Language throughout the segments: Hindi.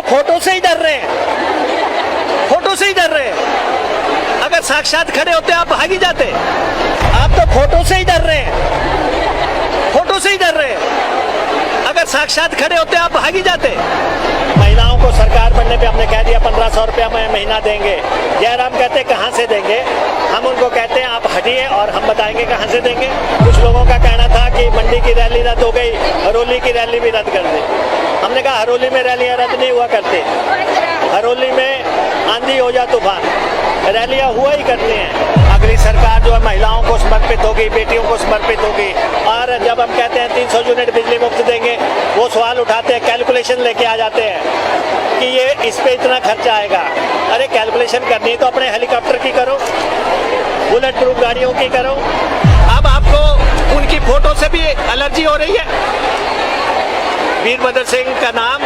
फोटो से ही डर रहे हैं, फोटो से ही डर रहे हैं। अगर साक्षात खड़े होते आप भाग ही जाते। आप तो फोटो से ही डर रहे हैं, फोटो से ही डर रहे हैं। अगर साक्षात खड़े होते आप भाग ही जाते। महिलाओं को सरकार बनने पे हमने कह दिया 1500 रुपया महीना देंगे। जयराम कहते कहाँ से देंगे, हम उनको कहते हैं आप हटिए और हम बताएंगे कहाँ से देंगे। कुछ लोगों का कहना था कि मंडी की रैली रद्द हो गई, हरोली की रैली भी रद्द कर दी। हमने कहा हरोली में रैलियां रद्द नहीं हुआ करती, हरोली में आंधी हो जा तूफान, रैलियां हुआ ही करती हैं। अगली सरकार जो है महिलाओं को समर्पित होगी, बेटियों को समर्पित होगी। और जब हम कहते हैं 300 यूनिट बिजली मुफ्त देंगे, वो सवाल उठाते हैं, कैलकुलेशन लेके आ जाते हैं कि ये इस पे इतना खर्चा आएगा। अरे कैलकुलेशन करनी है तो अपने हेलीकॉप्टर की करो, बुलेट प्रूफ गाड़ियों की करो। अब आपको उनकी फोटो से भी एलर्जी हो रही है। वीरभद्र सिंह का नाम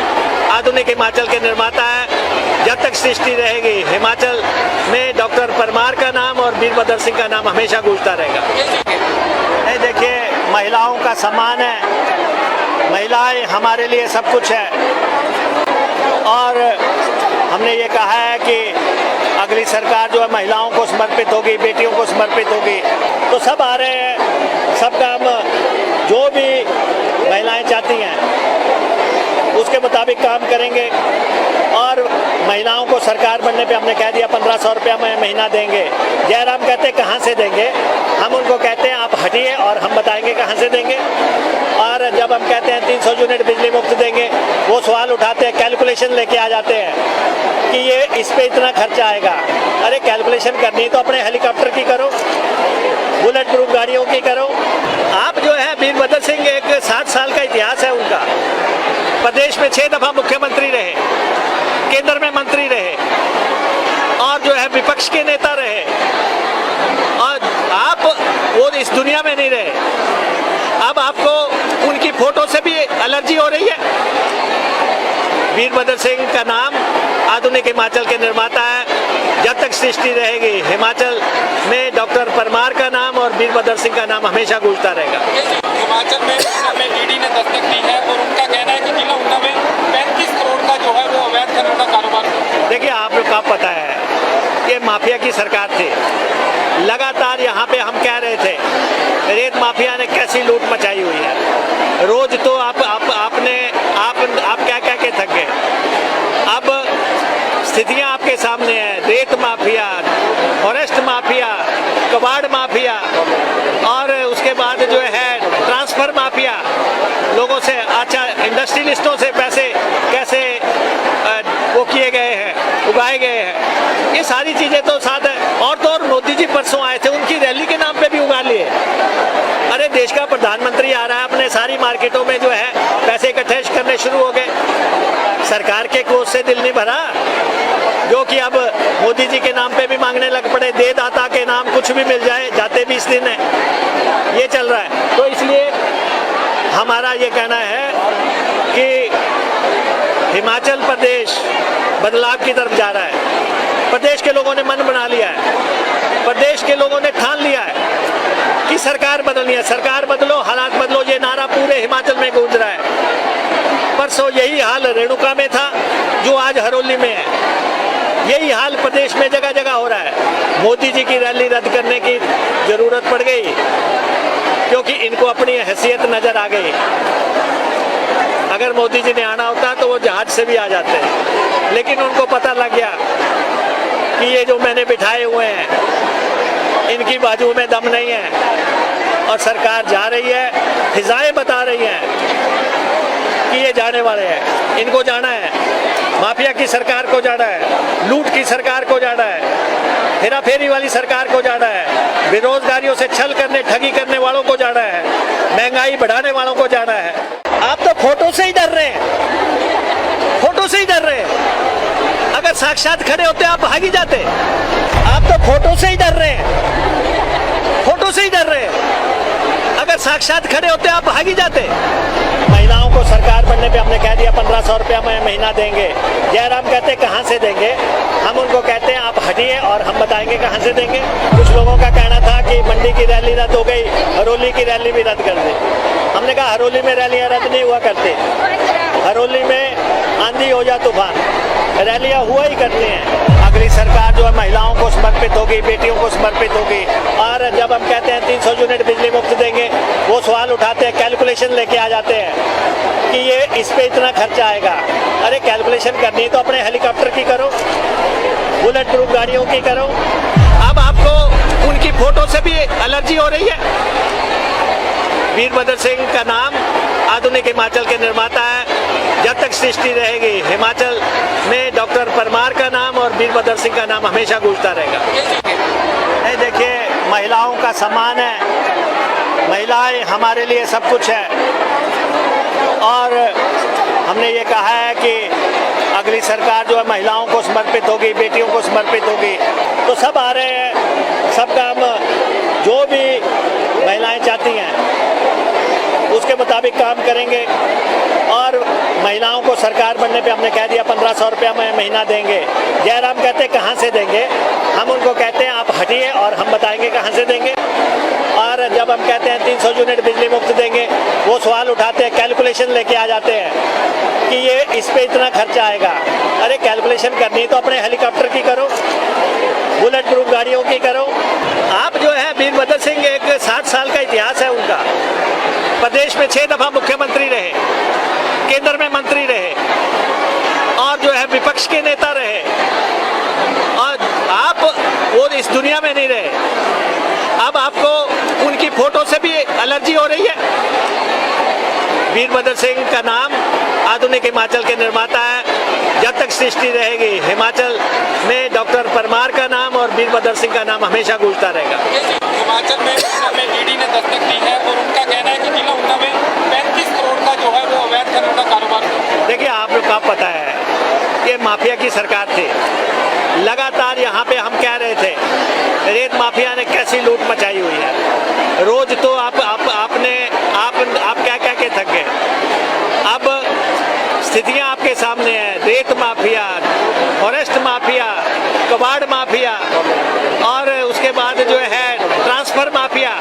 आधुनिक हिमाचल के निर्माता है। जब तक सृष्टि रहेगी हिमाचल में डॉक्टर परमार का नाम और वीरभद्र सिंह का नाम हमेशा गूंजता रहेगा। देखिए, महिलाओं का सम्मान है, महिलाएं हमारे लिए सब कुछ है। और हमने ये कहा है कि अगली सरकार जो है महिलाओं को समर्पित होगी, बेटियों को समर्पित होगी। तो सब आ रहे हैं, सब काम जो भी महिलाएं चाहती हैं उसके मुताबिक काम करेंगे। और महिलाओं को सरकार बनने पे हमने कह दिया 1500 रुपया महीना देंगे। जयराम कहते कहाँ से देंगे, हम उनको कहते हैं आप हटिए और हम बताएंगे कहाँ से देंगे। और जब हम कहते हैं 300 यूनिट बिजली मुफ्त देंगे, वो सवाल उठाते हैं, कैलकुलेशन लेके आ जाते हैं कि ये इस पे इतना खर्चा आएगा। अरे कैलकुलेशन करनी है तो अपने हेलीकॉप्टर की करो, बुलेट प्रूफ गाड़ियों की करो। आप जो है वीरभद्र सिंह, एक 60 साल का इतिहास है उनका। प्रदेश में 6 दफा मुख्यमंत्री रहे, केंद्र में मंत्री रहे और जो है विपक्ष के नेता रहे। और आप वो इस दुनिया में नहीं रहे। अब आपको उनकी फोटो से भी एलर्जी हो रही है। वीरभद्र सिंह का नाम आधुनिक हिमाचल के निर्माता है। जब तक सृष्टि रहेगी हिमाचल में डॉक्टर परमार का नाम और वीरभद्र सिंह का नाम हमेशा गूंजता रहेगा। हिमाचल में ईडी ने दस्तक दी है और उनका कहना है कि जिला ऊना में 35 करोड़ का जो है वो अवैध खनन का कारोबार। देखिए, आप लोग का पता है कि माफिया की सरकार थी। लगातार यहाँ पे हम कह रहे थे रेत माफिया ने कैसी लूट मचाई हुई है। रोज तो आप क्या के थक गए। अब स्थितियां आपके सामने हैं। रेत माफिया, फॉरेस्ट माफिया, कबाड़ माफिया और उसके बाद जो है ट्रांसफर माफिया, लोगों से अच्छा इंडस्ट्रियलिस्टों से पैसे कैसे वो किए गए हैं, उगाए गए हैं। ये सारी चीजें तो साथ है। और तो और मोदी जी परसों आए थे, उनकी रैली के नाम पे भी उगा लिए। अरे देश का प्रधानमंत्री आ रहा है, अपने सारी मार्केटों में जो है पैसे इकट्ठे करने शुरू हो गए। सरकार के कोष से दिल नहीं भरा, जो कि अब मोदी जी के नाम पे भी मांगने लग पड़े। दे दाता के नाम कुछ भी मिल जाए, जाते 20 दिन है, ये चल रहा है। तो इसलिए हमारा ये कहना है कि हिमाचल प्रदेश बदलाव की तरफ जा रहा है। प्रदेश के लोगों ने मन बना लिया है, प्रदेश के लोगों ने ठान लिया है कि सरकार बदलनी है। सरकार बदलो, हालात बदलो, ये नारा पूरे हिमाचल में गूंज रहा है। परसों यही हाल रेणुका में था, जो आज हरोली में है। यही हाल प्रदेश में जगह जगह हो रहा है। मोदी जी की रैली रद्द करने की जरूरत पड़ गई क्योंकि इनको अपनी हैसियत नजर आ गई। अगर मोदी जी ने आना होता तो वो जहाज से भी आ जाते, लेकिन उनको पता लग गया कि ये जो मैंने बिठाए हुए हैं इनकी बाजू में दम नहीं है। और सरकार जा रही है, फिजाएं बता रही हैं कि ये जाने वाले हैं, इनको जाना है। माफिया की सरकार को जाना है, लूट की सरकार को जाना है, हेरा फेरी वाली सरकार को जाना है, बेरोजगारियों से छल करने, ठगी करने वालों को जाना है, महंगाई बढ़ाने वालों को जाना है। आप तो फोटो से ही डर रहे हैं, फोटो से ही डर रहे हैं। अगर साक्षात खड़े होते आप भाग ही जाते। आप तो फोटो से ही डर रहे हैं, फोटो से ही डर रहे हैं। अगर साक्षात खड़े होते आप भाग ही जाते। महिलाओं को सरकार बनने पे हमने कह दिया 1500 रुपया महीना देंगे। जयराम कहते कहाँ से देंगे, हम उनको कहते हैं आप हटिए और हम बताएंगे कहाँ से देंगे। कुछ लोगों का कहना था कि मंडी की रैली रद्द हो गई, हरोली की रैली भी रद्द कर दी। हमने कहा हरोली में रैलियां रद्द नहीं हुआ करती, हरोली में आंधी हो जा तूफान, रैलियां हुआ ही करती हैं। अगली सरकार जो है महिलाओं को समर्पित होगी, बेटियों को समर्पित होगी। और जब हम कहते हैं 300 यूनिट बिजली मुफ्त देंगे, वो सवाल उठाते हैं, कैलकुलेशन लेके आ जाते हैं कि ये इस पे इतना खर्चा आएगा। अरे कैलकुलेशन करनी है तो अपने हेलीकॉप्टर की करो, बुलेट प्रूफ गाड़ियों की करो। अब आपको उनकी फोटो से भी एलर्जी हो रही है। वीरभद्र सिंह का नाम आधुनिक हिमाचल के निर्माता है। जब तक सृष्टि रहेगी, हिमाचल में डॉक्टर परमार का नाम और वीरभद्र सिंह का नाम हमेशा गूंजता रहेगा। नहीं, देखिए, महिलाओं का सम्मान है, महिलाएं हमारे लिए सब कुछ है। और हमने ये कहा है कि अगली सरकार जो है महिलाओं को समर्पित होगी, बेटियों को समर्पित होगी। तो सब आ रहे हैं, सब काम जो भी महिलाएं चाहती हैं उसके मुताबिक काम करेंगे। और महिलाओं को सरकार बनने पे हमने कह दिया 1500 रुपया में महीना देंगे। जयराम कहते कहाँ से देंगे, हम उनको कहते हैं आप हटिए और हम बताएंगे कहाँ से देंगे। और जब हम कहते हैं 300 यूनिट बिजली मुफ्त देंगे, वो सवाल उठाते हैं, कैलकुलेशन लेके आ जाते हैं कि ये इस पे इतना खर्चा आएगा। अरे कैलकुलेशन करनी है तो अपने हेलीकॉप्टर की करो, बुलेट प्रूफ गाड़ियों की करो। आप जो है वीरभद्र सिंह, एक 60 साल का इतिहास है उनका। प्रदेश में 6 दफा मुख्यमंत्री रहे, केंद्र में मंत्री रहे और जो है विपक्ष के नेता रहे। और आप वो इस दुनिया में नहीं रहे। अब आपको उनकी फोटो से भी एलर्जी हो रही है। वीरभद्र सिंह का नाम आधुनिक हिमाचल के निर्माता है। जब तक सृष्टि रहेगी, हिमाचल में डॉक्टर परमार का नाम और वीरभद्र सिंह का नाम हमेशा गूंजता रहेगा। हिमाचल में ईडी ने दस्तक दी है और उनका कहना है कि जिला ऊना में 35 करोड़ का जो है वो अवैध खनन का कारोबार। देखिए, आप लोग का पता है कि माफिया की सरकार थी। लगातार यहाँ पे हम कह रहे थे रेत माफिया ने कैसी लूट मचाई हुई है। रोज तो आप क्या के थक गए। अब स्थितियां आपके सामने हैं। रेत माफिया, फॉरेस्ट माफिया, कबाड़ माफिया और उसके बाद जो है ट्रांसफर माफिया,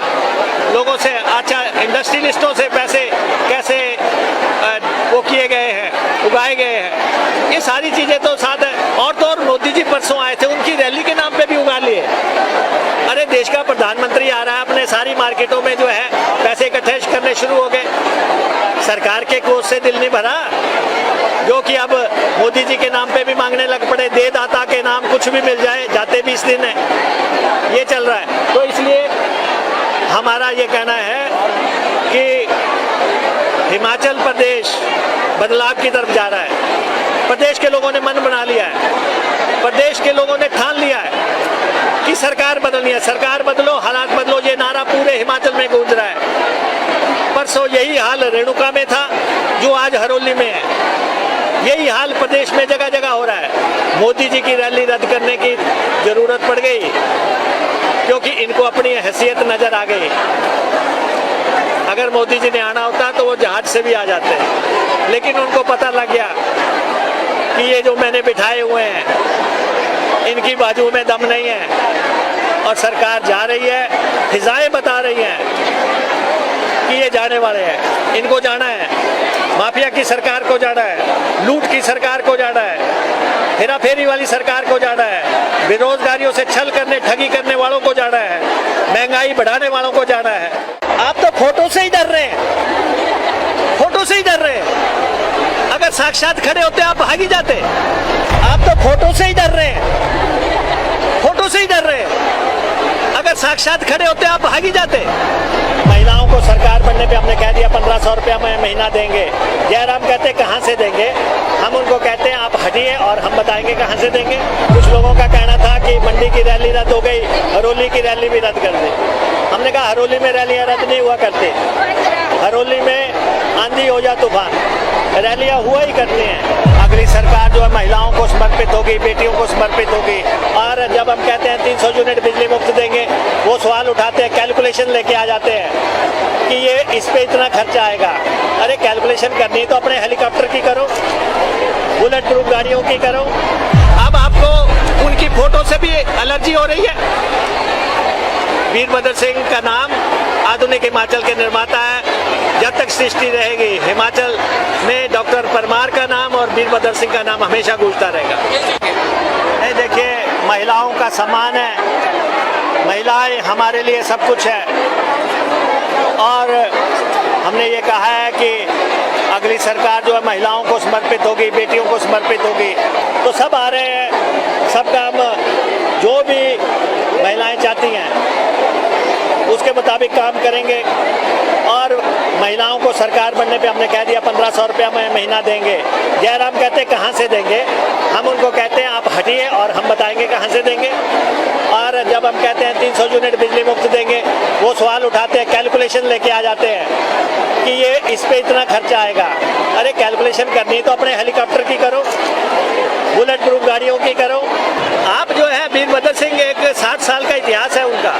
लोगों से अच्छा इंडस्ट्रियलिस्टों से पैसे कैसे वो किए गए हैं, उगाए गए हैं। ये सारी चीजें तो साथ है। और तो और मोदी जी परसों आए थे, उनकी रैली के नाम पे भी उगा लिए। अरे देश का प्रधानमंत्री आ रहा है, अपने सारी मार्केटों में जो है पैसे इकट्ठे करने शुरू हो गए। सरकार के कोष से दिल नहीं भरा, जो कि अब मोदी जी के नाम पे भी मांगने लग पड़े। दे दाता के नाम कुछ भी मिल जाए, जाते 20 दिन है, ये चल रहा है। तो इसलिए हमारा ये कहना है कि हिमाचल प्रदेश बदलाव की तरफ जा रहा है। प्रदेश के लोगों ने मन बना लिया है, प्रदेश के लोगों ने ठान लिया है कि सरकार बदलनी है। सरकार बदलो, हालात बदलो, ये नारा पूरे हिमाचल में गूंज रहा है। परसों यही हाल रेणुका में था, जो आज हरोली में है। यही हाल प्रदेश में जगह जगह हो रहा है। मोदी जी की रैली रद्द करने की जरूरत पड़ गई क्योंकि इनको अपनी हैसियत नजर आ गई। अगर मोदी जी ने आना होता तो वो जहाज से भी आ जाते, लेकिन उनको पता लग गया कि ये जो मैंने बिठाए हुए हैं इनकी बाजू में दम नहीं है। और सरकार जा रही है, फिजाएं बता रही हैं कि ये जाने वाले हैं, इनको जाना है। माफिया की सरकार को जाना है, लूट की सरकार को जाना है, हेराफेरी वाली सरकार को जाना है, बेरोजगारियों से छल करने, ठगी करने वालों को जाना है, महंगाई बढ़ाने वालों को जाना है। आप तो फोटो से ही डर रहे हैं, फोटो से ही डर रहे हैं। अगर साक्षात खड़े होते आप भाग ही जाते। आप तो फोटो से ही डर रहे हैं, फोटो से ही डर रहे हैं। अगर साक्षात खड़े होते आप भाग ही जाते। महिलाओं को सरकार बनने पे हमने कह दिया 1500 रुपया में महीना देंगे। जयराम कहते कहाँ से देंगे, हम उनको कहते हैं आप हटिए और हम बताएंगे कहाँ से देंगे। कुछ लोगों का कहना था कि मंडी की रैली रद्द हो गई, हरोली की रैली भी रद्द कर दी। हमने कहा हरोली में रैलियां रद्द नहीं हुआ करती। हरोली में आंधी हो या तूफान, रैलियां हुआ ही करती हैं। अगली सरकार जो है महिलाओं को समर्पित होगी, बेटियों को समर्पित होगी। और जब हम कहते हैं 300 यूनिट बिजली मुफ्त देंगे, वो सवाल उठाते हैं, कैलकुलेशन लेके आ जाते हैं कि ये इस पे इतना खर्चा आएगा। अरे कैलकुलेशन करनी है तो अपने हेलीकॉप्टर की करो, बुलेट प्रूफ गाड़ियों की करो। अब आपको उनकी फोटो से भी एलर्जी हो रही है। वीरभद्र सिंह का नाम आधुनिक हिमाचल के निर्माता है। जब तक सृष्टि रहेगी हिमाचल में डॉक्टर परमार का नाम और वीरभद्र सिंह का नाम हमेशा गूंजता रहेगा। ये देखिए, महिलाओं का सम्मान है, महिलाएं हमारे लिए सब कुछ है और हमने ये कहा है कि अगली सरकार जो है महिलाओं को समर्पित होगी, बेटियों को समर्पित होगी। तो सब आ रहे हैं, सब काम जो भी महिलाएं चाहती हैं उसके मुताबिक काम करेंगे और महिलाओं को सरकार बनने पे हमने कह दिया 1500 रुपया महीना देंगे। जयराम कहते कहाँ से देंगे, हम उनको कहते हैं आप हटिए और हम बताएंगे कहाँ से देंगे। और जब हम कहते हैं 300 यूनिट बिजली मुफ्त देंगे, वो सवाल उठाते हैं, कैलकुलेशन लेके आ जाते हैं कि ये इस पे इतना खर्चा आएगा। अरे कैलकुलेशन करनी तो अपने हेलीकॉप्टर की करो, बुलेट प्रूफ गाड़ियों की करो। आप जो है वीरभद्र सिंह, एक 60 साल का इतिहास है उनका,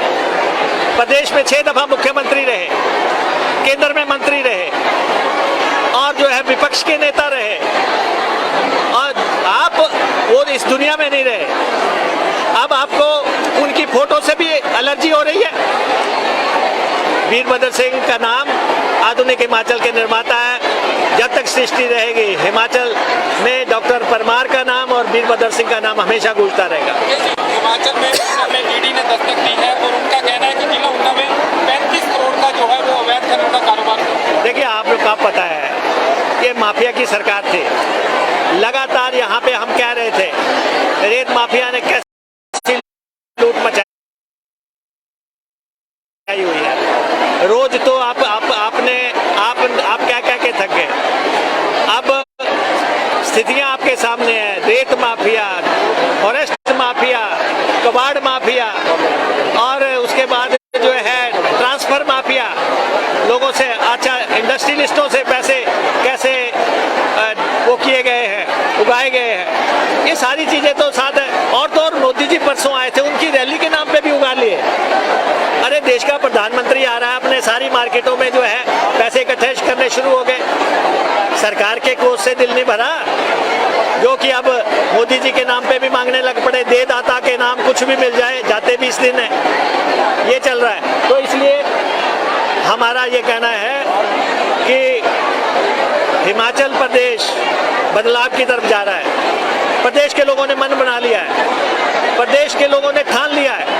प्रदेश में 6 दफा मुख्यमंत्री रहे, केंद्र में मंत्री रहे और जो है विपक्ष के नेता रहे और आप वो इस दुनिया में नहीं रहे। अब आपको उनकी फोटो से भी एलर्जी हो रही है। वीरभद्र सिंह का नाम आधुनिक हिमाचल के निर्माता है। जब तक सृष्टि रहेगी हिमाचल में डॉक्टर परमार का नाम और वीरभद्र सिंह का नाम हमेशा गूंजता रहेगा। हिमाचल में ईडी ने दस्तक दी है और उनका कहना है कि जिला ऊना में 35 करोड़ का जो है वो अवैध खनन का कारोबार। देखिए, आप लोग का पता है ये माफिया की सरकार थी। लगातार यहाँ पे हम कह रहे थे रेत माफिया ने कैसे लूट मचाई हुई है। रोज तो आप क्या के थक गए। अब स्थितियां आपके सामने है, रेत माफिया, फॉरेस्ट माफिया, कबाड़ माफिया और उसके बाद जो है ट्रांसफर माफिया, लोगों से अच्छा इंडस्ट्रियलिस्टों से पैसे कैसे वो किए गए हैं, उगाए गए हैं, ये सारी चीजें तो साथ है। और तो और मोदी जी परसों आए थे, उनकी रैली के नाम पे भी उगा लिए। अरे देश का प्रधानमंत्री आ रहा है, अपने सारी मार्केटों में जो है पैसे इकट्ठे करने शुरू हो गए। सरकार के कोष से दिल नहीं भरा, जो कि अब मोदी जी के नाम पे भी मांगने लग पड़े। दे दाता के नाम कुछ भी मिल जाए, जाते 20 दिन है, ये चल रहा है। तो इसलिए हमारा ये कहना है कि हिमाचल प्रदेश बदलाव की तरफ जा रहा है। प्रदेश के लोगों ने मन बना लिया है, प्रदेश के लोगों ने ठान लिया है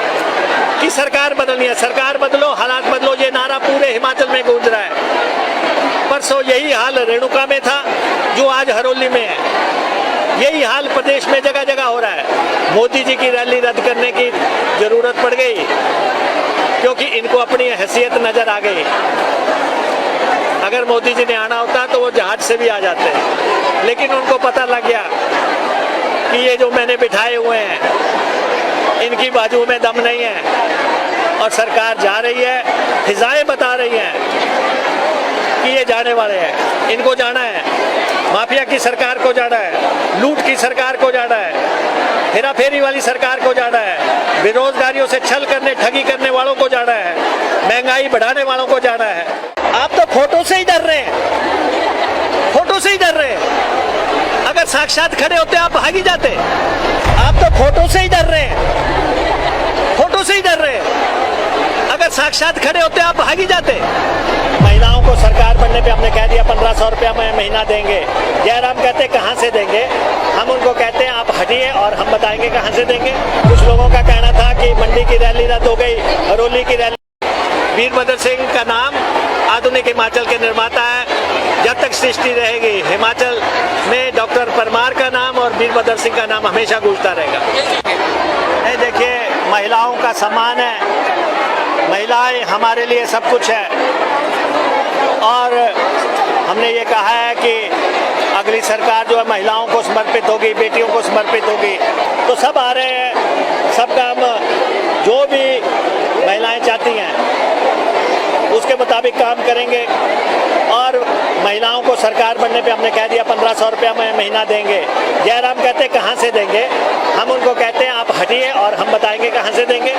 कि सरकार बदलनी है। सरकार बदलो, हालात बदलो, ये नारा पूरे हिमाचल में गूंज रहा है। परसों यही हाल रेणुका में था, जो आज हरोली में है। यही हाल प्रदेश में जगह जगह हो रहा है। मोदी जी की रैली रद्द करने की जरूरत पड़ गई क्योंकि इनको अपनी हैसियत नजर आ गई। अगर मोदी जी ने आना होता तो वो जहाज से भी आ जाते, लेकिन उनको पता लग गया कि ये जो मैंने बिठाए हुए हैं इनकी बाजू में दम नहीं है और सरकार जा रही है, फिजाएं बता रही हैं कि ये जाने वाले हैं, इनको जाना है। माफिया की सरकार को जाना है, लूट की सरकार को जाना है, हेरा फेरी वाली सरकार को जाना है, बेरोजगारियों से छल करने ठगी करने वालों को जाना है, महंगाई बढ़ाने वालों को जाना है। आप तो फोटो से ही डर रहे हैं, फोटो से ही डर रहे हैं। अगर साक्षात खड़े होते आप भाग ही जाते। आप तो फोटो से ही डर रहे हैं, फोटो से ही डर रहे हैं। अगर साक्षात खड़े होते आप भाग ही जाते। महिलाओं को सरकार बनने पे हमने कह दिया 1500 रुपया महीना देंगे। जयराम कहते कहाँ से देंगे, हम उनको कहते हैं आप हटिए और हम बताएंगे कहाँ से देंगे। कुछ लोगों का कहना था कि मंडी की रैली रद्द हो गई, हरोली की रैली। वीरभद्र सिंह का नाम आधुनिक हिमाचल के निर्माता है। जब तक सृष्टि रहेगी हिमाचल में डॉक्टर परमार का नाम और वीरभद्र सिंह का नाम हमेशा गूंजता रहेगा। ये देखिए, महिलाओं का सम्मान है, महिलाएं हमारे लिए सब कुछ है और हमने ये कहा है कि अगली सरकार जो है महिलाओं को समर्पित होगी, बेटियों को समर्पित होगी। तो सब आ रहे हैं, सब काम जो भी महिलाएं चाहती हैं उसके मुताबिक काम करेंगे और महिलाओं को सरकार बनने पे हमने कह दिया 1500 रुपया महीना देंगे। जयराम कहते कहाँ से देंगे, हम उनको कहते हैं आप हटिए और हम बताएंगे कहाँ से देंगे।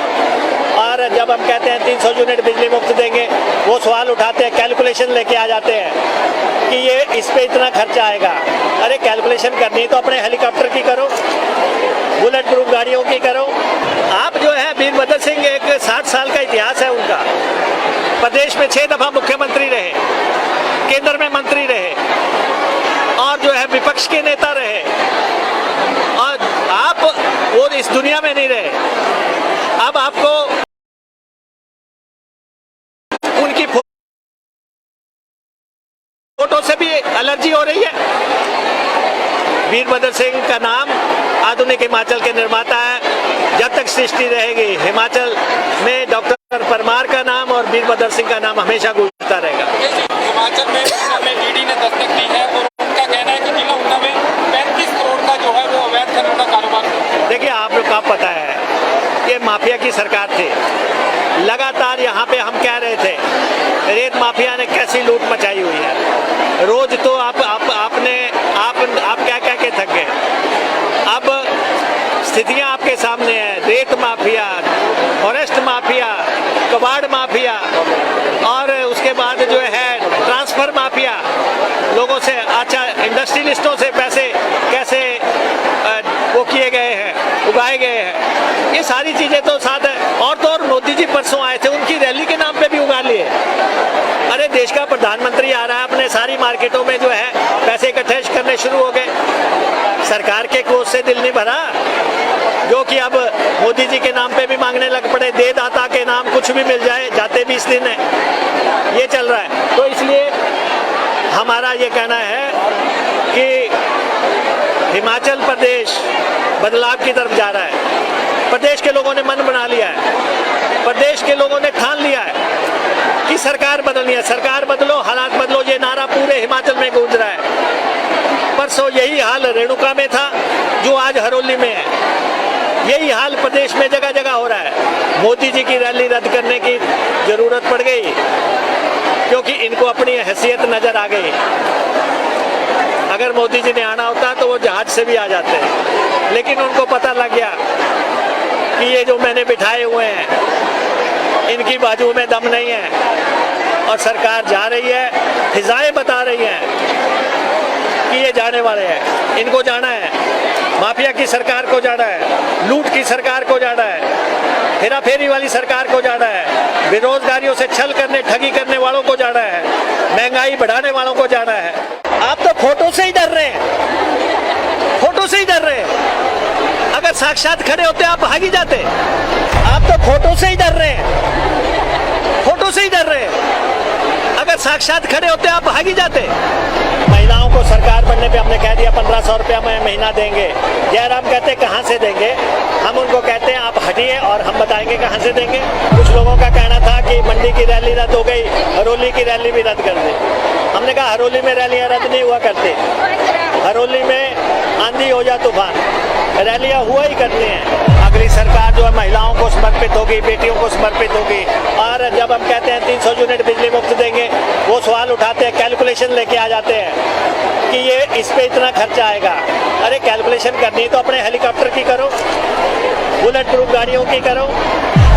और जब हम कहते हैं 300 यूनिट बिजली मुफ्त देंगे, वो सवाल उठाते हैं, कैलकुलेशन लेके आ जाते हैं कि ये इस पे इतना खर्चा आएगा। अरे कैलकुलेशन करनी तो अपने हेलीकॉप्टर की करो, बुलेट प्रूफ गाड़ियों की करो। आप जो है वीरभद्र सिंह, एक 60 साल का इतिहास है उनका, प्रदेश में 6 दफा मुख्यमंत्री रहे, केंद्र में मंत्री रहे और जो है विपक्ष के नेता रहे, और आप वो इस दुनिया में नहीं रहे। अब आपको उनकी फोटो से भी एलर्जी हो रही है। वीरभद्र सिंह का नाम आधुनिक हिमाचल के निर्माता है। जब तक सृष्टि रहेगी हिमाचल में डॉक्टर परमार का नाम और वीरभद्र सिंह का नाम हमेशा गूंजता रहेगा। हिमाचल में ईडी ने दस्तक दी है और उनका कहना है कि जिला ऊना में 35 करोड़ का जो है वो अवैध खनन का कारोबार। देखिए, आप लोग का पता है ये माफिया की सरकार थी। लगातार यहाँ पे हम कह रहे थे रेत माफिया ने कैसी लूट मचाई हुई है। रोज तो आप क्या के थक गए। अब स्थितियां आपके सामने है। रेत माफिया, फॉरेस्ट माफिया, कबाड़ माफिया और उसके बाद जो है ट्रांसफर माफिया, लोगों से अच्छा इंडस्ट्रियलिस्टों से पैसे कैसे वो किए गए हैं, उगाए गए हैं। ये सारी चीजें तो साथ है। और तो और मोदी जी परसों आए थे, उनकी रैली के नाम पे भी उगा लिए। अरे देश का प्रधानमंत्री आ रहा है, अपने सारी मार्केटों में जो है पैसे इकट्ठे करने शुरू हो गए। सरकार के कोष से दिल नहीं भरा, जो कि अब मोदी जी के नाम पे भी मांगने लग पड़े। दे दाता के नाम कुछ भी मिल जाए, जाते 20 दिन है, ये चल रहा है। तो इसलिए हमारा ये कहना है कि हिमाचल प्रदेश बदलाव की तरफ जा रहा है। प्रदेश के लोगों ने मन बना लिया है, प्रदेश के लोगों ने ठान लिया है कि सरकार बदलनी है। सरकार बदलो, हालात बदलो, ये नारा पूरे हिमाचल में गूंज रहा है। परसों यही हाल रेणुका में था, जो आज हरोली में है। यही हाल प्रदेश में जगह जगह हो रहा है। मोदी जी की रैली रद्द करने की जरूरत पड़ गई क्योंकि इनको अपनी हैसियत नजर आ गई। अगर मोदी जी ने आना होता तो वो जहाज से भी आ जाते, लेकिन उनको पता लग गया कि ये जो मैंने बिठाए हुए हैं इनकी बाजू में दम नहीं है। और सरकार जा रही है, फिजाएं बता रही हैं कि ये जाने वाले हैं, इनको जाना है। माफिया की सरकार को जाना है, लूट की सरकार को जाना है, हेरा फेरी वाली सरकार को जाना है, बेरोजगारियों से छल करने ठगी करने वालों को जाना है, महंगाई बढ़ाने वालों को जाना है। आप तो फोटो से ही डर रहे हैं, फोटो से ही डर रहे हैं। अगर साक्षात खड़े होते आप भाग ही जाते। आप तो फोटो से ही डर रहे हैं, फोटो से ही डर रहे हैं। अगर साक्षात खड़े होते आप भाग ही जाते। महिलाओं को सरकार बनने पे हमने कह दिया 1500 रुपया महीना देंगे। जयराम कहते कहाँ से देंगे? हम उनको कहते हैं आप हटिए और हम बताएंगे कहाँ से देंगे। कुछ लोगों का कहना था कि मंडी की रैली रद्द हो गई, हरोली की रैली भी रद्द कर दी। हमने कहा हरोली में रैलियां रद्द नहीं हुआ करती। हरोली में आंधी हो जा तूफान, रैलियां हुआ ही करती हैं। अगली सरकार जो है महिलाओं को समर्पित होगी, बेटियों को समर्पित होगी। और जब हम कहते हैं 300 यूनिट बिजली मुफ्त देंगे, वो सवाल उठाते हैं, कैलकुलेशन लेके आ जाते हैं कि ये इस पे इतना खर्चा आएगा। अरे कैलकुलेशन करनी तो अपने हेलीकॉप्टर की करो, बुलेट प्रूफ गाड़ियों की करो।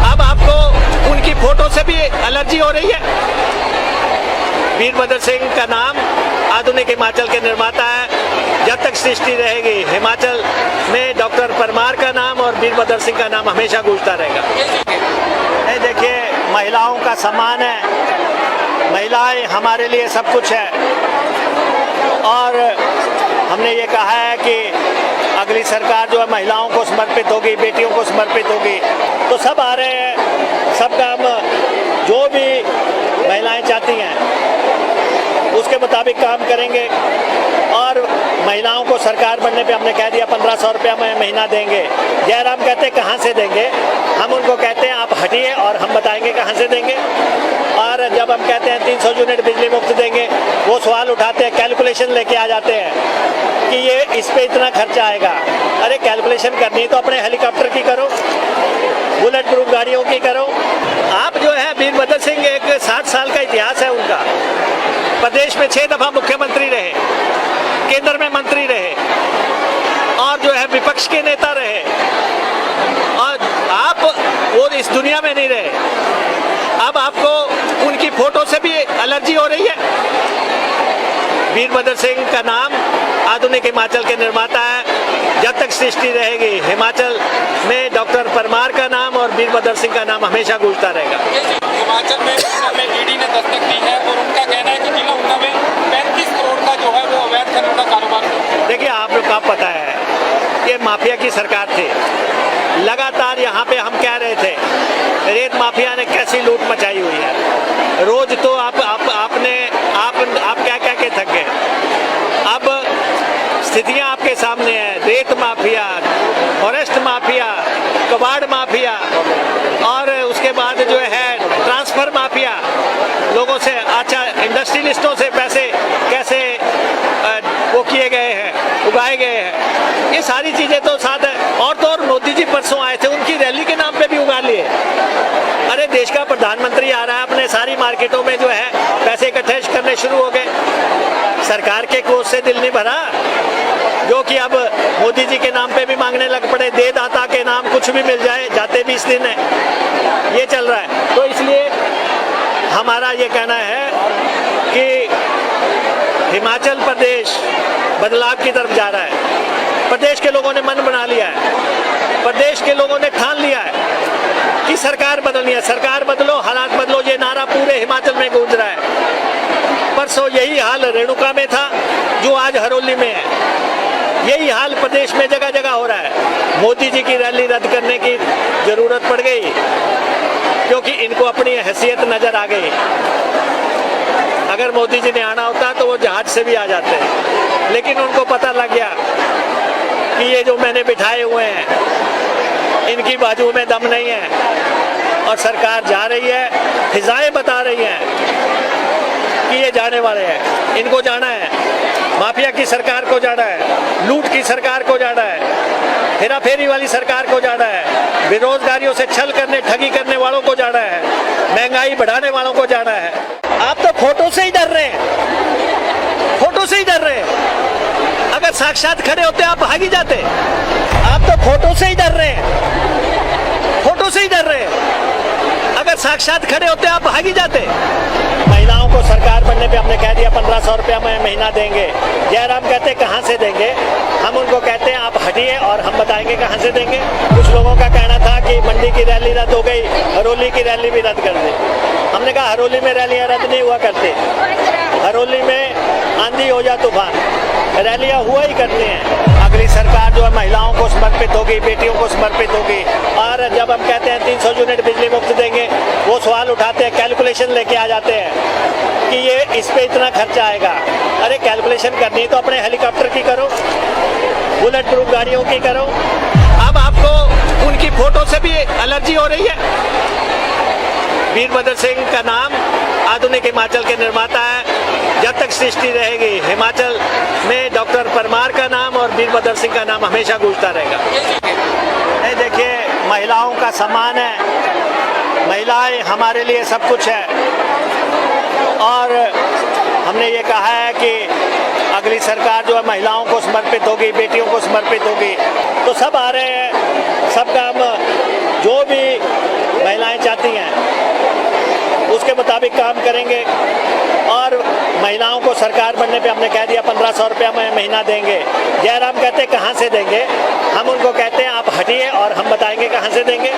अब आपको उनकी फोटो से भी एलर्जी हो रही है। वीरभद्र सिंह का नाम आधुनिक हिमाचल के निर्माता है। जब तक सृष्टि रहेगी हिमाचल में डॉक्टर परमार का नाम और वीरभद्र सिंह का नाम हमेशा गूंजता रहेगा। ये देखिए, महिलाओं का सम्मान है, महिलाएं हमारे लिए सब कुछ है। और हमने ये कहा है कि अगली सरकार जो है महिलाओं को समर्पित होगी, बेटियों को समर्पित होगी। तो सब आ रहे हैं, सब काम जो भी महिलाएं चाहती हैं उसके मुताबिक काम करेंगे। और महिलाओं को सरकार बनने पे हमने कह दिया 1500 रुपया महीना देंगे। जयराम कहते कहाँ से देंगे? हम उनको कहते हैं आप हटिए और हम बताएंगे कहाँ से देंगे। और जब हम कहते हैं 300 यूनिट बिजली मुफ्त देंगे, वो सवाल उठाते हैं, कैलकुलेशन लेके आ जाते हैं कि ये इस पे इतना खर्चा आएगा। अरे कैलकुलेशन करनी तो अपने हेलीकॉप्टर की करो, बुलेट प्रूफ गाड़ियों की करो। आप जो है वीरभद्र सिंह, एक 60 साल का इतिहास है उनका। प्रदेश में 6 दफा मुख्यमंत्री रहे, केंद्र में मंत्री रहे और जो है विपक्ष के नेता रहे। और आप वो इस दुनिया में नहीं रहे। अब आपको उनकी फोटो से भी एलर्जी हो रही है। वीरभद्र सिंह का नाम आधुनिक हिमाचल के निर्माता है। जब तक सृष्टि रहेगी हिमाचल में डॉक्टर परमार का नाम और वीरभद्र सिंह का नाम हमेशा गूंजता रहेगा। हिमाचल में ईडी ने दस्तक दी है और उनका कहना है कि जिला ऊना में 35 करोड़ का जो है वो अवैध खनन का कारोबार है। देखिए, आप लोग का पता है ये माफिया की सरकार थी। लगातार यहाँ पे हम कह रहे थे रेत माफिया ने कैसी लूट मचाई हुई है। रोज तो आप क्या के थक गए। अब स्थितियां आपके सामने है। रेत माफिया, फॉरेस्ट माफिया, कबाड़ माफिया और उसके बाद जो है ट्रांसफर माफिया, लोगों से अच्छा इंडस्ट्रियलिस्टों से पैसे कैसे वो किए गए हैं, उगाए गए हैं। ये सारी चीजें तो साथ है। और तो और मोदी जी परसों आए थे, उनकी रैली के नाम पे भी उगा लिए। अरे देश का प्रधानमंत्री आ रहा है, अपने सारी मार्केटों में जो है पैसे इकट्ठे करने शुरू हो गए। सरकार के कोष से दिल नहीं भरा, जो कि अब मोदी जी के नाम पे भी मांगने लग पड़े। दे दाता के नाम कुछ भी मिल जाए, जाते 20 दिन है, ये चल रहा है। तो इसलिए हमारा ये कहना है कि हिमाचल प्रदेश बदलाव की तरफ जा रहा है। प्रदेश के लोगों ने मन बना लिया है, प्रदेश के लोगों ने ठान लिया है कि सरकार बदलनी है। सरकार बदलो, हालात बदलो, ये नारा पूरे हिमाचल में गूंज रहा है। परसों यही हाल रेणुका में था, जो आज हरोली में है। यही हाल प्रदेश में जगह जगह हो रहा है। मोदी जी की रैली रद्द करने की जरूरत पड़ गई क्योंकि इनको अपनी हैसियत नजर आ गई। अगर मोदी जी ने आना होता तो वो जहाज से भी आ जाते, लेकिन उनको पता लग गया कि ये जो मैंने बिठाए हुए हैं इनकी बाजू में दम नहीं है। और सरकार जा रही है, फिजाएं बता रही हैं कि ये जाने वाले हैं, इनको जाना है। माफिया की सरकार को जाना है, लूट की सरकार को जाना है, हेरा फेरी वाली सरकार को जाना है, बेरोजगारियों से छल करने ठगी करने वालों को जाना है, महंगाई बढ़ाने वालों को जाना है। आप तो फोटो से ही डर रहे हैं, फोटो से ही डर रहे हैं। अगर साक्षात खड़े होते आप भाग ही जाते। आप तो फोटो से ही डर रहे हैं, फोटो से ही डर रहे हैं। अगर साक्षात खड़े होते आप भाग ही जाते। महिलाओं को सरकार बनने पे हमने कह दिया 1500 रुपया में महीना देंगे। जयराम कहते कहाँ से देंगे। हम उनको कहते हैं आप हटिए और हम बताएंगे कहाँ से देंगे। कुछ लोगों का कहना था कि मंडी की रैली रद्द हो गई, हरोली की रैली भी रद्द कर दी। हमने कहा हरोली में रैलियां रद्द नहीं हुआ करती। हरोली में आंधी हो जा तूफान, रैलियां हुआ ही करती हैं। अगली सरकार जो है महिलाओं को समर्पित होगी, बेटियों को समर्पित होगी। और जब हम कहते हैं 300 यूनिट बिजली मुफ्त देंगे, वो सवाल उठाते हैं, कैलकुलेशन लेके आ जाते हैं कि ये इस पे इतना खर्चा आएगा। अरे कैलकुलेशन करनी है तो अपने हेलीकॉप्टर की करो, बुलेट प्रूफ गाड़ियों की करो। अब आपको उनकी फोटो से भी एलर्जी हो रही है। वीरभद्र सिंह का नाम आधुनिक हिमाचल के निर्माता है। जब तक सृष्टि रहेगी हिमाचल में डॉक्टर परमार का नाम और वीरभद्र सिंह का नाम हमेशा गूंजता रहेगा। नहीं, देखिए, महिलाओं का सम्मान है, महिलाएं हमारे लिए सब कुछ है। और हमने ये कहा है कि अगली सरकार जो है महिलाओं को समर्पित होगी, बेटियों को समर्पित होगी। तो सब आ रहे हैं, सब काम जो भी महिलाएं चाहती हैं उसके मुताबिक काम करेंगे। और महिलाओं को सरकार बनने पे हमने कह दिया 1500 रुपया में महीना देंगे। जयराम कहते कहाँ से देंगे। हम उनको कहते हैं आप हटिए और हम बताएंगे कहाँ से देंगे।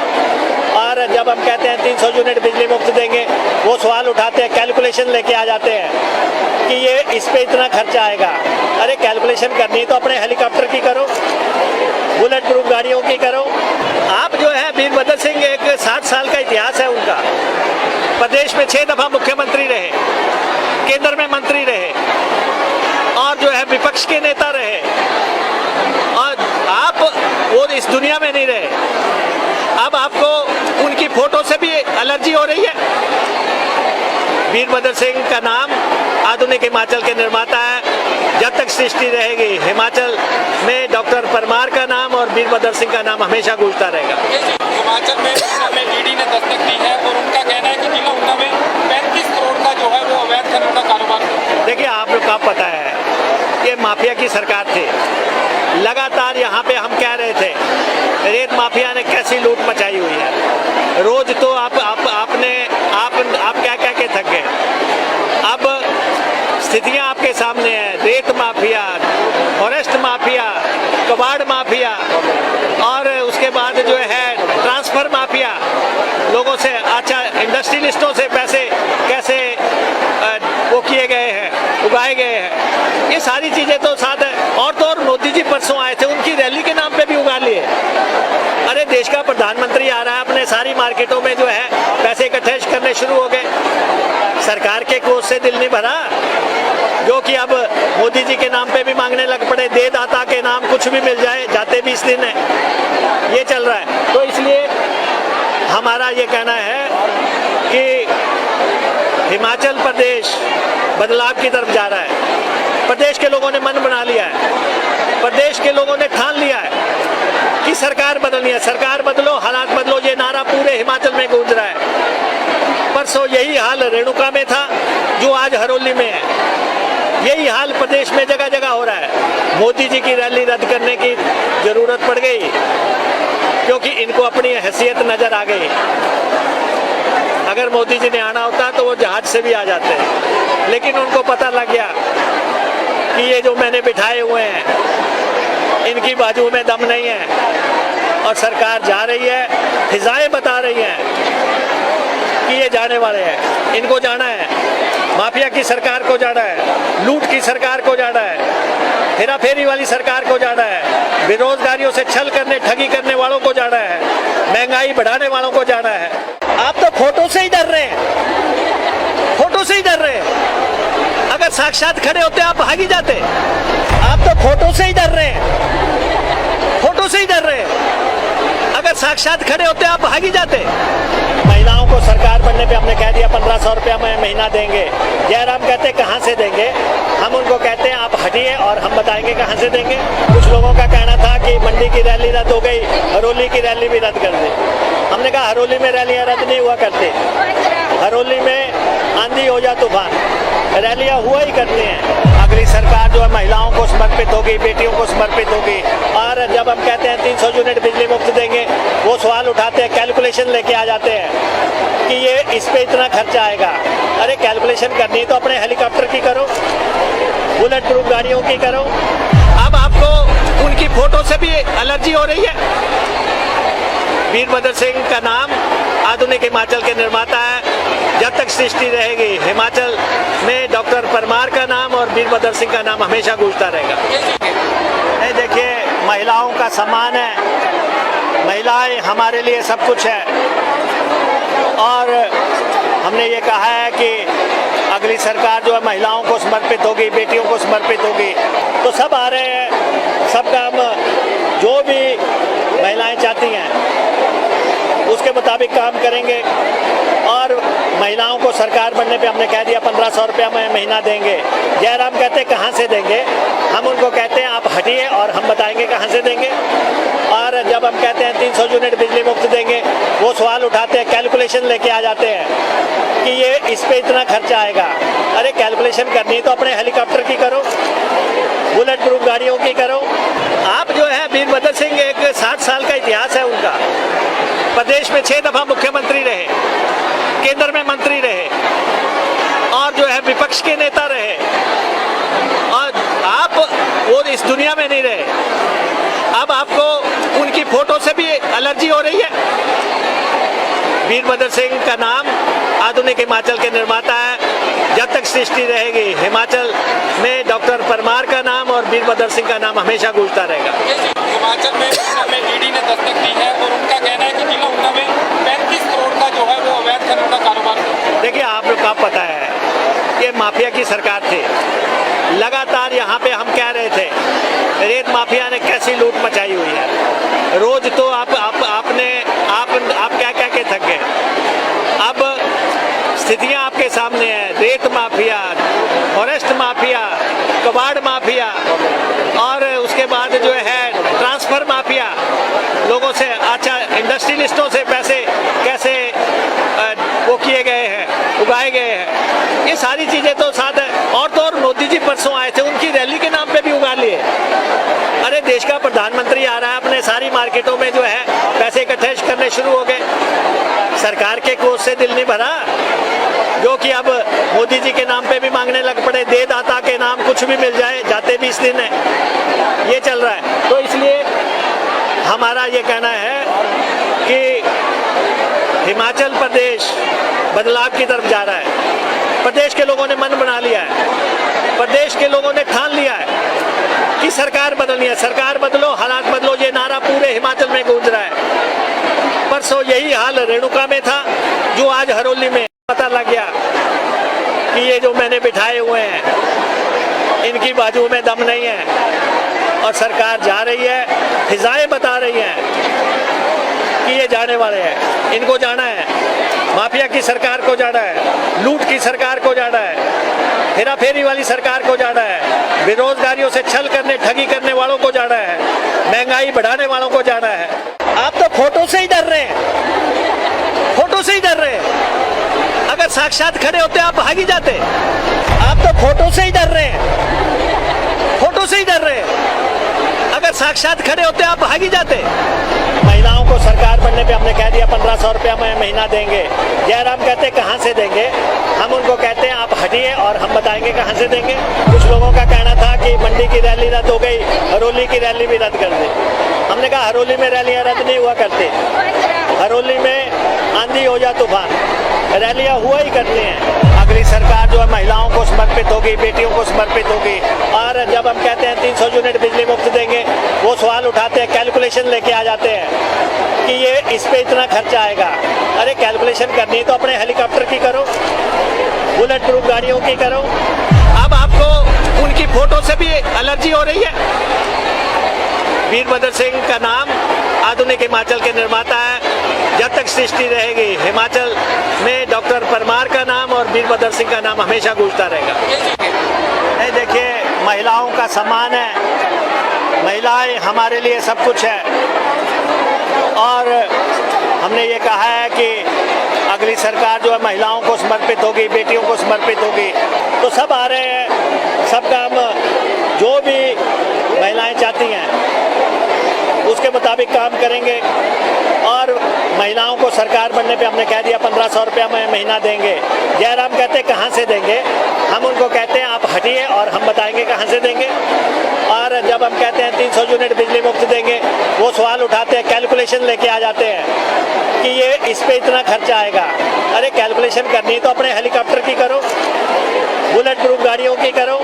और जब हम कहते हैं 300 यूनिट बिजली मुफ्त देंगे, वो सवाल उठाते हैं, कैलकुलेशन लेके आ जाते हैं कि ये इस पे इतना खर्चा आएगा। अरे कैलकुलेशन करनी है तो अपने हेलीकॉप्टर की करो, बुलेट प्रूफ गाड़ियों की करो। आप जो है वीरभद्र सिंह, एक 60 साल का इतिहास है उनका। प्रदेश में 6 दफा मुख्यमंत्री रहे, केंद्र में मंत्री रहे और जो है विपक्ष के नेता रहे। और आप वो इस दुनिया में नहीं रहे। अब आपको उनकी फोटो से भी एलर्जी हो रही है। वीरभद्र सिंह का नाम आधुनिक हिमाचल के निर्माता है। जब तक सृष्टि रहेगी हिमाचल में डॉक्टर परमार का नाम और वीरभद्र सिंह का नाम हमेशा गूंजता रहेगा। हिमाचल में ईडी ने दस्तक दी है और उनका कहना है कि जिला ऊना में 35 करोड़ का जो है वो अवैध खनन का कारोबार है। देखिए, आप लोग का पता है ये माफिया की सरकार थी। लगातार यहाँ पे हम कह रहे थे रेत माफिया ने कैसी लूट मचाई हुई है। रोज तो आप क्या के थक गए। अब स्थितियां आपके सामने है। रेत माफिया, फॉरेस्ट माफिया, कबाड़ माफिया और उसके बाद जो है ट्रांसफर माफिया, लोगों से अच्छा इंडस्ट्रियलिस्टों से सारी चीजें तो साथ है। और तो और मोदी जी परसों आए थे, उनकी रैली के नाम पे भी उगा लिए। अरे देश का प्रधानमंत्री आ रहा है, अपने सारी मार्केटों में जो है पैसे इकट्ठे करने शुरू हो गए। सरकार के कोष से दिल नहीं भरा, जो कि अब मोदी जी के नाम पे भी मांगने लग पड़े। दे दाता के नाम कुछ भी मिल जाए, जाते 20 दिन है, ये चल रहा है। तो इसलिए हमारा ये कहना है कि हिमाचल प्रदेश बदलाव की तरफ जा रहा है। प्रदेश के लोगों ने मन बना लिया है, प्रदेश के लोगों ने ठान लिया है कि सरकार बदलनी है। सरकार बदलो, हालात बदलो, ये नारा पूरे हिमाचल में गूंज रहा है। परसों यही हाल रेणुका में था, जो आज हरोली में है। यही हाल प्रदेश में जगह जगह हो रहा है। मोदी जी की रैली रद्द करने की जरूरत पड़ गई, क्योंकि इनको अपनी हैसियत नजर आ गई। अगर मोदी जी ने आना होता तो वो जहाज से भी आ जाते, लेकिन उनको पता लग गया कि ये जो मैंने बिठाए हुए हैं, इनकी बाजू में दम नहीं है। और सरकार जा रही है, फिजाएं बता रही हैं कि ये जाने वाले हैं, इनको जाना है। माफिया की सरकार को जाना है, लूट की सरकार को जाना है, हेरा फेरी वाली सरकार को जाना है, बेरोजगारियों से छल करने, ठगी करने वालों को जाना है, महंगाई बढ़ाने वालों को जाना है। आप तो फोटो से ही डर रहे हैं, फोटो से ही डर रहे हैं। अगर साक्षात खड़े होते आप भाग ही जाते। आप तो फोटो से ही डर रहे हैं, फोटो से ही डर रहे हैं। अगर साक्षात खड़े होते आप भाग ही जाते। महिलाओं को सरकार बनने पे हमने कह दिया 1500 रुपया महीना देंगे। जयराम कहते कहाँ से देंगे? हम उनको कहते हैं आप हटिए और हम बताएंगे कहाँ से देंगे। कुछ लोगों का कहना था कि मंडी की रैली रद्द हो गई, हरोली की रैली भी रद्द कर दी। हमने कहा हरोली में रैलियां रद्द नहीं हुआ करती। हरोली में आंधी हो या तूफान, रैलियां हुआ ही करती हैं। अगली सरकार जो है महिलाओं को समर्पित होगी, बेटियों को समर्पित होगी। और जब हम कहते हैं 300 यूनिट बिजली मुफ्त देंगे, वो सवाल उठाते हैं, कैलकुलेशन लेके आ जाते हैं कि ये इस पे इतना खर्चा आएगा। अरे कैलकुलेशन करनी है तो अपने हेलीकॉप्टर की करो, बुलेट प्रूफ गाड़ियों की करो। अब आपको उनकी फोटो से भी एलर्जी हो रही है। वीरभद्र सिंह का नाम आधुनिक हिमाचल के निर्माता है। जब तक सृष्टि रहेगी, हिमाचल में डॉक्टर परमार का नाम और वीरभद्र सिंह का नाम हमेशा गूंजता रहेगा। नहीं, देखिए, महिलाओं का सम्मान है, महिलाएं हमारे लिए सब कुछ है। और हमने ये कहा है कि अगली सरकार जो है महिलाओं को समर्पित होगी, बेटियों को समर्पित होगी। तो सब आ रहे हैं, सब काम जो भी महिलाएं चाहती हैं उसके मुताबिक काम करेंगे। और महिलाओं को सरकार बनने पे हमने कह दिया 1500 रुपया महीना देंगे। जयराम कहते कहाँ से देंगे? हम उनको कहते हैं आप हटिए और हम बताएंगे कहाँ से देंगे। और जब हम कहते हैं 300 यूनिट बिजली मुफ्त देंगे, वो सवाल उठाते हैं, कैलकुलेशन लेके आ जाते हैं कि ये इस पे इतना खर्चा आएगा। अरे कैलकुलेशन करनी है तो अपने हेलीकॉप्टर की करो, बुलेट प्रूफ गाड़ियों की करो। आप जो है वीरभद्र सिंह, एक 60 साल का इतिहास है उनका। प्रदेश में 6 दफा मुख्यमंत्री रहे, केंद्र में मंत्री रहे, और जो है विपक्ष के नेता रहे। और आप वो इस दुनिया में नहीं रहे। अब आपको उनकी फोटो से भी एलर्जी हो रही है। वीरभद्र सिंह का नाम आधुनिक हिमाचल के निर्माता है। जब तक सृष्टि रहेगी, हिमाचल में डॉक्टर परमार का नाम और वीरभद्र सिंह का नाम हमेशा गूंजता रहेगा। हिमाचल में ईडी ने दस्तक दी है और उनका कहना है कि जिला ऊना में 35 करोड़ का जो है वो अवैध खनन का कारोबार। देखिए, आप लोग का पता है, ये माफिया की सरकार थी। लगातार यहाँ पे हम कह रहे थे, रेत माफिया ने कैसी लूट मचाई हुई है। रोज तो आप क्या के थक गए। अब स्थितियां आपके सामने है। रेत माफिया, फॉरेस्ट माफिया, कबाड़ माफिया, और उसके बाद जो है ट्रांसफर माफिया, लोगों से, अच्छा, इंडस्ट्रियलिस्टों से पैसे कैसे वो किए गए हैं, उगाए गए हैं। ये सारी चीजें तो साथ है। और तो और मोदी जी परसों आए थे, उनकी रैली के नाम पे भी उगा लिए। अरे देश का प्रधानमंत्री आ रहा है, अपने सारी मार्केटों में जो है पैसे इकट्ठे करने शुरू हो गए। सरकार के कोष से दिल नहीं भरा, जो कि अब मोदी जी के नाम पे भी मांगने लग पड़े। दे दाता के नाम कुछ भी मिल जाए, जाते 20 दिन है, ये चल रहा है। तो इसलिए हमारा ये कहना है कि हिमाचल प्रदेश बदलाव की तरफ जा रहा है। प्रदेश के लोगों ने मन बना लिया है, प्रदेश के लोगों ने ठान लिया है कि सरकार बदलनी है। सरकार बदलो, हालात बदलो, ये नारा पूरे हिमाचल में गूंज रहा है। परसों यही हाल रेणुका में था, जो आज हरोली में पता लग गया कि ये जो मैंने बिठाए हुए हैं इनकी बाजू में दम नहीं है और सरकार जा रही है, फिजाएं बता रही हैं कि ये जाने वाले हैं, इनको जाना है, माफिया की सरकार को जाना है, लूट की सरकार को जाना है, हेरा फेरी वाली सरकार को जाना है, बेरोजगारियों से छल करने ठगी करने वालों को जाना है, महंगाई बढ़ाने वालों को जाना है। आप तो फोटो से ही डर रहे हैं, फोटो से ही डर रहे हैं। अगर साक्षात खड़े होते आप भाग ही जाते। आप तो फोटो से ही डर रहे हैं, फोटो से ही डर रहे हैं। अगर साक्षात खड़े होते आप भाग ही जाते। महिलाओं को सरकार बनने पे हमने कह दिया 1500 रुपया महीना देंगे। जयराम कहते कहाँ से देंगे, हम उनको कहते हैं आप हटिए और हम बताएंगे कहाँ से देंगे। कुछ लोगों का कहना था कि मंडी की रैली रद्द हो गई, हरोली की रैली भी रद्द कर दी। हमने कहा हरोली में रैलियां रद्द नहीं हुआ करती, हरोली में आंधी हो जा तूफान, रैलियां हुआ ही करती हैं। अगली सरकार जो है महिलाओं को समर्पित होगी, बेटियों को समर्पित होगी। और जब हम कहते हैं 300 यूनिट बिजली मुफ्त देंगे, वो सवाल उठाते हैं, कैलकुलेशन लेके आ जाते हैं कि ये इस पे इतना खर्चा आएगा। अरे कैलकुलेशन करनी तो अपने हेलीकॉप्टर की करो, बुलेट प्रूफ गाड़ियों की करो। अब आपको उनकी फोटो से भी एलर्जी हो रही है। वीरभद्र सिंह का नाम आधुनिक हिमाचल के निर्माता है। जब तक सृष्टि रहेगी हिमाचल में डॉक्टर परमार का नाम और वीरभद्र सिंह का नाम हमेशा गूंजता रहेगा। नहीं, देखिए, महिलाओं का सम्मान है, महिलाएं हमारे लिए सब कुछ है और हमने ये कहा है कि अगली सरकार जो है महिलाओं को समर्पित होगी, बेटियों को समर्पित होगी। तो सब आ रहे हैं, सब काम जो भी महिलाएं चाहती हैं उसके मुताबिक काम करेंगे। और महिलाओं को सरकार बनने पे हमने कह दिया 1500 रुपया महीना देंगे। जयराम कहते कहाँ से देंगे, हम उनको कहते हैं आप हटिए और हम बताएंगे कहाँ से देंगे। और जब हम कहते हैं 300 यूनिट बिजली मुफ्त देंगे, वो सवाल उठाते हैं, कैलकुलेशन लेके आ जाते हैं कि ये इस पे इतना खर्चा आएगा। अरे कैलकुलेशन करनी तो अपने हेलीकॉप्टर की करो, बुलेट प्रूफ गाड़ियों की करो।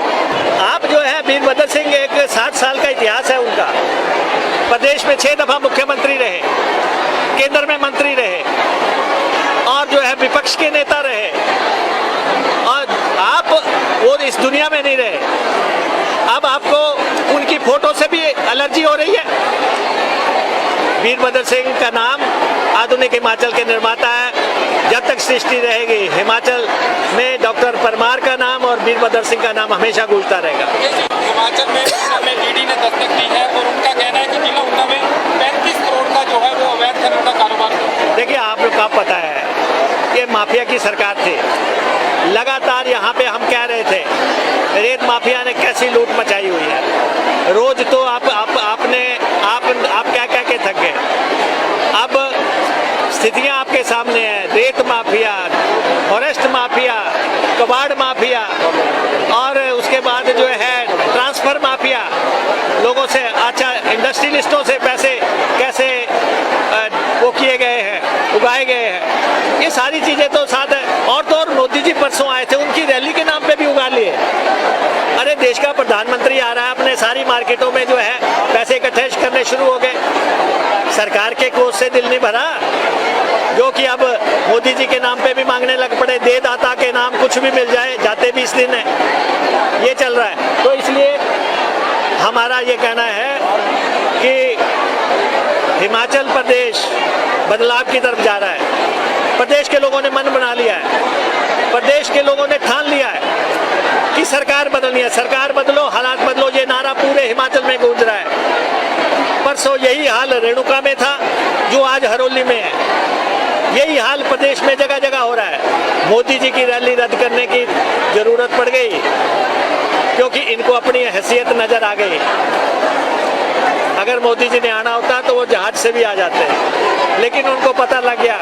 आप जो है वीरभद्र सिंह, एक 60 साल का इतिहास है उनका, प्रदेश में 6 दफा मुख्यमंत्री रहे, केंद्र में मंत्री रहे और जो है विपक्ष के नेता रहे। और आप वो इस दुनिया में नहीं रहे। अब आपको उनकी फोटो से भी एलर्जी हो रही है। वीरभद्र सिंह का नाम आधुनिक हिमाचल के निर्माता है। जब तक सृष्टि रहेगी हिमाचल में डॉक्टर परमार का नाम और वीरभद्र सिंह का नाम हमेशा गूंजता रहेगा। हिमाचल में ईडी ने दस्तक दी है और उनका कहना है कि जिला ऊना में 35 करोड़ का जो है वो अवैध खनन का कारोबार। देखिए, आप लोग का पता है ये माफिया की सरकार थी। लगातार यहाँ पे हम कह रहे थे रेत माफिया ने कैसी लूट मचाई हुई है। रोज तो आप क्या के थक गए। अब स्थितियां आपके सामने हैं, रेत माफिया, फॉरेस्ट माफिया, कबाड़ माफिया और उसके बाद जो है ट्रांसफर माफिया, लोगों से अच्छा इंडस्ट्रियलिस्टों से पैसे कैसे वो किए गए हैं, उगाए गए हैं, ये सारी चीजें तो साथ है। और तो और मोदी जी परसों आए थे, उनकी रैली के नाम पे भी उगा लिए। अरे देश का प्रधानमंत्री आ रहा है, अपने सारी मार्केटों में जो है पैसे इकट्ठे करने शुरू हो गए। सरकार के कोष से दिल नहीं भरा, जो कि अब मोदी जी के नाम पे भी मांगने लग पड़े। दे दाता के नाम कुछ भी मिल जाए, जाते 20 दिन है, ये चल रहा है। तो इसलिए हमारा ये कहना है कि हिमाचल प्रदेश बदलाव की तरफ जा रहा है। प्रदेश के लोगों ने मन बना लिया है, प्रदेश के लोगों ने ठान लिया है कि सरकार बदलनी है। सरकार बदलो, हालात बदलो, ये नारा पूरे हिमाचल में गूंज रहा है। परसों यही हाल रेणुका में था, जो आज हरोली में है। यही हाल प्रदेश में जगह जगह हो रहा है। मोदी जी की रैली रद्द करने की जरूरत पड़ गई क्योंकि इनको अपनी हैसियत नजर आ गई। अगर मोदी जी ने आना होता तो वो जहाज से भी आ जाते, लेकिन उनको पता लग गया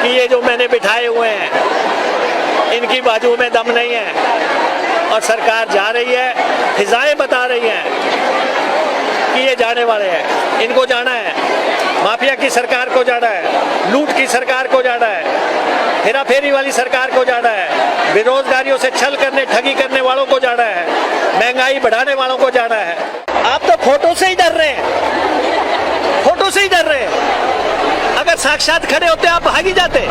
कि ये जो मैंने बिठाए हुए हैं इनकी बाजू में दम नहीं है और सरकार जा रही है, फिजाएं बता रही हैं कि ये जाने वाले हैं, इनको जाना है। माफिया की सरकार को जाना है, लूट की सरकार को जाना है, हेरा फेरी वाली सरकार को जाना है, बेरोजगारियों से छल करने ठगी करने वालों को जाना है, महंगाई बढ़ाने वालों को जाना है। आप तो फोटो से ही डर रहे हैं, फोटो से ही डर रहे हैं। अगर साक्षात खड़े होते आप भाग ही जाते।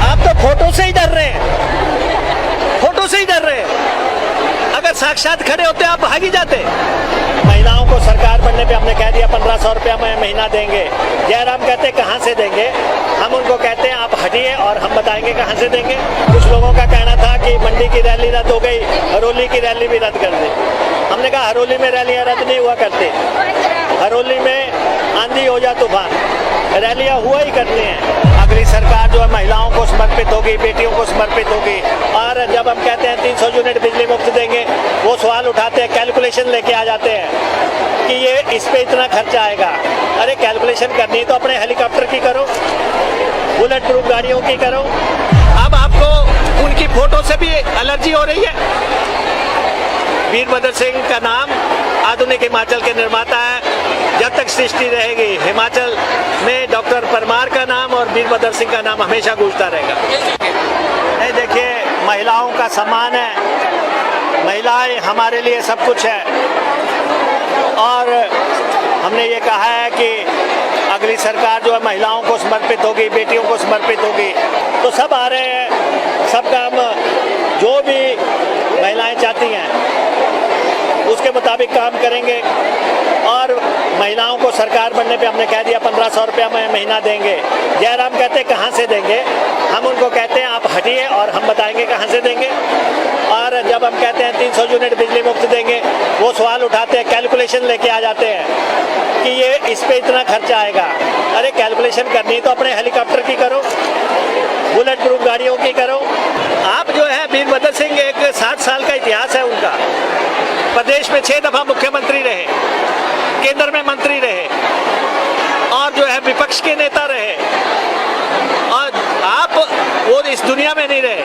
आप तो फोटो से ही डर रहे हैं, फोटो से ही डर रहे हैं। अगर साक्षात खड़े होते आप भाग ही जाते। महिलाओं को सरकार बनने पे हमने कह दिया 1500 रुपया महीना देंगे। जयराम कहते कहाँ से देंगे, हम उनको कहते हैं आप हटिए और हम बताएंगे कहाँ से देंगे। कुछ लोगों का कहना था कि मंडी की रैली रद्द हो गई, हरोली की रैली भी रद्द कर दी। हमने कहा हरोली में रैलियां रद्द नहीं हुआ करती, हरोली में आंधी हो जा तूफान, रैलियां हुआ ही करती हैं। अगली सरकार जो है महिलाओं को समर्पित होगी, बेटियों को समर्पित होगी। और जब हम कहते हैं 300 यूनिट बिजली मुफ्त देंगे, वो सवाल उठाते हैं, कैलकुलेशन लेके आ जाते हैं कि ये इस पे इतना खर्चा आएगा। अरे कैलकुलेशन करनी तो अपने हेलीकॉप्टर की करो, बुलेट प्रूफ गाड़ियों की करो। अब आपको उनकी फोटो से भी एलर्जी हो रही है। वीरभद्र सिंह का नाम आधुनिक हिमाचल के निर्माता है। जब तक सृष्टि रहेगी हिमाचल में डॉक्टर परमार का नाम और वीरभद्र सिंह का नाम हमेशा गूंजता रहेगा। नहीं देखिए, महिलाओं का सम्मान है, महिलाएं हमारे लिए सब कुछ है। और हमने ये कहा है कि अगली सरकार जो है महिलाओं को समर्पित होगी, बेटियों को समर्पित होगी। तो सब आ रहे हैं, सब काम जो भी महिलाएं चाहती हैं उसके मुताबिक काम करेंगे। और महिलाओं को सरकार बनने पे हमने कह दिया 1500 रुपया महीना देंगे। जयराम कहते कहाँ से देंगे, हम उनको कहते हैं आप हटिए और हम बताएंगे कहाँ से देंगे। और जब हम कहते हैं 300 यूनिट बिजली मुफ्त देंगे, वो सवाल उठाते हैं, कैलकुलेशन लेके आ जाते हैं कि ये इस पे इतना खर्चा आएगा। अरे कैलकुलेशन करनी तो अपने हेलीकॉप्टर की करो, बुलेट प्रूफ गाड़ियों की करो। आप जो है वीरभद्र सिंह, एक 60 साल का इतिहास है उनका। प्रदेश में 6 दफा मुख्यमंत्री रहे, केंद्र में मंत्री रहे और जो है विपक्ष के नेता रहे। और आप वो इस दुनिया में नहीं रहे।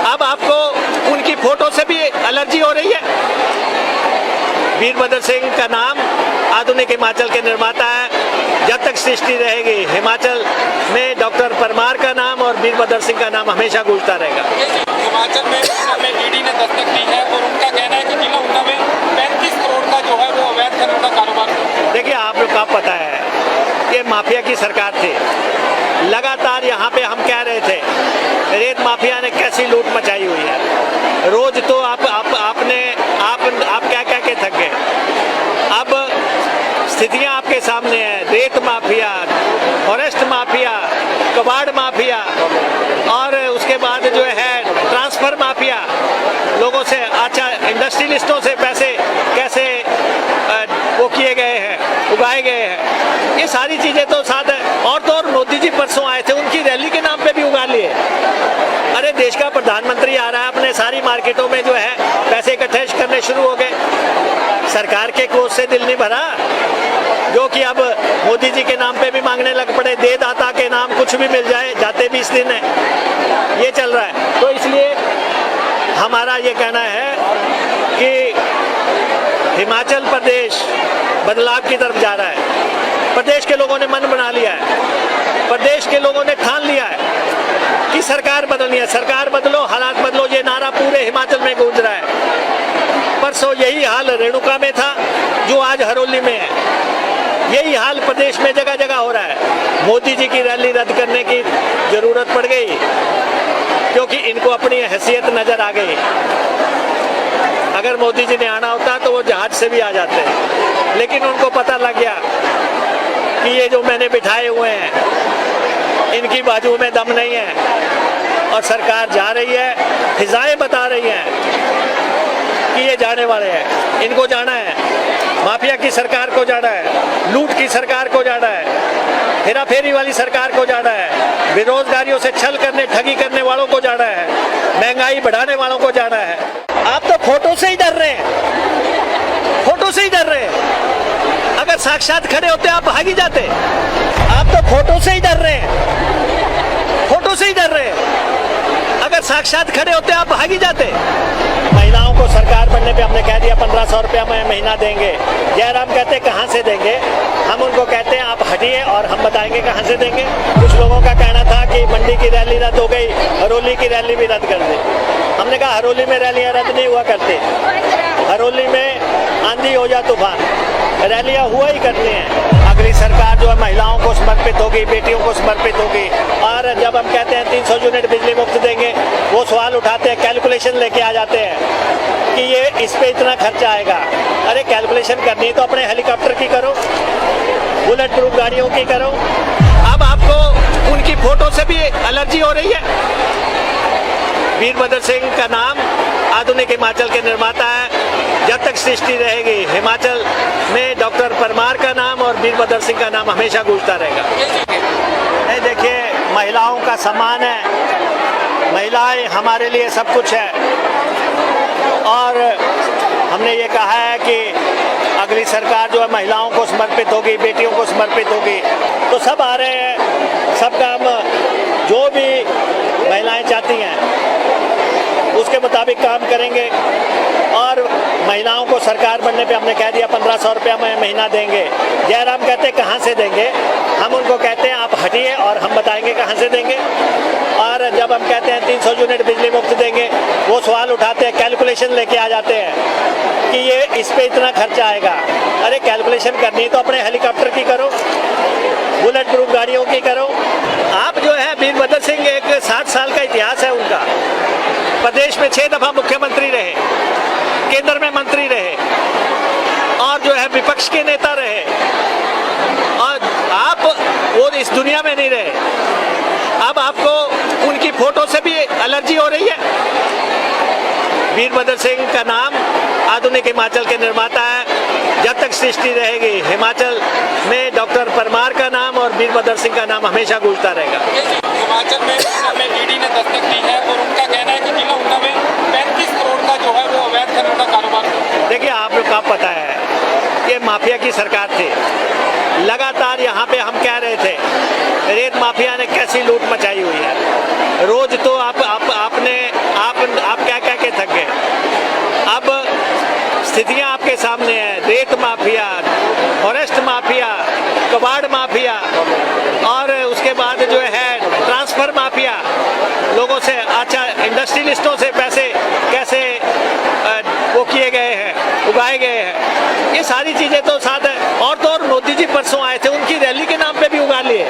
अब आपको उनकी फोटो से भी एलर्जी हो रही है। वीरभद्र सिंह का नाम आधुनिक हिमाचल के निर्माता है। जब तक सृष्टि रहेगी हिमाचल में डॉक्टर परमार का नाम और वीरभद्र सिंह का नाम हमेशा गूंजता रहेगा। हिमाचल में ईडी ने दस्तक दी है और उनका कहना है कि जिला ऊना में 35 करोड़ का जो है वो अवैध खनन का कारोबार। देखिए, आप लोग का पता है कि माफिया की सरकार थी। लगातार यहाँ पे हम कह रहे थे रेत माफिया ने कैसी लूट मचाई हुई है। रोज तो आप क्या के थक गए। अब स्थितियां आपके सामने हैं। रेत माफिया, फॉरेस्ट माफिया, कबाड़ माफिया और उसके बाद जो है ट्रांसफर माफिया, लोगों से अच्छा इंडस्ट्रियलिस्टों से पैसे कैसे वो किए गए हैं, उगाए गए हैं। ये सारी चीजें तो साथ है। और तो और मोदी जी परसों आए थे, उनकी रैली के नाम पे भी उगा लिए। अरे देश का प्रधानमंत्री आ रहा है, अपने सारी मार्केटों में जो है पैसे इकट्ठे करने शुरू हो गए। सरकार के कोष से दिल नहीं भरा, जो कि अब मोदी जी के नाम पे भी मांगने लग पड़े। दे दाता के नाम कुछ भी मिल जाए, जाते 20 दिन है, ये चल रहा है। तो इसलिए हमारा ये कहना है कि हिमाचल प्रदेश बदलाव की तरफ जा रहा है। प्रदेश के लोगों ने मन बना लिया है, प्रदेश के लोगों ने ठान लिया है कि सरकार बदलनी है। सरकार बदलो, हालात बदलो, ये नारा पूरे हिमाचल में गूंज रहा है। परसों यही हाल रेणुका में था, जो आज हरोली में है। यही हाल प्रदेश में जगह जगह हो रहा है। मोदी जी की रैली रद्द करने की जरूरत पड़ गई क्योंकि इनको अपनी हैसियत नजर आ गई। अगर मोदी जी ने आना होता तो वो जहाज से भी आ जाते, लेकिन उनको पता लग गया कि ये जो मैंने बिठाए हुए हैं इनकी बाजू में दम नहीं है। और सरकार जा रही है, फिजाएं बता रही हैं कि ये जाने वाले हैं, इनको जाना है। माफिया की सरकार को जाना है, लूट की सरकार को जाना है, हेरा फेरी वाली सरकार को जाना है, बेरोजगारियों से छल करने ठगी करने वालों को जाना है, महंगाई बढ़ाने वालों को जाना है। आप तो फोटो से ही डर रहे हैं, फोटो से ही डर रहे हैं। अगर साक्षात खड़े होते आप भाग ही जाते। आप तो फोटो से ही डर रहे हैं, फोटो से ही डर रहे हैं। अगर साक्षात खड़े होते आप भाग ही जाते। महिलाओं को सरकार बनने पे हमने कह दिया 1500 रुपया महीना देंगे। जयराम कहते कहाँ से देंगे, हम उनको उनको कहते हैं आप हटिए और हम बताएंगे कहां से देंगे। कुछ लोगों का कहना था कि मंडी की रैली रद्द हो गई, हरोली की रैली भी रद्द कर दी। हमने कहा हरोली में रैलियां रद्द नहीं हुआ करती, हरोली में आंधी हो या तूफान रैलियां हुआ ही करती हैं। अगली सरकार जो है महिलाओं को समर्पित होगी, बेटियों को समर्पित होगी। और जब हम कहते हैं 300 यूनिट बिजली मुफ्त देंगे, वो सवाल उठाते हैं, कैलकुलेशन लेके आ जाते हैं कि ये इस पे इतना खर्चा आएगा। अरे कैलकुलेशन करनी है तो अपने हेलीकॉप्टर की करो, बुलेट प्रूफ गाड़ियों की करो। अब आपको उनकी फोटो से भी एलर्जी हो रही है। वीरभद्र सिंह का नाम आधुनिक हिमाचल के निर्माता है। जब तक सृष्टि रहेगी हिमाचल में डॉक्टर परमार का नाम और वीरभद्र सिंह का नाम हमेशा गूंजता रहेगा। नहीं, देखिए, महिलाओं का सम्मान है, महिलाएं हमारे लिए सब कुछ है। और हमने ये कहा है कि अगली सरकार जो है महिलाओं को समर्पित होगी, बेटियों को समर्पित होगी। तो सब आ रहे हैं, सब काम जो भी महिलाएं चाहती हैं उसके मुताबिक काम करेंगे। और महिलाओं को सरकार बनने पे हमने कह दिया 1500 रुपया महीना देंगे। जयराम कहते कहाँ से देंगे, हम उनको कहते हैं आप हटिए और हम बताएंगे कहाँ से देंगे। और जब हम कहते हैं 300 यूनिट बिजली मुफ्त देंगे, वो सवाल उठाते हैं, कैलकुलेशन लेके आ जाते हैं कि ये इस पे इतना खर्चा आएगा। अरे कैलकुलेशन करनी है तो अपने हेलीकॉप्टर की करो, बुलेट प्रूफ गाड़ियों की करो। आप जो है वीरभद्र सिंह, एक 60 साल का इतिहास है उनका। प्रदेश में 6 दफा मुख्यमंत्री रहे, केंद्र में मंत्री रहे और जो है विपक्ष के नेता रहे। और आप वो इस दुनिया में नहीं रहे। अब आपको उनकी फोटो से भी एलर्जी हो रही है। वीरभद्र सिंह का नाम आधुनिक हिमाचल के निर्माता है। जब तक सृष्टि रहेगी हिमाचल में डॉक्टर परमार का नाम और वीरभद्र सिंह का नाम हमेशा गूंजता रहेगा। हिमाचल में ईडी ने दस्तक दी है और उनका कहना है कि जिला ऊना में 35 करोड़ का जो है वो अवैध खनन का कारोबार। देखिए, आप लोग का पता है ये माफिया की सरकार थी। लगातार यहाँ पे हम कह रहे थे रेत माफिया ने कैसी लूट मचाई हुई है। रोज तो आप क्या के थक गए। अब स्थितियां आपके सामने हैं। रेत माफिया, फॉरेस्ट माफिया, कबाड़ माफिया और उसके बाद जो है ट्रांसफर माफिया, लोगों से अच्छा इंडस्ट्रियलिस्टों से पैसे कैसे वो किए गए हैं, उगाए गए हैं। ये सारी चीजें तो साथ है। और तो और मोदी जी परसों आए थे, उनकी रैली के नाम पे भी उगा लिए।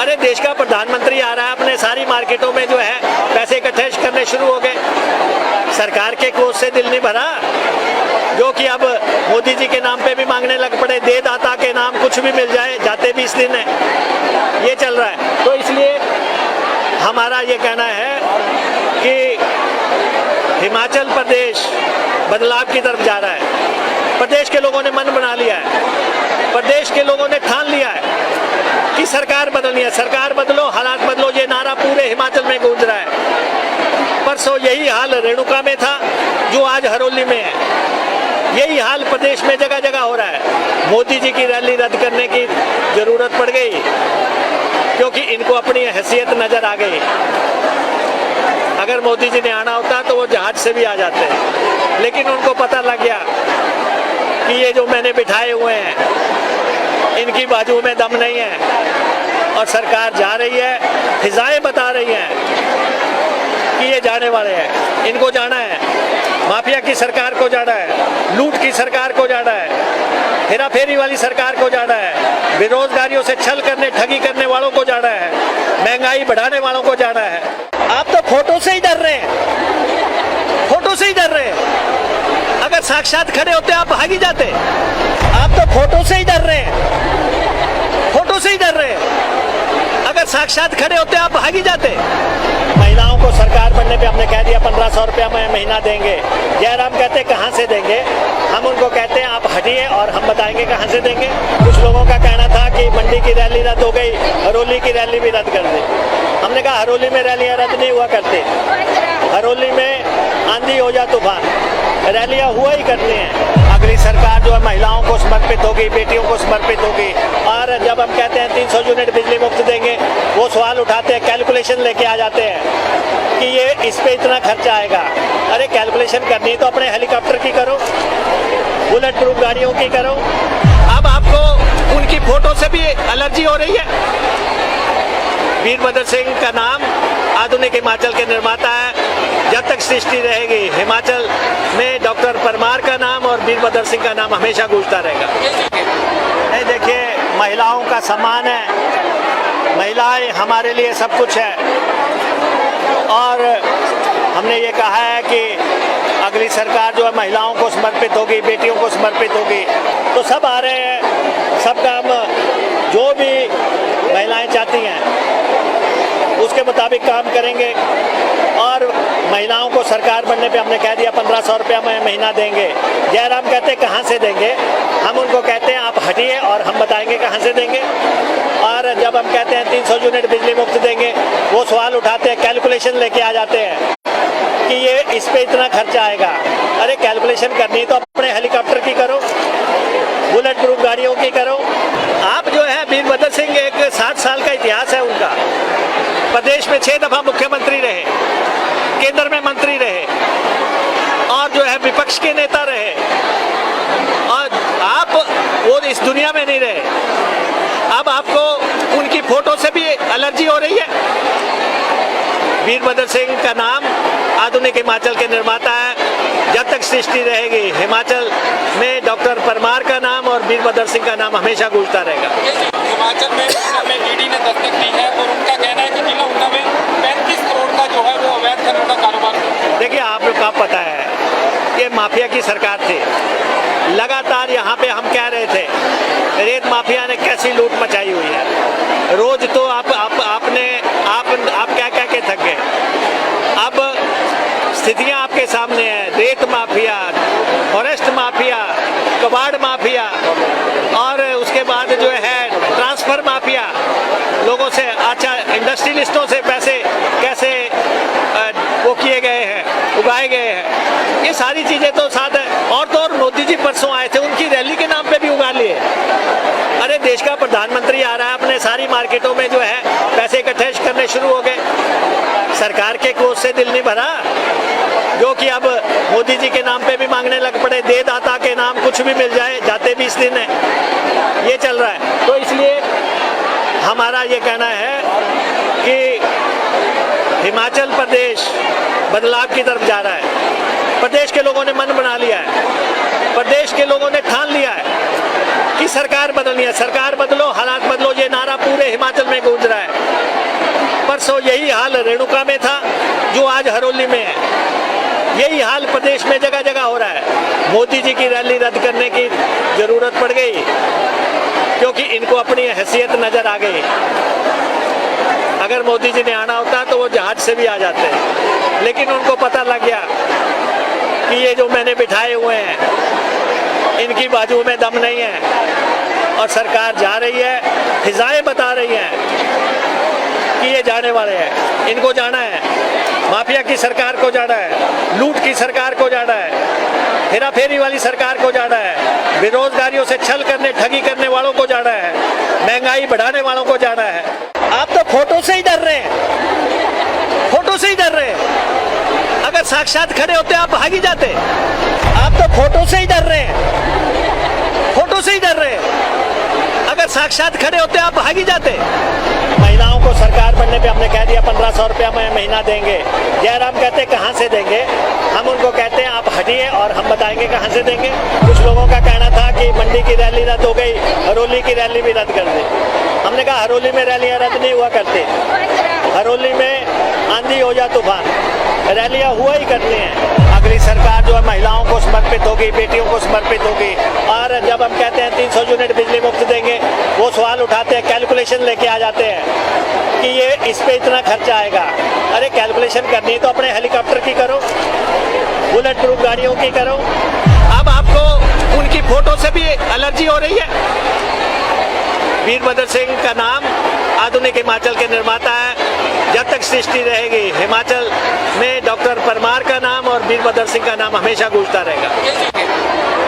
अरे देश का प्रधानमंत्री आ रहा है, अपने सारी मार्केटों में जो है पैसे इकट्ठे करने शुरू हो गए। सरकार के कोष से दिल नहीं भरा, जो कि अब मोदी जी के नाम पे भी मांगने लग पड़े। दे दाता के नाम कुछ भी मिल जाए, जाते 20 दिन है, ये चल रहा है। तो इसलिए हमारा ये कहना है कि हिमाचल प्रदेश बदलाव की तरफ जा रहा है। प्रदेश के लोगों ने मन बना लिया है, प्रदेश के लोगों ने ठान लिया है कि सरकार बदलनी है। सरकार बदलो, हालात बदलो, ये नारा पूरे हिमाचल में गूंज रहा है। परसों यही हाल रेणुका में था, जो आज हरोली में है। यही हाल प्रदेश में जगह जगह हो रहा है। मोदी जी की रैली रद्द करने की जरूरत पड़ गई क्योंकि इनको अपनी हैसियत नजर आ गई। अगर मोदी जी ने आना होता तो वो जहाज से भी आ जाते, लेकिन उनको पता लग गया कि ये जो मैंने बिठाए हुए हैं इनकी बाजू में दम नहीं है। और सरकार जा रही है, फिजाएं बता रही हैं कि ये जाने वाले हैं, इनको जाना है। माफिया की सरकार को जाना है, लूट की सरकार को जाना है, हेरा फेरी वाली सरकार को जाना है, बेरोजगारियों से छल करने, ठगी करने वालों को जाना है, महंगाई बढ़ाने वालों को जाना है। आप तो फोटो से ही डर रहे हैं, फोटो से ही डर रहे हैं। अगर साक्षात खड़े होते आप भाग ही जाते। आप तो फोटो से ही डर रहे हैं, फोटो से ही डर रहे हैं। अगर साक्षात खड़े होते आप भाग ही जाते। महिलाओं को सरकार बनने पे हमने कह दिया 1500 रुपया महीना देंगे। जयराम कहते कहाँ से देंगे, हम उनको कहते हैं आप हटिए और हम बताएंगे कहाँ से देंगे। कुछ लोगों का कहना था कि मंडी की रैली रद्द हो गई, हरोली की रैली भी रद्द कर दी। हमने कहा हरोली में रैलियां रद्द नहीं हुआ करती, हरोली में आंधी हो या तूफान रैलियां हुआ ही करती हैं। अगली सरकार जो है महिलाओं को समर्पित होगी, बेटियों को समर्पित होगी। और जब हम कहते हैं 300 यूनिट बिजली मुफ्त देंगे, वो सवाल उठाते हैं, कैलकुलेशन लेके आ जाते हैं कि ये इस पे इतना खर्चा आएगा। अरे कैलकुलेशन करनी है तो अपने हेलीकॉप्टर की करो, बुलेट प्रूफ गाड़ियों की करो। अब आपको उनकी फोटो से भी एलर्जी हो रही है। वीरभद्र सिंह का नाम आधुनिक हिमाचल के निर्माता है। जब तक सृष्टि रहेगी हिमाचल में डॉक्टर परमार का नाम और वीरभद्र सिंह का नाम हमेशा गूंजता रहेगा। नहीं, देखिए, महिलाओं का सम्मान है, महिलाएं हमारे लिए सब कुछ है और हमने ये कहा है कि अगली सरकार जो है महिलाओं को समर्पित होगी, बेटियों को समर्पित होगी। तो सब आ रहे हैं, सब काम जो भी महिलाएं चाहती हैं उसके मुताबिक काम करेंगे और महिलाओं को सरकार बनने पे हमने कह दिया 1500 रुपया महीना देंगे। जयराम कहते कहाँ से देंगे, हम उनको कहते हैं आप हटिए और हम बताएंगे कहाँ से देंगे। और जब हम कहते हैं 300 यूनिट बिजली मुफ्त देंगे, वो सवाल उठाते हैं, कैलकुलेशन लेके आ जाते हैं कि ये इस पे इतना खर्चा आएगा। अरे कैलकुलेशन करनी तो अपने हेलीकॉप्टर की करो, बुलेट प्रूफ गाड़ियों की करो। आप जो है वीरभद्र सिंह, एक 60 साल का इतिहास है उनका, प्रदेश में 6 दफा मुख्यमंत्री रहे, केंद्र में मंत्री रहे और जो है विपक्ष के नेता रहे और आप वो इस दुनिया में नहीं रहे। अब आपको उनकी फोटो से भी एलर्जी हो रही है। वीरभद्र सिंह का नाम आधुनिक हिमाचल के निर्माता है। जब तक सृष्टि रहेगी हिमाचल में डॉक्टर परमार का नाम और वीरभद्र सिंह का नाम हमेशा गूंजता रहेगा। हिमाचल में ईडी ने दस्तक दी है और उनका कहना है कि जिला ऊना में 35 करोड़ का जो है वो अवैध खनन का कारोबार। देखिए, आप लोग का पता है ये माफिया की सरकार थी। लगातार यहाँ पे हम कह रहे थे रेत माफिया ने कैसी लूट मचाई हुई है। रोज तो आप क्या के थक गए। अब स्थितियां आपके सामने हैं, रेत माफिया, फॉरेस्ट माफिया, कबाड़ माफिया और उसके बाद जो है ट्रांसफर माफिया, लोगों से अच्छा इंडस्ट्रियलिस्टों से पैसे कैसे वो किए गए हैं, उगाए गए हैं। ये सारी चीजें तो साथ है। और तो और मोदी जी परसों आए थे, उनकी रैली के नाम पे भी उगा लिए। अरे देश का प्रधानमंत्री आ रहा है, अपने सारी मार्केटों में जो है पैसे इकट्ठे करने शुरू हो गए। सरकार के कोष से दिल नहीं भरा, जो कि अब मोदी जी के नाम पे भी मांगने लग पड़े। दे दाता के नाम कुछ भी मिल जाए, जाते 20 दिन है, ये चल रहा है। तो इसलिए हमारा ये कहना है कि हिमाचल प्रदेश बदलाव की तरफ जा रहा है। प्रदेश के लोगों ने मन बना लिया है, प्रदेश के लोगों ने ठान लिया है कि सरकार बदलनी है। सरकार बदलो, हालात बदलो, ये नारा पूरे हिमाचल में गूंज रहा है। परसों यही हाल रेणुका में था, जो आज हरोली में है। यही हाल प्रदेश में जगह जगह हो रहा है। मोदी जी की रैली रद्द करने की जरूरत पड़ गई क्योंकि इनको अपनी हैसियत नजर आ गई। अगर मोदी जी ने आना होता तो वो जहाज से भी आ जाते, लेकिन उनको पता लग गया कि ये जो मैंने बिठाए हुए हैं इनकी बाजू में दम नहीं है और सरकार जा रही है। फिजाएं बता रही हैं कि ये जाने वाले हैं, इनको जाना है। माफिया की सरकार को जाना है, लूट की सरकार को जाना है, हेरा फेरी वाली सरकार को जाना है, बेरोजगारियों से छल करने ठगी करने वालों को जाना है, महंगाई बढ़ाने वालों को जाना है। आप तो फोटो से ही डर रहे हैं, फोटो से ही डर रहे हैं। अगर साक्षात खड़े होते आप भाग ही जाते। आप तो फोटो से ही डर रहे हैं, फोटो से ही डर रहे हैं। अगर साक्षात खड़े होते आप भाग ही जाते। महिलाओं को सरकार बनने पे हमने कह दिया 1500 रुपया महीना देंगे। जयराम कहते कहाँ से देंगे, हम उनको कहते हैं आप हटिए और हम बताएंगे कहाँ से देंगे। कुछ लोगों का कहना था कि मंडी की रैली रद्द हो गई, हरोली की रैली भी रद्द कर दी। हमने कहा हरोली में रैलियां रद्द नहीं हुआ करती। हरोली में आंधी हो या तूफान, रैलियां हुआ ही करती हैं। अगली सरकार जो है महिलाओं को समर्पित होगी, बेटियों को समर्पित होगी। और जब हम कहते हैं 300 यूनिट बिजली मुफ्त देंगे, वो सवाल उठाते हैं, कैलकुलेशन लेके आ जाते हैं कि ये इस पे इतना खर्चा आएगा। अरे कैलकुलेशन करनी तो अपने हेलीकॉप्टर की करो, बुलेट प्रूफ गाड़ियों की करो। अब आपको उनकी फोटो से भी एलर्जी हो रही है। वीरभद्र सिंह का नाम आधुनिक हिमाचल के निर्माता है। जब तक सृष्टि रहेगी हिमाचल में डॉक्टर परमार का नाम और वीरभद्र सिंह का नाम हमेशा गूंजता रहेगा।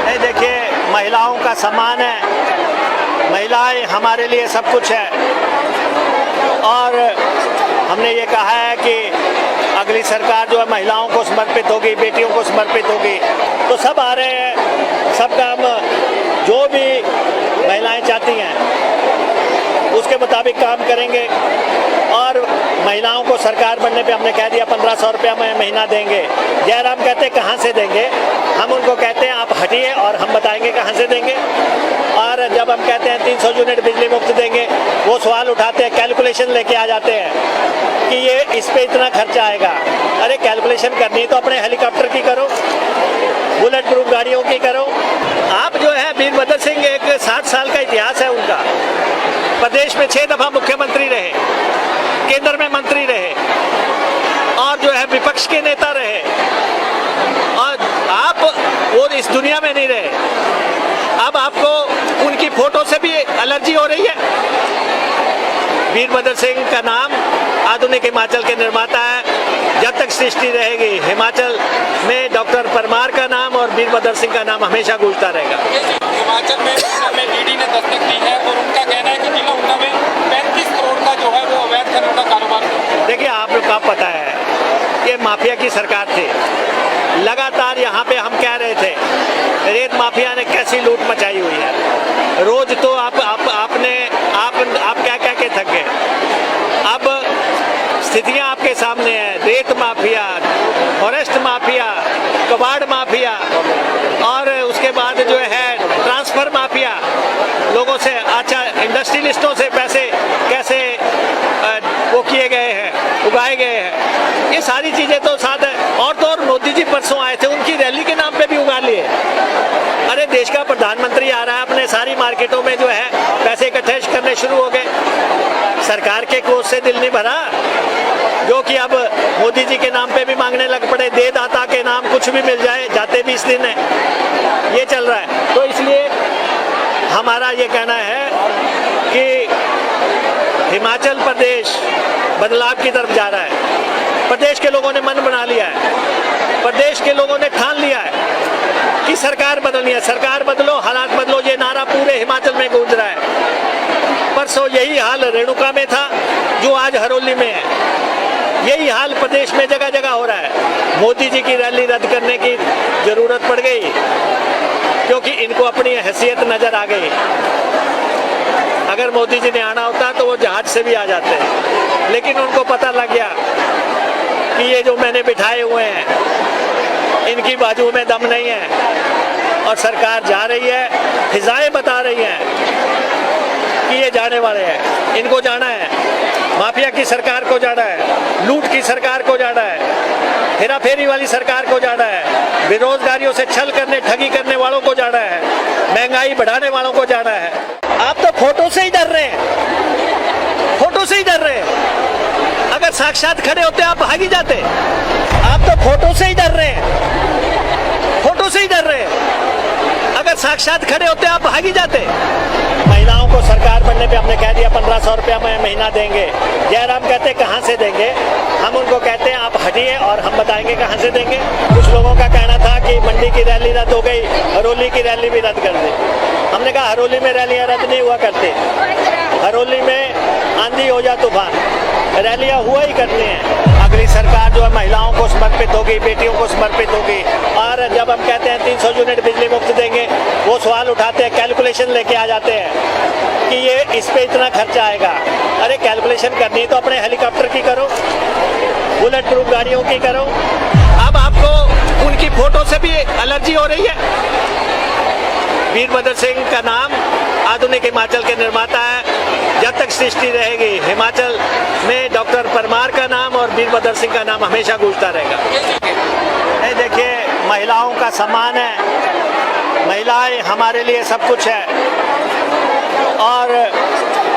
नहीं, देखिए, महिलाओं का सम्मान है, महिलाएं हमारे लिए सब कुछ है और हमने ये कहा है कि अगली सरकार जो है महिलाओं को समर्पित होगी, बेटियों को समर्पित होगी। तो सब आ रहे हैं, सब काम जो भी महिलाएं चाहती हैं मुताबिक काम करेंगे और महिलाओं को सरकार बनने पे हमने कह दिया 1500 रुपया महीना देंगे। जयराम कहते कहाँ से देंगे, हम उनको कहते हैं आप हटिए और हम बताएंगे कहाँ से देंगे। और जब हम कहते हैं 300 यूनिट बिजली मुफ्त देंगे, वो सवाल उठाते हैं, कैलकुलेशन लेके आ जाते हैं कि ये इस पे इतना खर्चा आएगा। अरे कैलकुलेशन करनी तो अपने हेलीकॉप्टर की करो, बुलेट प्रूफ गाड़ियों की करो। आप जो है वीरभद्र सिंह, एक 60 साल का इतिहास है उनका, प्रदेश में 6 दफा मुख्यमंत्री रहे, केंद्र में मंत्री रहे और जो है विपक्ष के नेता रहे, और आप वो इस दुनिया में नहीं रहे। अब आपको उनकी फोटो से भी एलर्जी हो रही है। वीरभद्र सिंह का नाम आधुनिक हिमाचल के निर्माता है। जब तक सृष्टि रहेगी हिमाचल में डॉक्टर परमार का नाम और वीरभद्र सिंह का नाम हमेशा गूंजता रहेगा। हिमाचल में ईडी ने दस्तक दी है और उनका कहना है कि जिला ऊना में 35 करोड़ का जो है वो अवैध खनन का कारोबार। देखिए, आप लोग का पता है ये माफिया की सरकार थी। लगातार यहाँ पे हम कह रहे थे रेत माफिया ने कैसी लूट मचाई हुई है। रोज तो आप क्या के थक गए। अब स्थितियां आपके सामने हैं, रेत माफिया, फॉरेस्ट माफिया, कबाड़ माफिया और उसके बाद जो है ट्रांसफर माफिया, लोगों से अच्छा इंडस्ट्रियलिस्टों से पैसे कैसे वो किए गए हैं, उगाए गए हैं, ये सारी चीजें तो साथ है। और तो और मोदी जी परसों आए थे, उनकी रैली के नाम पे भी उगा लिए। अरे देश का प्रधानमंत्री आ रहा है, अपने सारी मार्केटों में जो है पैसे इकट्ठे करने शुरू हो गए। सरकार के कोष से दिल नहीं भरा, जो कि अब मोदी जी के नाम पे भी मांगने लग पड़े। दे दाता के नाम कुछ भी मिल जाए, जाते 20 दिन है, ये चल रहा है। तो इसलिए हमारा ये कहना है कि हिमाचल प्रदेश बदलाव की तरफ जा रहा है। प्रदेश के लोगों ने मन बना लिया है, प्रदेश के लोगों ने ठान लिया है कि सरकार बदलनी है। सरकार बदलो, हालात बदलो, ये नारा पूरे हिमाचल में गूंज रहा है। परसों यही हाल रेणुका में था, जो आज हरोली में है। यही हाल प्रदेश में जगह जगह हो रहा है। मोदी जी की रैली रद्द करने की जरूरत पड़ गई क्योंकि इनको अपनी हैसियत नजर आ गई। अगर मोदी जी ने आना होता तो वो जहाज से भी आ जाते, लेकिन उनको पता लग गया कि ये जो मैंने बिठाए हुए हैं इनकी बाजू में दम नहीं है और सरकार जा रही है। फिजाएं बता रही हैं कि ये जाने वाले हैं, इनको जाना है। माफिया की सरकार को जाना है, लूट की सरकार को जाना है, हेरा फेरी वाली सरकार को जाना है, बेरोजगारियों से छल करने ठगी करने वालों को जाना है, महंगाई बढ़ाने वालों को जाना है। आप तो फोटो से ही डर रहे हैं, फोटो से ही डर रहे हैं। अगर साक्षात खड़े होते आप भाग ही जाते। आप तो फोटो से ही डर रहे हैं, फोटो से ही डर रहे हैं। अगर साक्षात खड़े होते आप भाग ही जाते। महिलाओं को सरकार बनने पे हमने कह दिया 1500 रुपया महीना देंगे। जयराम कहते कहाँ से देंगे, हम उनको कहते हैं आप हटिए और हम बताएंगे कहाँ से देंगे। कुछ लोगों का कहना था कि मंडी की रैली रद्द हो गई, हरोली की रैली भी रद्द कर दी। हमने कहा हरोली में रैलियां रद्द नहीं हुआ करती। हरोली में आंधी हो जा तूफान, रैलियां हुआ ही करती हैं। अगली सरकार जो है महिलाओं को समर्पित होगी, बेटियों को समर्पित होगी। और जब हम कहते हैं 300 यूनिट बिजली मुफ्त देंगे, वो सवाल उठाते हैं, कैलकुलेशन लेके आ जाते हैं कि ये इस पे इतना खर्चा आएगा। अरे कैलकुलेशन करनी तो अपने हेलीकॉप्टर की करो, बुलेट प्रूफ गाड़ियों की करो। अब आपको उनकी फोटो से भी एलर्जी हो रही है। वीरभद्र सिंह का नाम आधुनिक हिमाचल के निर्माता है। जब तक सृष्टि रहेगी हिमाचल में डॉक्टर परमार का नाम और वीरभद्र सिंह का नाम हमेशा गूंजता रहेगा। नहीं, देखिए, महिलाओं का सम्मान है, महिलाएं हमारे लिए सब कुछ है। और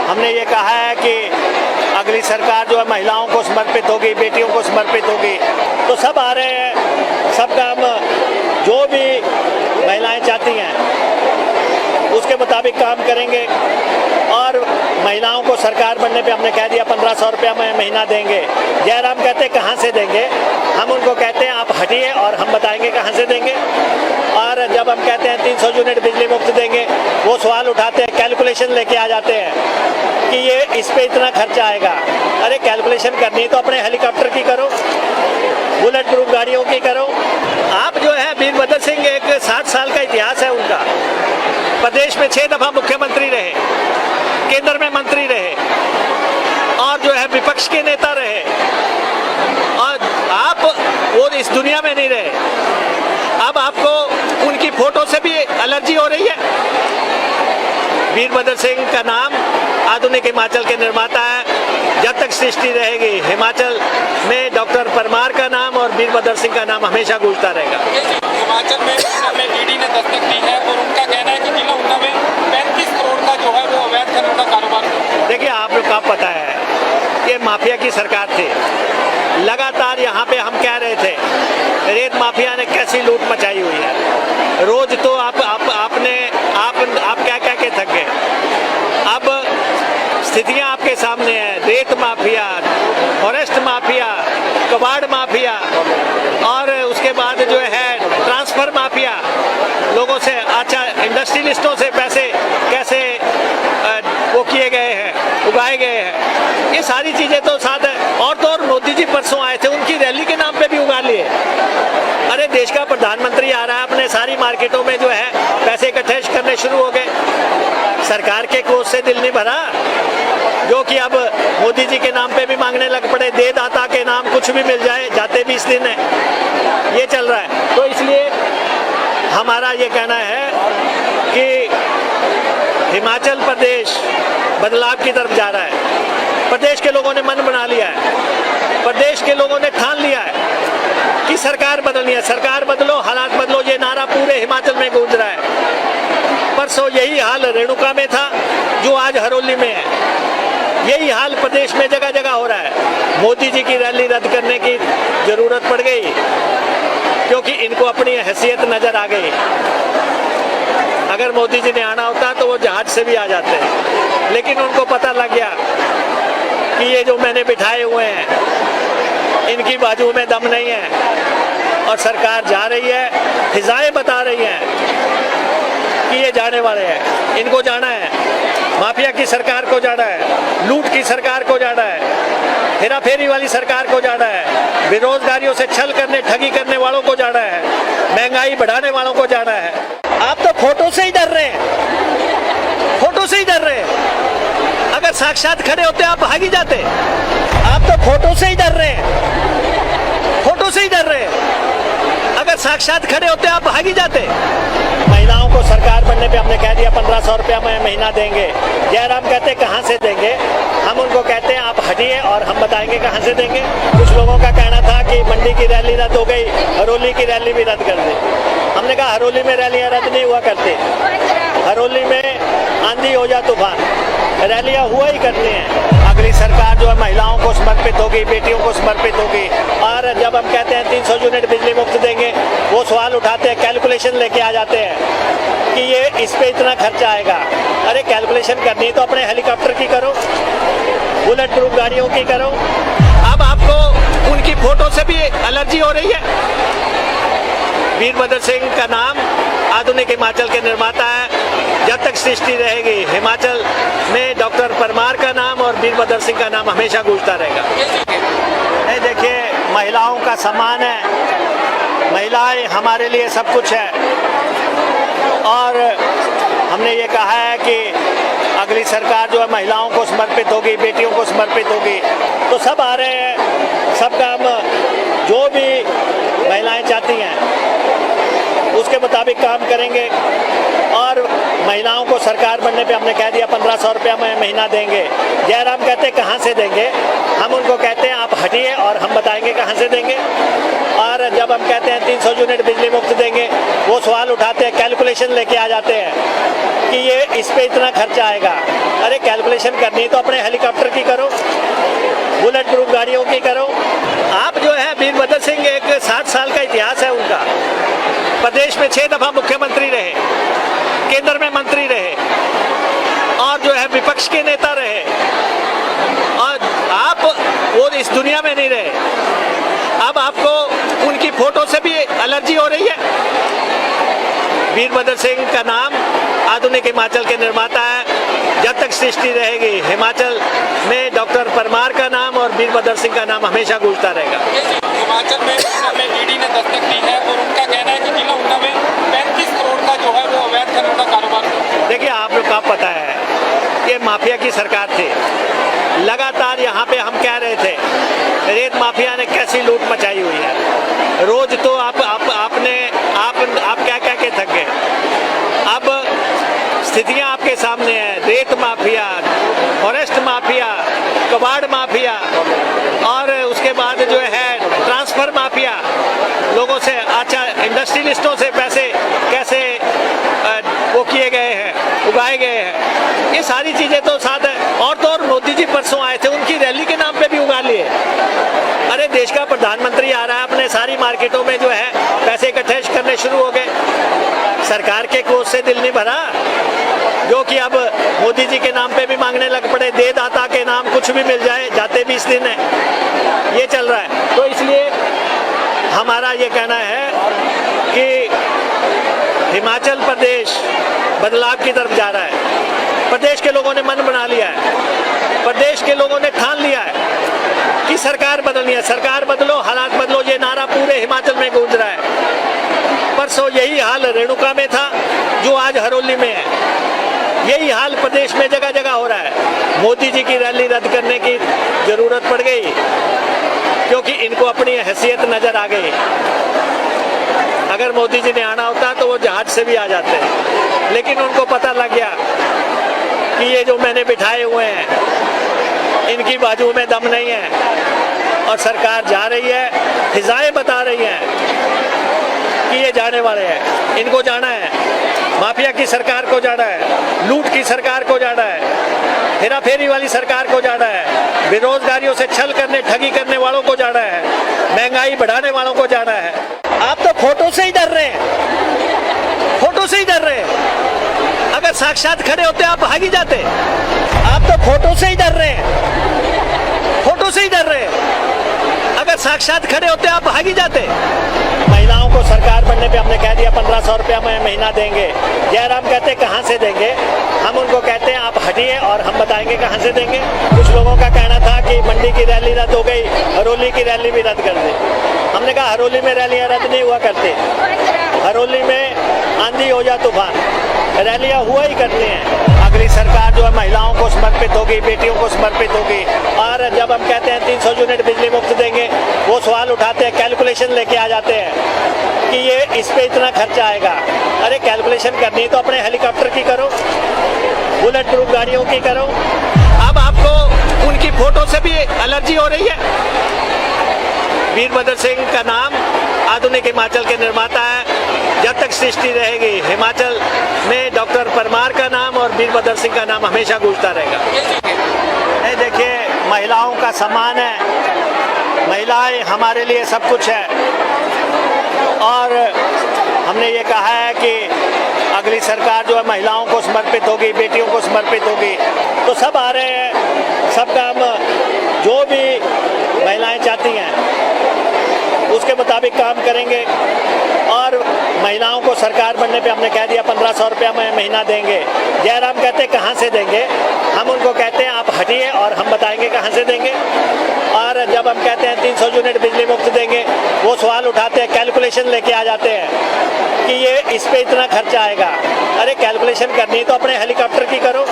हमने ये कहा है कि अगली सरकार जो है महिलाओं को समर्पित होगी, बेटियों को समर्पित होगी। तो सब आ रहे हैं, सब काम जो भी महिलाएं चाहती हैं उसके मुताबिक काम करेंगे। और महिलाओं को सरकार बनने पे हमने कह दिया 1500 रुपया महीना देंगे। जयराम कहते कहाँ से देंगे, हम उनको कहते हैं आप हटिए और हम बताएंगे कहाँ से देंगे। और जब हम कहते हैं 300 यूनिट बिजली मुफ्त देंगे, वो सवाल उठाते हैं, कैलकुलेशन लेके आ जाते हैं कि ये इस पे इतना खर्चा आएगा। अरे कैलकुलेशन करनी तो अपने हेलीकॉप्टर की करो, बुलेट प्रूफ गाड़ियों की करो। आप जो है वीरभद्र सिंह, एक 60 साल का इतिहास है उनका, प्रदेश में 6 दफा मुख्यमंत्री रहे, केंद्र में मंत्री रहे विपक्ष के नेता रहे और आप वो इस दुनिया में नहीं रहे। अब आपको उनकी फोटो से भी एलर्जी हो रही है। वीरभद्र सिंह का नाम आधुनिक हिमाचल के निर्माता है। जब तक सृष्टि रहेगी हिमाचल में डॉक्टर परमार का नाम और वीरभद्र सिंह का नाम हमेशा गूंजता रहेगा। हिमाचल में ईडी ने दस्तक दी है और उनका कहना है कि जिला ऊना में 35 करोड़ का जो है वो अवैध खनन का कारोबार। देखिए, आप लोग का पता है ये माफिया की सरकार थी। लगातार यहाँ पे हम कह रहे थे रेत माफिया ने कैसी लूट मचाई हुई है। रोज तो आप क्या के थक गए। अब स्थितियां आपके सामने है। रेत माफिया, फॉरेस्ट माफिया, कबाड़ माफिया और उसके बाद जो है ट्रांसफर माफिया, लोगों से अच्छा इंडस्ट्रियलिस्टों से पैसे कैसे वो किए गए हैं, उगाए गए हैं। ये सारी चीजें तो साथ है। और तो और मोदी जी परसों आए थे, उनकी रैली के नाम पे भी उगा लिए। अरे देश का प्रधानमंत्री आ रहा है, अपने सारी मार्केटों में जो है पैसे इकट्ठे करने शुरू हो गए। सरकार के कोष से दिल नहीं भरा, जो कि अब मोदी जी के नाम पे भी मांगने लग पड़े। दे दाता के नाम कुछ भी मिल जाए, जाते 20 दिन है, ये चल रहा है। तो इसलिए हमारा ये कहना है कि हिमाचल प्रदेश बदलाव की तरफ जा रहा है। प्रदेश के लोगों ने मन बना लिया है। प्रदेश के लोगों ने ठान लिया है कि सरकार बदलनी है। सरकार बदलो, हालात बदलो, ये नारा पूरे हिमाचल में गूंज रहा है। परसों यही हाल रेणुका में था, जो आज हरोली में है। यही हाल प्रदेश में जगह जगह हो रहा है। मोदी जी की रैली रद्द करने की जरूरत पड़ गई क्योंकि इनको अपनी हैसियत नजर आ गई। अगर मोदी जी ने आना होता तो वो जहाज से भी आ जाते, लेकिन उनको पता लग गया कि ये जो मैंने बिठाए हुए हैं इनकी बाजू में दम नहीं है। और सरकार जा रही है, फिजाएं बता रही हैं कि ये जाने वाले हैं, इनको जाना है। माफिया की सरकार को जाना है, लूट की सरकार को जाना है, हेरा फेरी वाली सरकार को जाना है, बेरोजगारियों से छल करने ठगी करने वालों को जाना है, महंगाई बढ़ाने वालों को जाना है। आप तो फोटो से ही डर रहे हैं, फोटो से ही डर रहे हैं। अगर साक्षात खड़े होते आप भागी जाते। आप तो फोटो से ही डर रहे हैं, फोटो से ही डर रहे हैं। अगर साक्षात खड़े होते आप भागी जाते। महिलाओं को सरकार बनने पे हमने कह दिया 1500 रुपया महीना देंगे। जयराम कहते कहाँ से देंगे। हम उनको कहते हैं आप हटिए और हम बताएंगे कहाँ से देंगे। कुछ लोगों का कहना था कि मंडी की रैली रद्द हो गई, हरोली की रैली भी रद्द कर दी। हमने कहा हरोली में रैलियां रद्द नहीं हुआ करती। हरोली में आंधी हो जा तूफान, रैलियां हुआ ही करती हैं। अगली सरकार जो है महिलाओं को समर्पित होगी, बेटियों को समर्पित होगी। और जब हम कहते हैं 300 यूनिट बिजली मुफ्त देंगे, वो सवाल उठाते हैं, कैलकुलेशन लेके आ जाते हैं कि ये इस पे इतना खर्चा आएगा। अरे कैलकुलेशन करनी तो अपने हेलीकॉप्टर की करो, बुलेट प्रूफ गाड़ियों की करो। अब आपको उनकी फोटो से भी एलर्जी हो रही है। वीरभद्र सिंह का नाम आधुनिक हिमाचल के निर्माता है। जब तक सृष्टि रहेगी हिमाचल में डॉक्टर परमार का नाम और वीरभद्र सिंह का नाम हमेशा गूंजता रहेगा। नहीं, देखिए, महिलाओं का सम्मान है, महिलाएं हमारे लिए सब कुछ है। और हमने ये कहा है कि अगली सरकार जो है महिलाओं को समर्पित होगी, बेटियों को समर्पित होगी। तो सब आ रहे हैं, सब काम जो भी महिलाएं चाहती हैं उसके मुताबिक काम करेंगे। और महिलाओं को सरकार बनने पे हमने कह दिया 1500 रुपया महीना देंगे। जयराम कहते कहाँ से देंगे। हम उनको कहते हैं आप हटिए और हम बताएंगे कहाँ से देंगे। और जब हम कहते हैं 300 यूनिट बिजली मुफ्त देंगे, वो सवाल उठाते हैं, कैलकुलेशन लेके आ जाते हैं कि ये इस पे इतना खर्चा आएगा। अरे कैलकुलेशन करनी तो अपने हेलीकॉप्टर की करो, बुलेट प्रूफ गाड़ियों की करो। आप जो है वीरभद्र सिंह, एक 60 साल का इतिहास है उनका। प्रदेश में 6 दफा मुख्यमंत्री रहे, केंद्र में मंत्री रहे और जो है विपक्ष के नेता रहे। और आप वो इस दुनिया में नहीं रहे। अब आपको उनकी फोटो से भी एलर्जी हो रही है। वीरभद्र सिंह का नाम आधुनिक हिमाचल के निर्माता है। जब तक सृष्टि रहेगी हिमाचल में डॉक्टर परमार का नाम और वीरभद्र सिंह का नाम हमेशा गूंजता रहेगा। हिमाचल में ईडी ने दस्तक दी है और उनका कहना है कि जिला ऊना में 35 करोड़ का जो है वो अवैध खनन का कारोबार। देखिए, आप लोग का पता है ये माफिया की सरकार थी। लगातार यहाँ पे हम कह रहे रहे थे रेत माफिया ने कैसी लूट मचाई हुई है। रोज तो आप क्या के थक गए। अब स्थितियां आपके सामने हैं। रेत माफिया, फॉरेस्ट माफिया, कबाड़ माफिया और उसके बाद जो है ट्रांसफर माफिया, लोगों से अच्छा इंडस्ट्रियलिस्टों से पैसे कैसे वो किए गए हैं, उगाए गए हैं। ये सारी चीजें तो साथ है। और तो और मोदी जी परसों आए थे, उनकी रैली के नाम पे भी उगा लिए। अरे देश का प्रधानमंत्री आ रहा है, अपने सारी मार्केटों में जो है पैसे इकट्ठे करने शुरू हो गए। सरकार के कोष से दिल नहीं भरा, जो कि अब मोदी जी के नाम पे भी मांगने लग पड़े। दे दाता के नाम कुछ भी मिल जाए, जाते 20 दिन है, ये चल रहा है। तो इसलिए हमारा ये कहना है कि हिमाचल प्रदेश बदलाव की तरफ जा रहा है। प्रदेश के लोगों ने मन बना लिया है, प्रदेश के लोगों ने ठान लिया है कि सरकार बदलनी है। सरकार बदलो, हालात बदलो, ये नारा पूरे हिमाचल में गूंज रहा है। परसों यही हाल रेणुका में था, जो आज हरोली में है। यही हाल प्रदेश में जगह जगह हो रहा है। मोदी जी की रैली रद्द करने की जरूरत पड़ गई, क्योंकि इनको अपनी हैसियत नजर आ गई। अगर मोदी जी ने आना होता तो वो जहाज से भी आ जाते, लेकिन उनको पता लग गया कि ये जो मैंने बिठाए हुए हैं इनकी बाजू में दम नहीं है। और सरकार जा रही है, फिजाएं बता रही हैं कि ये जाने वाले हैं, इनको जाना है। माफिया की सरकार को जाना है, लूट की सरकार को जाना है, हेरा फेरी वाली सरकार को जाना है, बेरोजगारियों से छल करने, ठगी करने वालों को जाना है, महंगाई बढ़ाने वालों को जाना है। आप तो फोटो से ही डर रहे हैं, फोटो से ही डर रहे हैं। अगर साक्षात खड़े होते आप भागी जाते। आप तो फोटो से ही डर रहे हैं, फोटो से ही डर रहे हैं। अगर साक्षात खड़े होते आप भागी जाते। महिलाओं को सरकार बनने पे हमने कह दिया 1500 रुपया महीना देंगे। जयराम कहते कहाँ से देंगे। हम उनको कहते हैं आप हटिए और हम बताएंगे कहाँ से देंगे। कुछ लोगों का कहना था कि मंडी की रैली रद्द हो गई, हरोली की रैली भी रद्द कर दी। हमने कहा हरोली में रैलियां रद्द नहीं हुआ करती। हरोली में आंधी हो जा तूफान, रैलियां हुआ ही करती हैं। अगली सरकार जो है महिलाओं को समर्पित होगी, बेटियों को समर्पित होगी। और जब हम कहते हैं 300 यूनिट बिजली मुफ्त देंगे, वो सवाल उठाते हैं, कैलकुलेशन लेके आ जाते हैं कि ये इस पे इतना खर्चा आएगा। अरे कैलकुलेशन करनी है तो अपने हेलीकॉप्टर की करो, बुलेट प्रूफ गाड़ियों की करो। अब आपको उनकी फोटो से भी एलर्जी हो रही है। वीरभद्र सिंह का नाम आधुनिक हिमाचल के निर्माता है। जब तक सृष्टि रहेगी हिमाचल में डॉक्टर परमार का नाम और वीरभद्र सिंह का नाम हमेशा गूंजता रहेगा। देखिए, महिलाओं का सम्मान है, महिलाएं हमारे लिए सब कुछ है। और हमने ये कहा है कि अगली सरकार जो है महिलाओं को समर्पित होगी, बेटियों को समर्पित होगी। तो सब आ रहे हैं, सब काम जो भी महिलाएं चाहती हैं उसके मुताबिक काम करेंगे। और महिलाओं को सरकार बनने पे हमने कह दिया 1500 रुपया महीना देंगे। जयराम कहते कहाँ से देंगे। हम उनको कहते हैं आप हटिए और हम बताएंगे कहाँ से देंगे। और जब हम कहते हैं 300 यूनिट बिजली मुफ्त देंगे, वो सवाल उठाते हैं, कैलकुलेशन लेके आ जाते हैं कि ये इस पे इतना खर्चा आएगा। अरे कैलकुलेशन करनी है तो अपने हेलीकॉप्टर की करो,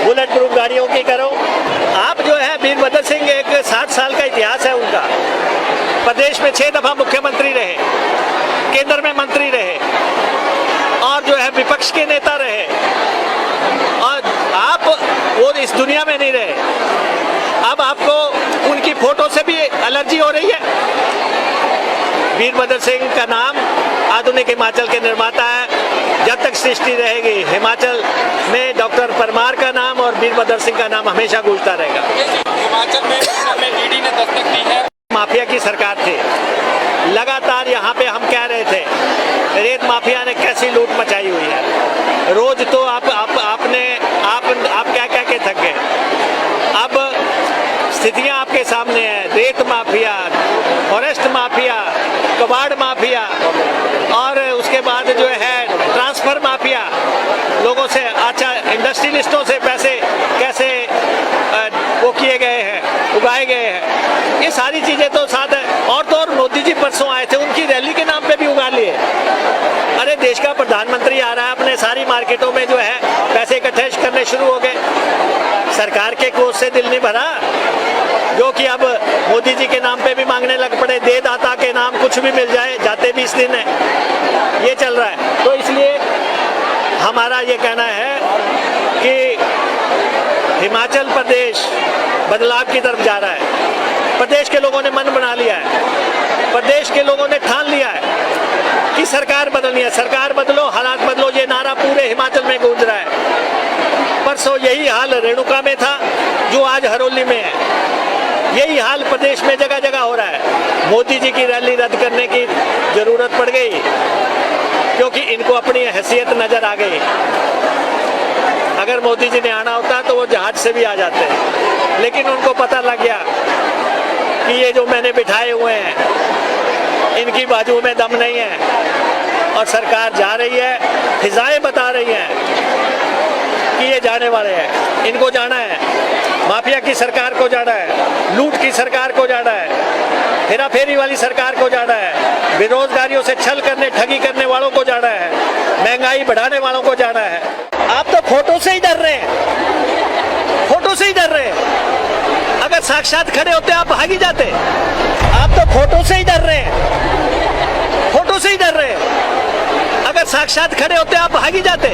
बुलेट प्रूफ गाड़ियों की करो। आप जो है वीरभद्र सिंह, एक 60 साल का इतिहास है उनका। प्रदेश में 6 दफा मुख्यमंत्री रहे, केंद्र में मंत्री रहे और जो है विपक्ष के नेता रहे। और आप वो इस दुनिया में नहीं रहे। अब आपको उनकी फोटो से भी एलर्जी हो रही है। वीरभद्र सिंह का नाम आधुनिक हिमाचल के निर्माता है। जब तक सृष्टि रहेगी हिमाचल में डॉक्टर परमार का नाम और वीरभद्र सिंह का नाम हमेशा गूंजता रहेगा। हिमाचल में ईडी ने दस्तक दी है। माफिया की सरकार थी, लगातार यहाँ पे हम कह रहे थे रेत माफिया ने कैसी लूट मचाई हुई है। रोज तो आप क्या के थक गए। अब स्थितियां आपके सामने हैं। रेत माफिया, फॉरेस्ट माफिया, कबाड़ माफिया और उसके बाद जो है ट्रांसफर माफिया, लोगों से अच्छा इंडस्ट्रियलिस्टों से पैसे कैसे वो किए गए हैं, उगाए गए हैं। ये सारी चीजें तो साथ है। और तो और मोदी जी परसों आए थे, उनकी रैली के नाम पे भी उगा लिए। अरे देश का प्रधानमंत्री आ रहा है, अपने सारी मार्केटों में जो है पैसे इकट्ठे करने शुरू हो गए। सरकार के कोष से दिल नहीं भरा, जो कि अब मोदी जी के नाम पे भी मांगने लग पड़े, दे दाता के नाम कुछ भी मिल जाए, जाते 20 दिन है, ये चल रहा है। तो इसलिए हमारा ये कहना है कि हिमाचल प्रदेश बदलाव की तरफ जा रहा है। प्रदेश के लोगों ने मन बना लिया है, प्रदेश के लोगों ने ठान लिया है कि सरकार बदलनी है, सरकार बदलो, हालात बदलो, ये नारा पूरे हिमाचल में गूंज रहा है। परसों यही हाल रेणुका में था, जो आज हरोली में है। यही हाल प्रदेश में जगह जगह हो रहा है। मोदी जी की रैली रद्द करने की जरूरत पड़ गई क्योंकि इनको अपनी हैसियत नजर आ गई। अगर मोदी जी ने आना होता तो वो जहाज से भी आ जाते, लेकिन उनको पता लग गया कि ये जो मैंने बिठाए हुए हैं इनकी बाजू में दम नहीं है और सरकार जा रही है, फिजाएं बता रही हैं कि ये जाने वाले हैं, इनको जाना है, माफिया की सरकार को जाना है, लूट की सरकार को जाना है, हेरा फेरी वाली सरकार को जाना है, बेरोजगारियों से छल करने ठगी करने वालों को जाना है, महंगाई बढ़ाने वालों को जाना है। आप तो फोटो से ही डर रहे हैं, फोटो से ही डर रहे हैं। अगर साक्षात खड़े होते आप भाग ही जाते। आप तो फोटो से ही डर रहे हैं, फोटो से ही डर रहे हैं। अगर साक्षात खड़े होते आप भाग ही जाते।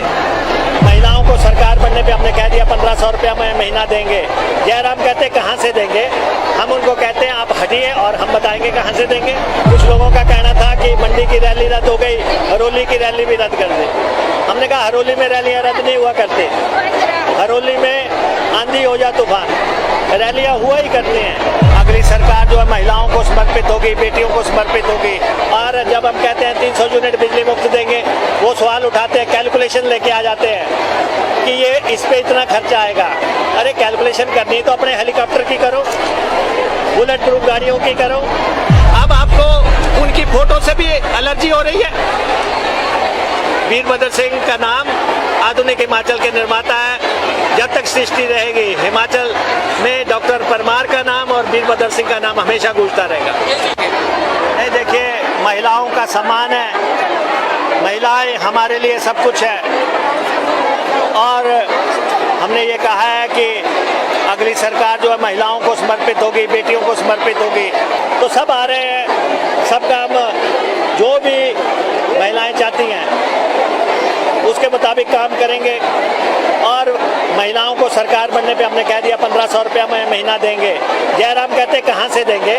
महिलाओं को सरकार बनने पे हमने कह दिया 1500 रुपया में महीना देंगे। जयराम कहते कहाँ से देंगे, हम उनको कहते हैं आप हटिए और हम बताएंगे कहाँ से देंगे। कुछ लोगों का कहना था कि मंडी की रैली रद्द हो गई, हरोली की रैली भी रद्द कर दी। हमने कहा हरोली में रैलियां रद्द नहीं हुआ करती, हरोली में आंधी हो जा तूफान, रैलियां हुआ ही करती हैं। अगली सरकार जो है महिलाओं को समर्पित होगी, बेटियों को समर्पित होगी। और जब हम कहते हैं 300 यूनिट बिजली मुफ्त देंगे, वो सवाल उठाते हैं, कैलकुलेशन लेके आ जाते हैं कि ये इस पे इतना खर्चा आएगा। अरे कैलकुलेशन करनी है तो अपने हेलीकॉप्टर की करो, बुलेट प्रूफ गाड़ियों की करो। अब आपको उनकी फोटो से भी एलर्जी हो रही है। वीरभद्र सिंह का नाम आधुनिक हिमाचल के निर्माता है। जब तक सृष्टि रहेगी हिमाचल में डॉक्टर परमार का नाम और वीरभद्र सिंह का नाम हमेशा गूंजता रहेगा। नहीं, देखिए, महिलाओं का सम्मान है, महिलाएं हमारे लिए सब कुछ है और हमने ये कहा है कि अगली सरकार जो है महिलाओं को समर्पित होगी, बेटियों को समर्पित होगी। तो सब आ रहे हैं, सब काम जो भी महिलाएं चाहती हैं उसके मुताबिक काम करेंगे और महिलाओं को सरकार बनने पे हमने कह दिया 1500 रुपया में महीना देंगे। जयराम कहते कहाँ से देंगे,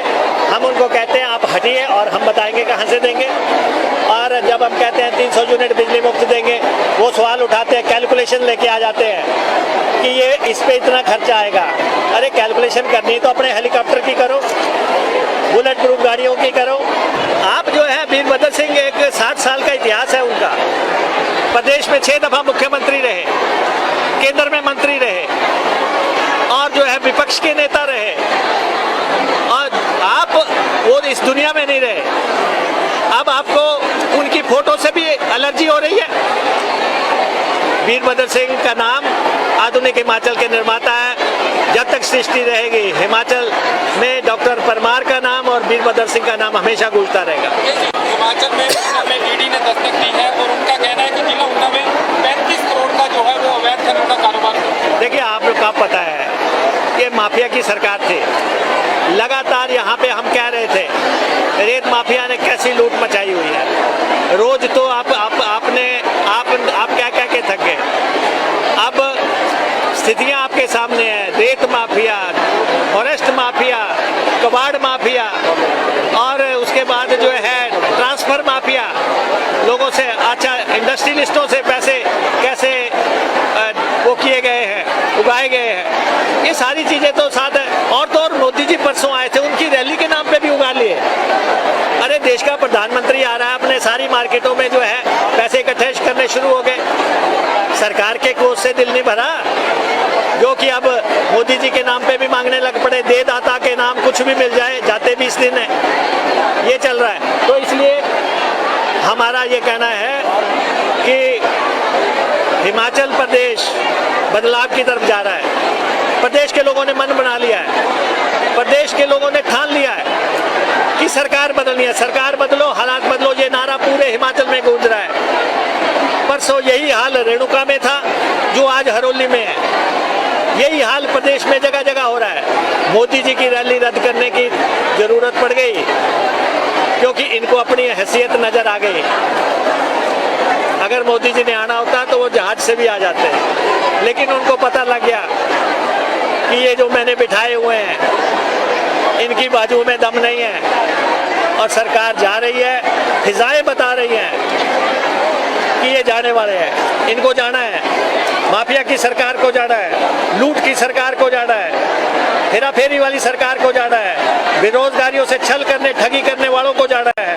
हम उनको कहते हैं आप हटिए और हम बताएंगे कहाँ से देंगे। और जब हम कहते हैं 300 यूनिट बिजली मुफ्त देंगे, वो सवाल उठाते हैं, कैलकुलेशन लेके आ जाते हैं कि ये इस पे इतना खर्चा आएगा। अरे कैलकुलेशन करनी है तो अपने हेलीकॉप्टर की करो, बुलेट प्रूफ गाड़ियों की करो। आप जो है वीरभद्र सिंह, एक 60 साल का इतिहास है उनका, प्रदेश में 6 दफा मुख्यमंत्री रहे, केंद्र में मंत्री रहे और जो है विपक्ष के नेता रहे और आप वो इस दुनिया में नहीं रहे। अब आपको उनकी फोटो से भी एलर्जी हो रही है। वीरभद्र सिंह का नाम आधुनिक हिमाचल के निर्माता है। जब तक सृष्टि रहेगी हिमाचल में डॉक्टर परमार का नाम और वीरभद्र सिंह का नाम हमेशा गूंजता रहेगा। हिमाचल में ऊना में ईडी ने दस्तक दी है और उनका कहना है कि जिला ऊना में 35 करोड़ का जो है वो अवैध खनन का कारोबार करता है। देखिए, आप लोग का पता है कि माफिया की सरकार थी, लगातार यहाँ पे हम कह रहे थे रेत माफिया ने कैसी लूट मचाई हुई है। रोज तो आप क्या के थक गए। अब स्थितियां आपके सामने हैं, रेत माफिया, फॉरेस्ट माफिया, कबाड़ माफिया और उसके बाद जो है ट्रांसफर माफिया, लोगों से अच्छा इंडस्ट्रियलिस्टों से पैसे कैसे वो किए गए हैं, उगाए गए हैं, ये सारी चीजें तो साथ है। और तो और मोदी जी परसों आए थे, उनकी रैली के नाम पे भी उगा लिए। अरे देश का प्रधानमंत्री आ रहा है, अपने सारी मार्केटों में जो है पैसे इकट्ठे करने शुरू हो गए। सरकार के कोष से दिल नहीं भरा, जो कि अब मोदी जी के नाम पे भी मांगने लग पड़े, दे दाता के नाम कुछ भी मिल जाए, जाते 20 दिन है, ये चल रहा है। तो इसलिए हमारा ये कहना है कि हिमाचल प्रदेश बदलाव की तरफ जा रहा है। प्रदेश के लोगों ने मन बना लिया है, प्रदेश के लोगों ने ठान लिया है कि सरकार बदलनी है, सरकार बदलो, हालात बदलो, ये नारा पूरे हिमाचल में गूंज रहा है। परसों यही हाल रेणुका में था, जो आज हरोली में है। यही हाल प्रदेश में जगह जगह हो रहा है। मोदी जी की रैली रद्द करने की जरूरत पड़ गई क्योंकि इनको अपनी हैसियत नजर आ गई। अगर मोदी जी ने आना होता तो वो जहाज से भी आ जाते, लेकिन उनको पता लग गया कि ये जो मैंने बिठाए हुए हैं इनकी बाजू में दम नहीं है और सरकार जा रही है, फिजाएं बता रही हैं कि ये जाने वाले हैं, इनको जाना है, माफिया की सरकार को जाना है, लूट की सरकार को जाना है, हेरा फेरी वाली सरकार को जाना है, बेरोजगारियों से छल करने ठगी करने वालों को जाना है,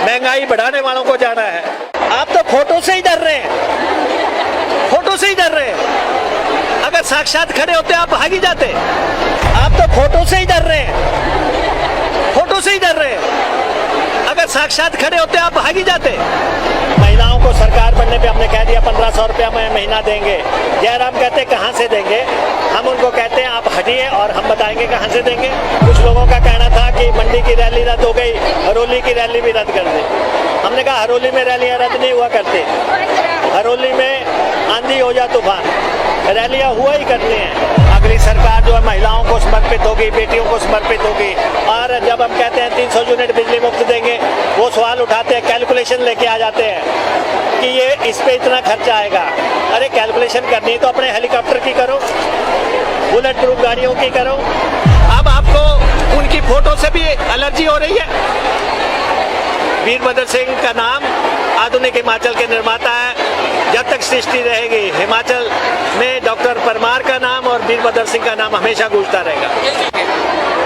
महंगाई बढ़ाने वालों को जाना है। आप तो फोटो से ही डर रहे हैं, फोटो से ही डर रहे हैं। अगर साक्षात खड़े होते आप भागी जाते। आप तो फोटो से ही डर रहे हैं, फोटो से ही डर रहे हैं। अगर साक्षात खड़े होते आप भागी जाते। महिलाओं को सरकार बनने पे हमने कह दिया 1500 रुपया में महीना देंगे। जयराम कहते कहाँ से देंगे? हम उनको कहते हैं आप हटिए और हम बताएंगे कहाँ से देंगे। कुछ लोगों का कहना था कि मंडी की रैली रद्द हो गई, हरोली की रैली भी रद्द कर दी। हमने कहा हरोली में रैलियां रद्द नहीं हुआ करती, हरोली में आंधी हो या तूफान रैलियां हुआ ही करती हैं। अगली सरकार जो है महिलाओं को समर्पित होगी, बेटियों को समर्पित होगी। और जब हम कहते हैं 300 यूनिट बिजली मुफ्त देंगे, वो सवाल उठाते हैं, कैलकुलेशन लेके आ जाते हैं कि ये इस पे इतना खर्चा आएगा। अरे कैलकुलेशन करनी है तो अपने हेलीकॉप्टर की करो, बुलेट प्रूफ गाड़ियों की करो। अब आपको उनकी फोटो से भी एलर्जी हो रही है। वीरभद्र सिंह का नाम आधुनिक हिमाचल के निर्माता है। जब तक सृष्टि रहेगी हिमाचल में डॉक्टर परमार का नाम और वीरभद्र सिंह का नाम हमेशा गूंजता रहेगा।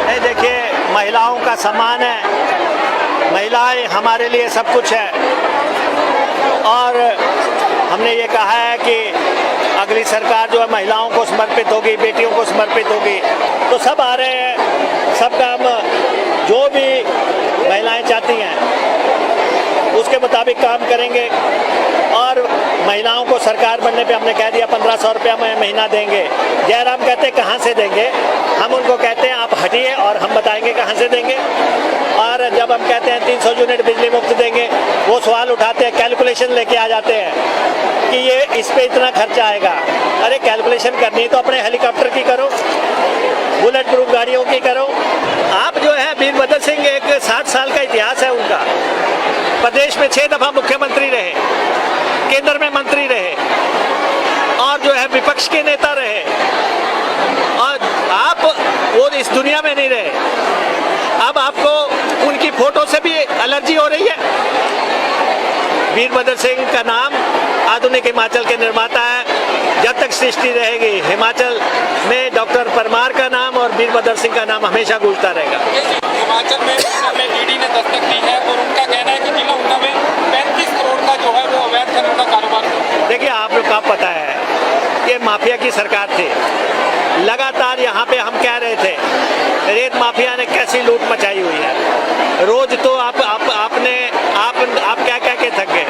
नहीं देखिए, महिलाओं का सम्मान है, महिलाएं हमारे लिए सब कुछ है और हमने ये कहा है कि अगली सरकार जो है महिलाओं को समर्पित होगी, बेटियों को समर्पित होगी। तो सब आ रहे हैं, सब काम जो भी महिलाएं चाहती हैं उसके मुताबिक काम करेंगे और महिलाओं को सरकार बनने पे हमने कह दिया 1500 रुपया में महीना देंगे। जयराम कहते कहाँ से देंगे? हम उनको कहते हैं आप हटिए और हम बताएंगे कहाँ से देंगे। और जब हम कहते हैं 300 यूनिट बिजली मुफ्त देंगे, वो सवाल उठाते हैं, कैलकुलेशन लेके आ जाते हैं कि ये इस पे इतना खर्चा आएगा। अरे कैलकुलेशन करनी है तो अपने हेलीकॉप्टर की करो, बुलेट प्रूफ गाड़ियों की करो। आप जो है वीरभद्र सिंह एक 60 साल का इतिहास है उनका। प्रदेश में 6 दफा मुख्यमंत्री रहे, केंद्र में मंत्री रहे और जो है विपक्ष के नेता रहे और आप वो इस दुनिया में नहीं रहे। अब आपको उनकी फोटो से भी एलर्जी हो रही है। वीरभद्र सिंह का नाम आधुनिक हिमाचल के निर्माता है। जब तक सृष्टि रहेगी हिमाचल में डॉक्टर परमार का नाम और वीरभद्र सिंह का नाम हमेशा गूंजता रहेगा। हिमाचल में ऊना में ईडी ने दस्तक दी है और उनका कहना है कि जिला ऊना में 35 करोड़ का जो है वो अवैध खनन का कारोबार। देखिए, आप लोग का पता है कि माफिया की सरकार थी। लगातार यहाँ पे हम कह रहे थे रेत माफिया ने कैसी लूट मचाई हुई है। रोज तो आप क्या के थक गए।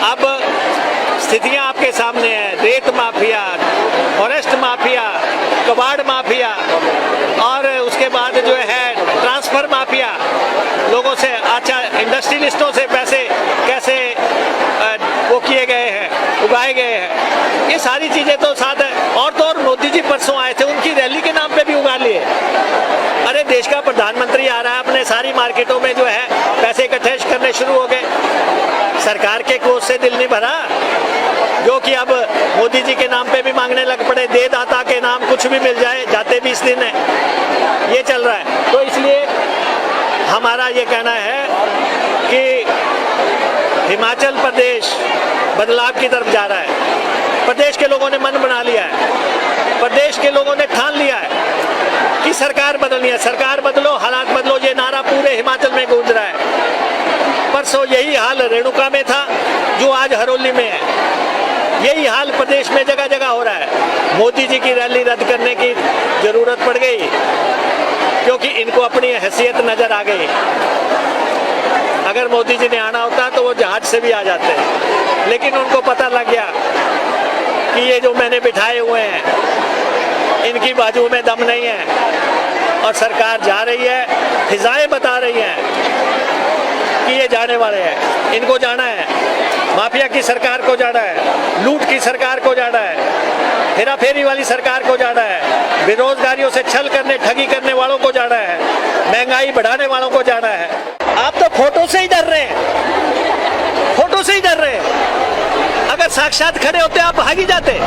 अब स्थितियां आपके सामने हैं। रेत माफिया, फॉरेस्ट माफिया, कबाड़ माफिया और उसके बाद जो है ट्रांसफर माफिया, लोगों से अच्छा इंडस्ट्रियलिस्टों से पैसे कैसे वो किए गए हैं, उगाए गए हैं। ये सारी चीजें तो साथ है। और तो और मोदी जी परसों आए थे, उनकी रैली के नाम पे भी उगा लिए। अरे देश का प्रधानमंत्री आ रहा है, अपने सारी मार्केटों में जो है पैसे इकट्ठे करने शुरू हो गए। सरकार के कोष से दिल नहीं भरा जो कि अब मोदी जी के नाम पे भी मांगने लग पड़े। दे दाता के नाम कुछ भी मिल जाए, जाते 20 दिन है, ये चल रहा है। तो इसलिए हमारा ये कहना है कि हिमाचल प्रदेश बदलाव की तरफ जा रहा है। प्रदेश के लोगों ने मन बना लिया है, प्रदेश के लोगों ने ठान लिया है कि सरकार बदलनी है। सरकार बदलो, हालात बदलो, ये नारा पूरे हिमाचल में गूंज रहा है। परसों यही हाल रेणुका में था जो आज हरोली में है। यही हाल प्रदेश में जगह जगह हो रहा है। मोदी जी की रैली रद्द करने की जरूरत पड़ गई क्योंकि इनको अपनी हैसियत नजर आ गई। अगर मोदी जी ने आना होता तो वो जहाज से भी आ जाते, लेकिन उनको पता लग गया कि ये जो मैंने बिठाए हुए हैं इनकी बाजू में दम नहीं है और सरकार जा रही है, फिजाएं बता रही हैं कि ये जाने वाले हैं, इनको जाना है, माफिया की सरकार को जाना है, लूट की सरकार को जाना है, हेरा फेरी वाली सरकार को जाना है, बेरोजगारियों से छल करने ठगी करने वालों को जाना है, महंगाई बढ़ाने वालों को जाना है। आप तो फोटो से ही डर रहे हैं, फोटो से ही डर रहे हैं। अगर साक्षात खड़े होते आप भाग ही जाते।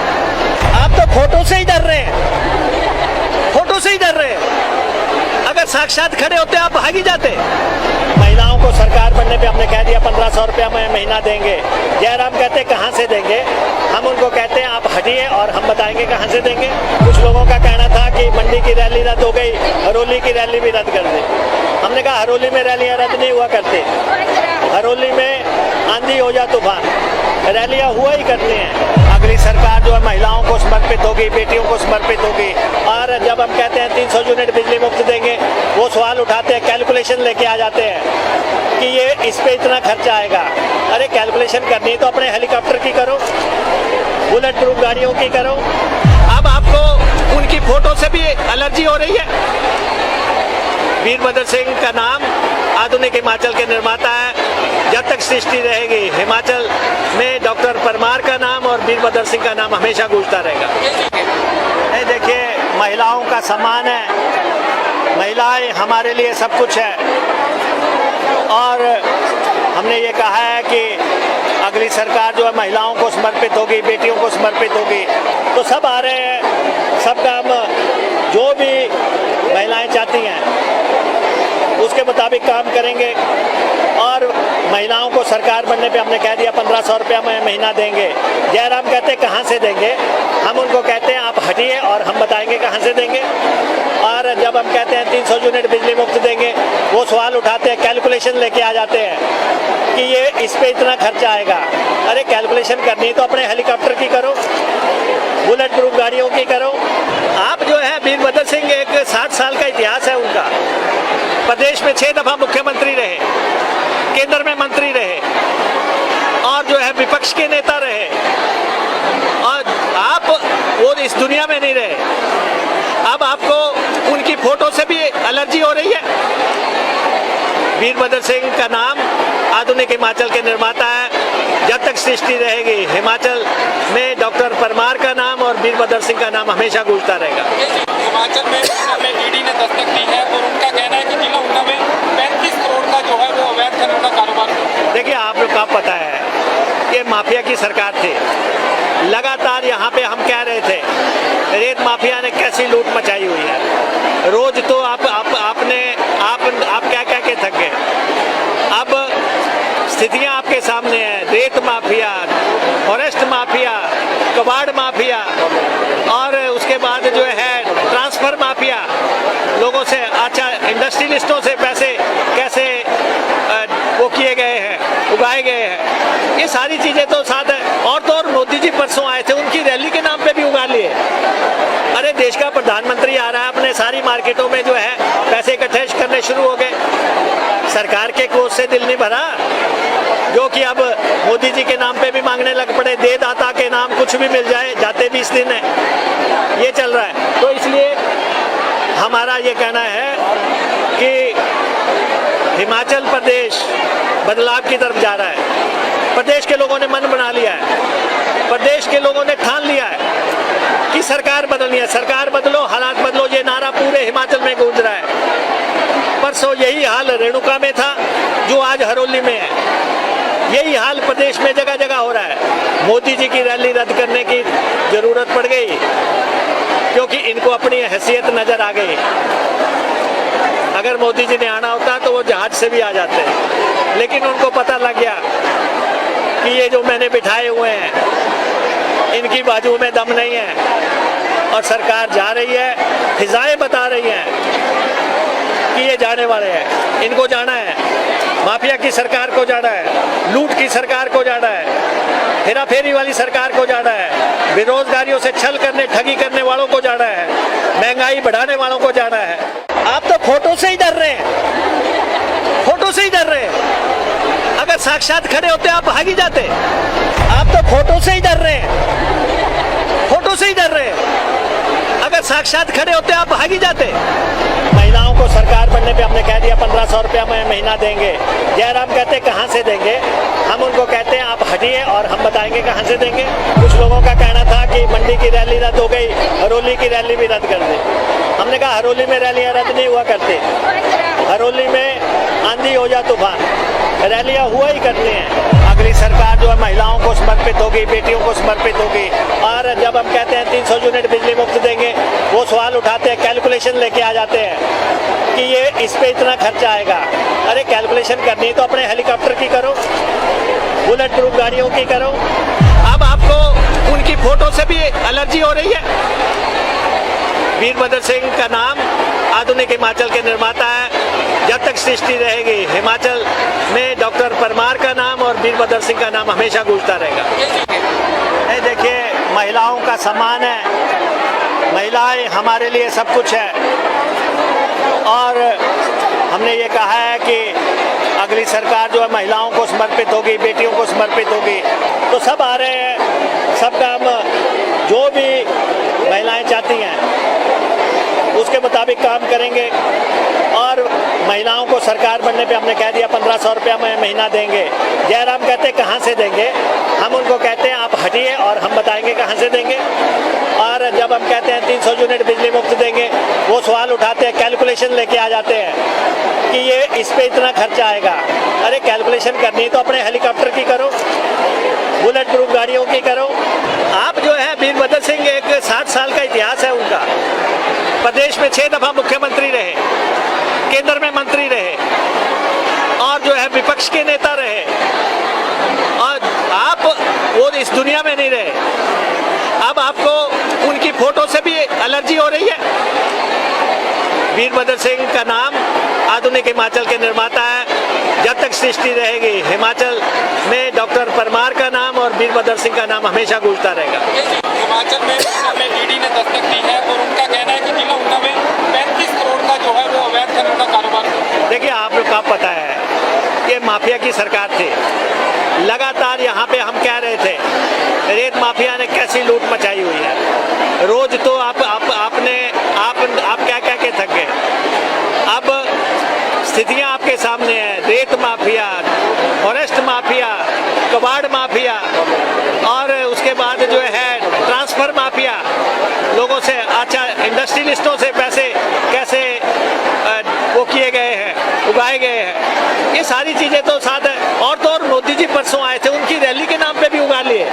आप तो फोटो से ही डर रहे हैं, फोटो से ही डर रहे हैं। अगर साक्षात खड़े होते आप भाग ही जाते। महिलाओं को सरकार बनने पे हमने कह दिया 1500 रुपया महीना देंगे। जयराम कहते कहाँ से देंगे, हम उनको कहते हैं आप हटिए और हम बताएंगे कहाँ से देंगे। कुछ लोगों का कहना था कि मंडी की रैली रद्द हो गई, हरोली की रैली भी रद्द कर दी। हमने कहा हरोली में रैलियां रद्द नहीं हुआ करती, हरोली में आंधी हो या तूफान रैलियां हुआ ही करती हैं। अगली सरकार जो है महिलाओं को समर्पित होगी, बेटियों को समर्पित होगी। और जब हम कहते हैं 300 यूनिट बिजली मुफ्त देंगे, वो सवाल उठाते हैं, कैलकुलेशन लेके आ जाते हैं कि ये इस पे इतना खर्चा आएगा। अरे कैलकुलेशन करनी है तो अपने हेलीकॉप्टर की करो, बुलेट प्रूफ गाड़ियों की करो। अब आपको उनकी फोटो से भी एलर्जी हो रही है। वीरभद्र सिंह का नाम आधुनिक हिमाचल के निर्माता है। जब तक सृष्टि रहेगी हिमाचल में डॉक्टर परमार का नाम और वीरभद्र सिंह का नाम हमेशा गूंजता रहेगा। नहीं देखिए, महिलाओं का सम्मान है, महिलाएं हमारे लिए सब कुछ है। और हमने ये कहा है कि अगली सरकार जो है महिलाओं को समर्पित होगी, बेटियों को समर्पित होगी। तो सब आ रहे हैं, सब काम जो भी महिलाएं चाहती हैं उसके मुताबिक काम करेंगे। और महिलाओं को सरकार बनने पे हमने कह दिया 1500 रुपया महीना देंगे। जयराम कहते कहाँ से देंगे, हम उनको कहते हैं आप हटिए और हम बताएंगे कहाँ से देंगे। और जब हम कहते हैं 300 यूनिट बिजली मुफ्त देंगे, वो सवाल उठाते हैं, कैलकुलेशन लेके आ जाते हैं कि ये इस पे इतना खर्चा आएगा। अरे कैलकुलेशन करनी है तो अपने हेलीकॉप्टर की करो, बुलेट प्रूफ गाड़ियों की करो। आप जो है वीरभद्र सिंह एक 60 साल का इतिहास है उनका। प्रदेश में 6 दफा मुख्यमंत्री रहे, केंद्र में मंत्री रहे और जो है विपक्ष के नेता रहे। और आप वो इस दुनिया में नहीं रहे। अब आपको उनकी फोटो से भी एलर्जी हो रही है। वीरभद्र सिंह का नाम आधुनिक हिमाचल के निर्माता है। जब तक सृष्टि रहेगी हिमाचल में डॉक्टर परमार का नाम और वीरभद्र सिंह का नाम हमेशा गूंजता रहेगा। हिमाचल में ईडी ने दस्तक दी है और उनका कहना है कि जिला ऊना में 35 करोड़ का जो है वो अवैध खनन का कारोबार। देखिए, आप लोग का पता है ये माफिया की सरकार थी। लगातार यहाँ पे हम कह रहे थे रेत माफिया ने कैसी लूट मचाई हुई है। रोज तो आप क्या के थक गए। अब स्थितियां आपके सामने हैं। रेत माफिया, फॉरेस्ट माफिया, कबाड़ माफिया और उसके बाद जो है ट्रांसफर माफिया। लोगों से अच्छा इंडस्ट्रियलिस्टों से पैसे कैसे वो किए गए हैं, उगाए गए हैं। ये सारी चीजें तो साथ है। और तो और मोदी जी परसों आए थे, उनकी रैली के नाम पे भी उगा लिए। अरे देश का प्रधानमंत्री आ रहा है, अपने सारी मार्केटों में जो है पैसे इकट्ठे करने शुरू हो गए। सरकार के कोष से दिल नहीं भरा, जो कि अब मोदी जी के नाम पे भी मांगने लग पड़े। दे दाता के नाम कुछ भी मिल जाए, जाते 20 दिन है, ये चल रहा है। तो इसलिए हमारा ये कहना है कि हिमाचल प्रदेश बदलाव की तरफ जा रहा है। प्रदेश के लोगों ने मन बना लिया है, प्रदेश के लोगों ने ठान लिया है कि सरकार बदलनी है। सरकार बदलो, हालात बदलो, ये नारा पूरे हिमाचल में गूंज रहा है। परसों यही हाल रेणुका में था, जो आज हरोली में है। यही हाल प्रदेश में जगह जगह हो रहा है। मोदी जी की रैली रद्द करने की जरूरत पड़ गई क्योंकि इनको अपनी हैसियत नजर आ गई। अगर मोदी जी ने आना होता तो वो जहाज से भी आ जाते, लेकिन उनको पता लग गया कि ये जो मैंने बिठाए हुए हैं इनकी बाजू में दम नहीं है। और सरकार जा रही है, फिजाएं बता रही हैं कि ये जाने वाले हैं, इनको जाना है। माफिया की सरकार को जाना है, लूट की सरकार को जाना है, हेरा फेरी वाली सरकार को जाना है, बेरोजगारियों से छल करने ठगी करने वालों को जाना है, महंगाई बढ़ाने वालों को जाना है। आप तो फोटो से ही डर रहे हैं, फोटो से ही डर रहे हैं। अगर साक्षात खड़े होते आप भाग ही जाते। आप तो फोटो से ही डर रहे हैं, फोटो से ही डर रहे हैं। अगर साक्षात खड़े होते आप भाग ही जाते। महिलाओं को सरकार बनने पे हमने कह दिया 1500 रुपया महीना देंगे। जयराम कहते कहाँ से देंगे, हम उनको कहते हैं आप हटिए और हम बताएंगे कहाँ से देंगे। कुछ लोगों का कहना था कि मंडी की रैली रद्द हो गई, हरोली की रैली भी रद्द कर दी। हमने कहा हरोली में रैलियां रद्द नहीं हुआ करती, हरोली में आंधी हो जा तूफान रैलियां हुआ ही करती हैं। अगली सरकार जो है महिलाओं को समर्पित होगी, बेटियों को समर्पित होगी। और जब हम कहते हैं 300 यूनिट बिजली मुफ्त देंगे, वो सवाल उठाते हैं, कैलकुलेशन लेके आ जाते हैं कि ये इस पे इतना खर्चा आएगा। अरे कैलकुलेशन करनी तो अपने हेलीकॉप्टर की करो, बुलेट प्रूफ गाड़ियों की करो। अब आपको उनकी फोटो से भी एलर्जी हो रही है। वीरभद्र सिंह का नाम आधुनिक हिमाचल के निर्माता है। जब तक सृष्टि रहेगी हिमाचल में डॉक्टर परमार का नाम और वीरभद्र सिंह का नाम हमेशा गूंजता रहेगा। ये देखिए, महिलाओं का सम्मान है, महिलाएं हमारे लिए सब कुछ है। और हमने ये कहा है कि अगली सरकार जो है महिलाओं को समर्पित होगी, बेटियों को समर्पित होगी। तो सब आ रहे हैं, सब काम जो भी महिलाएं चाहती हैं उसके मुताबिक काम करेंगे। और महिलाओं को सरकार बनने पे हमने कह दिया 1500 रुपया महीना देंगे। जयराम कहते कहाँ से देंगे, हम उनको कहते हैं आप हटिए और हम बताएंगे कहाँ से देंगे। और जब हम कहते हैं 300 यूनिट बिजली मुफ्त देंगे, वो सवाल उठाते हैं, कैलकुलेशन लेके आ जाते हैं कि ये इस पे इतना खर्चा आएगा। अरे कैलकुलेशन करनी तो अपने हेलीकॉप्टर की करो, बुलेट प्रूफ गाड़ियों की करो। आप जो है वीरभद्र सिंह, एक 60 साल का इतिहास है उनका। प्रदेश में 6 दफा मुख्यमंत्री रहे, केंद्र में मंत्री रहे और जो है विपक्ष के नेता रहे। और आप वो इस दुनिया में नहीं रहे। अब आपको उनकी फोटो से भी एलर्जी हो रही है। वीरभद्र सिंह का नाम आधुनिक हिमाचल के निर्माता है। जब तक सृष्टि रहेगी हिमाचल में डॉक्टर परमार का नाम और वीरभद्र सिंह का नाम हमेशा गूंजता रहेगा। हिमाचल में ईडी ने दस्तक दी है और उनका कहना है कि जिला ऊना में 35 करोड़ का जो है वो अवैध खनन का कारोबार है। देखिए, आप लोग का पता है कि माफिया की सरकार थी। लगातार यहाँ पे हम कह रहे थे रेत माफिया ने कैसी लूट मचाई हुई है। रोज तो आप क्या के थक गए। अब स्थितियां आपके सामने हैं। रेत माफिया, फॉरेस्ट माफिया, कबाड़ माफिया और उसके बाद जो है ट्रांसफर माफिया, लोगों से अच्छा इंडस्ट्रियलिस्टों से पैसे कैसे वो किए गए हैं, उगाए गए हैं। ये सारी चीजें तो साथ है। और तो और मोदी जी परसों आए थे, उनकी रैली के नाम पे भी उगा लिए।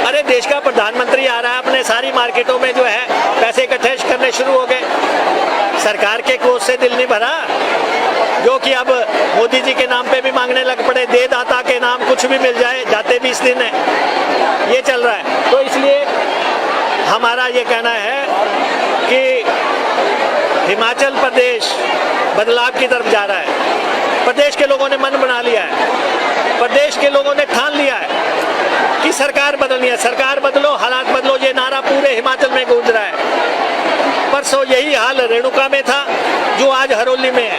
अरे देश का प्रधानमंत्री आ रहा है, अपने सारी मार्केटों में जो है पैसे इकट्ठे करने शुरू हो गए। सरकार के कोष से दिल नहीं भरा, जो कि अब मोदी जी के नाम पे भी मांगने लग पड़े। दे दाता के नाम कुछ भी मिल जाए, जाते 20 दिन है, ये चल रहा है। तो इसलिए हमारा ये कहना है कि हिमाचल प्रदेश बदलाव की तरफ जा रहा है। प्रदेश के लोगों ने मन बना लिया है, प्रदेश के लोगों ने ठान लिया है कि सरकार बदलनी है। सरकार बदलो, हालात बदलो, ये नारा पूरे हिमाचल में गूंज रहा है। परसों यही हाल रेणुका में था, जो आज हरोली में है।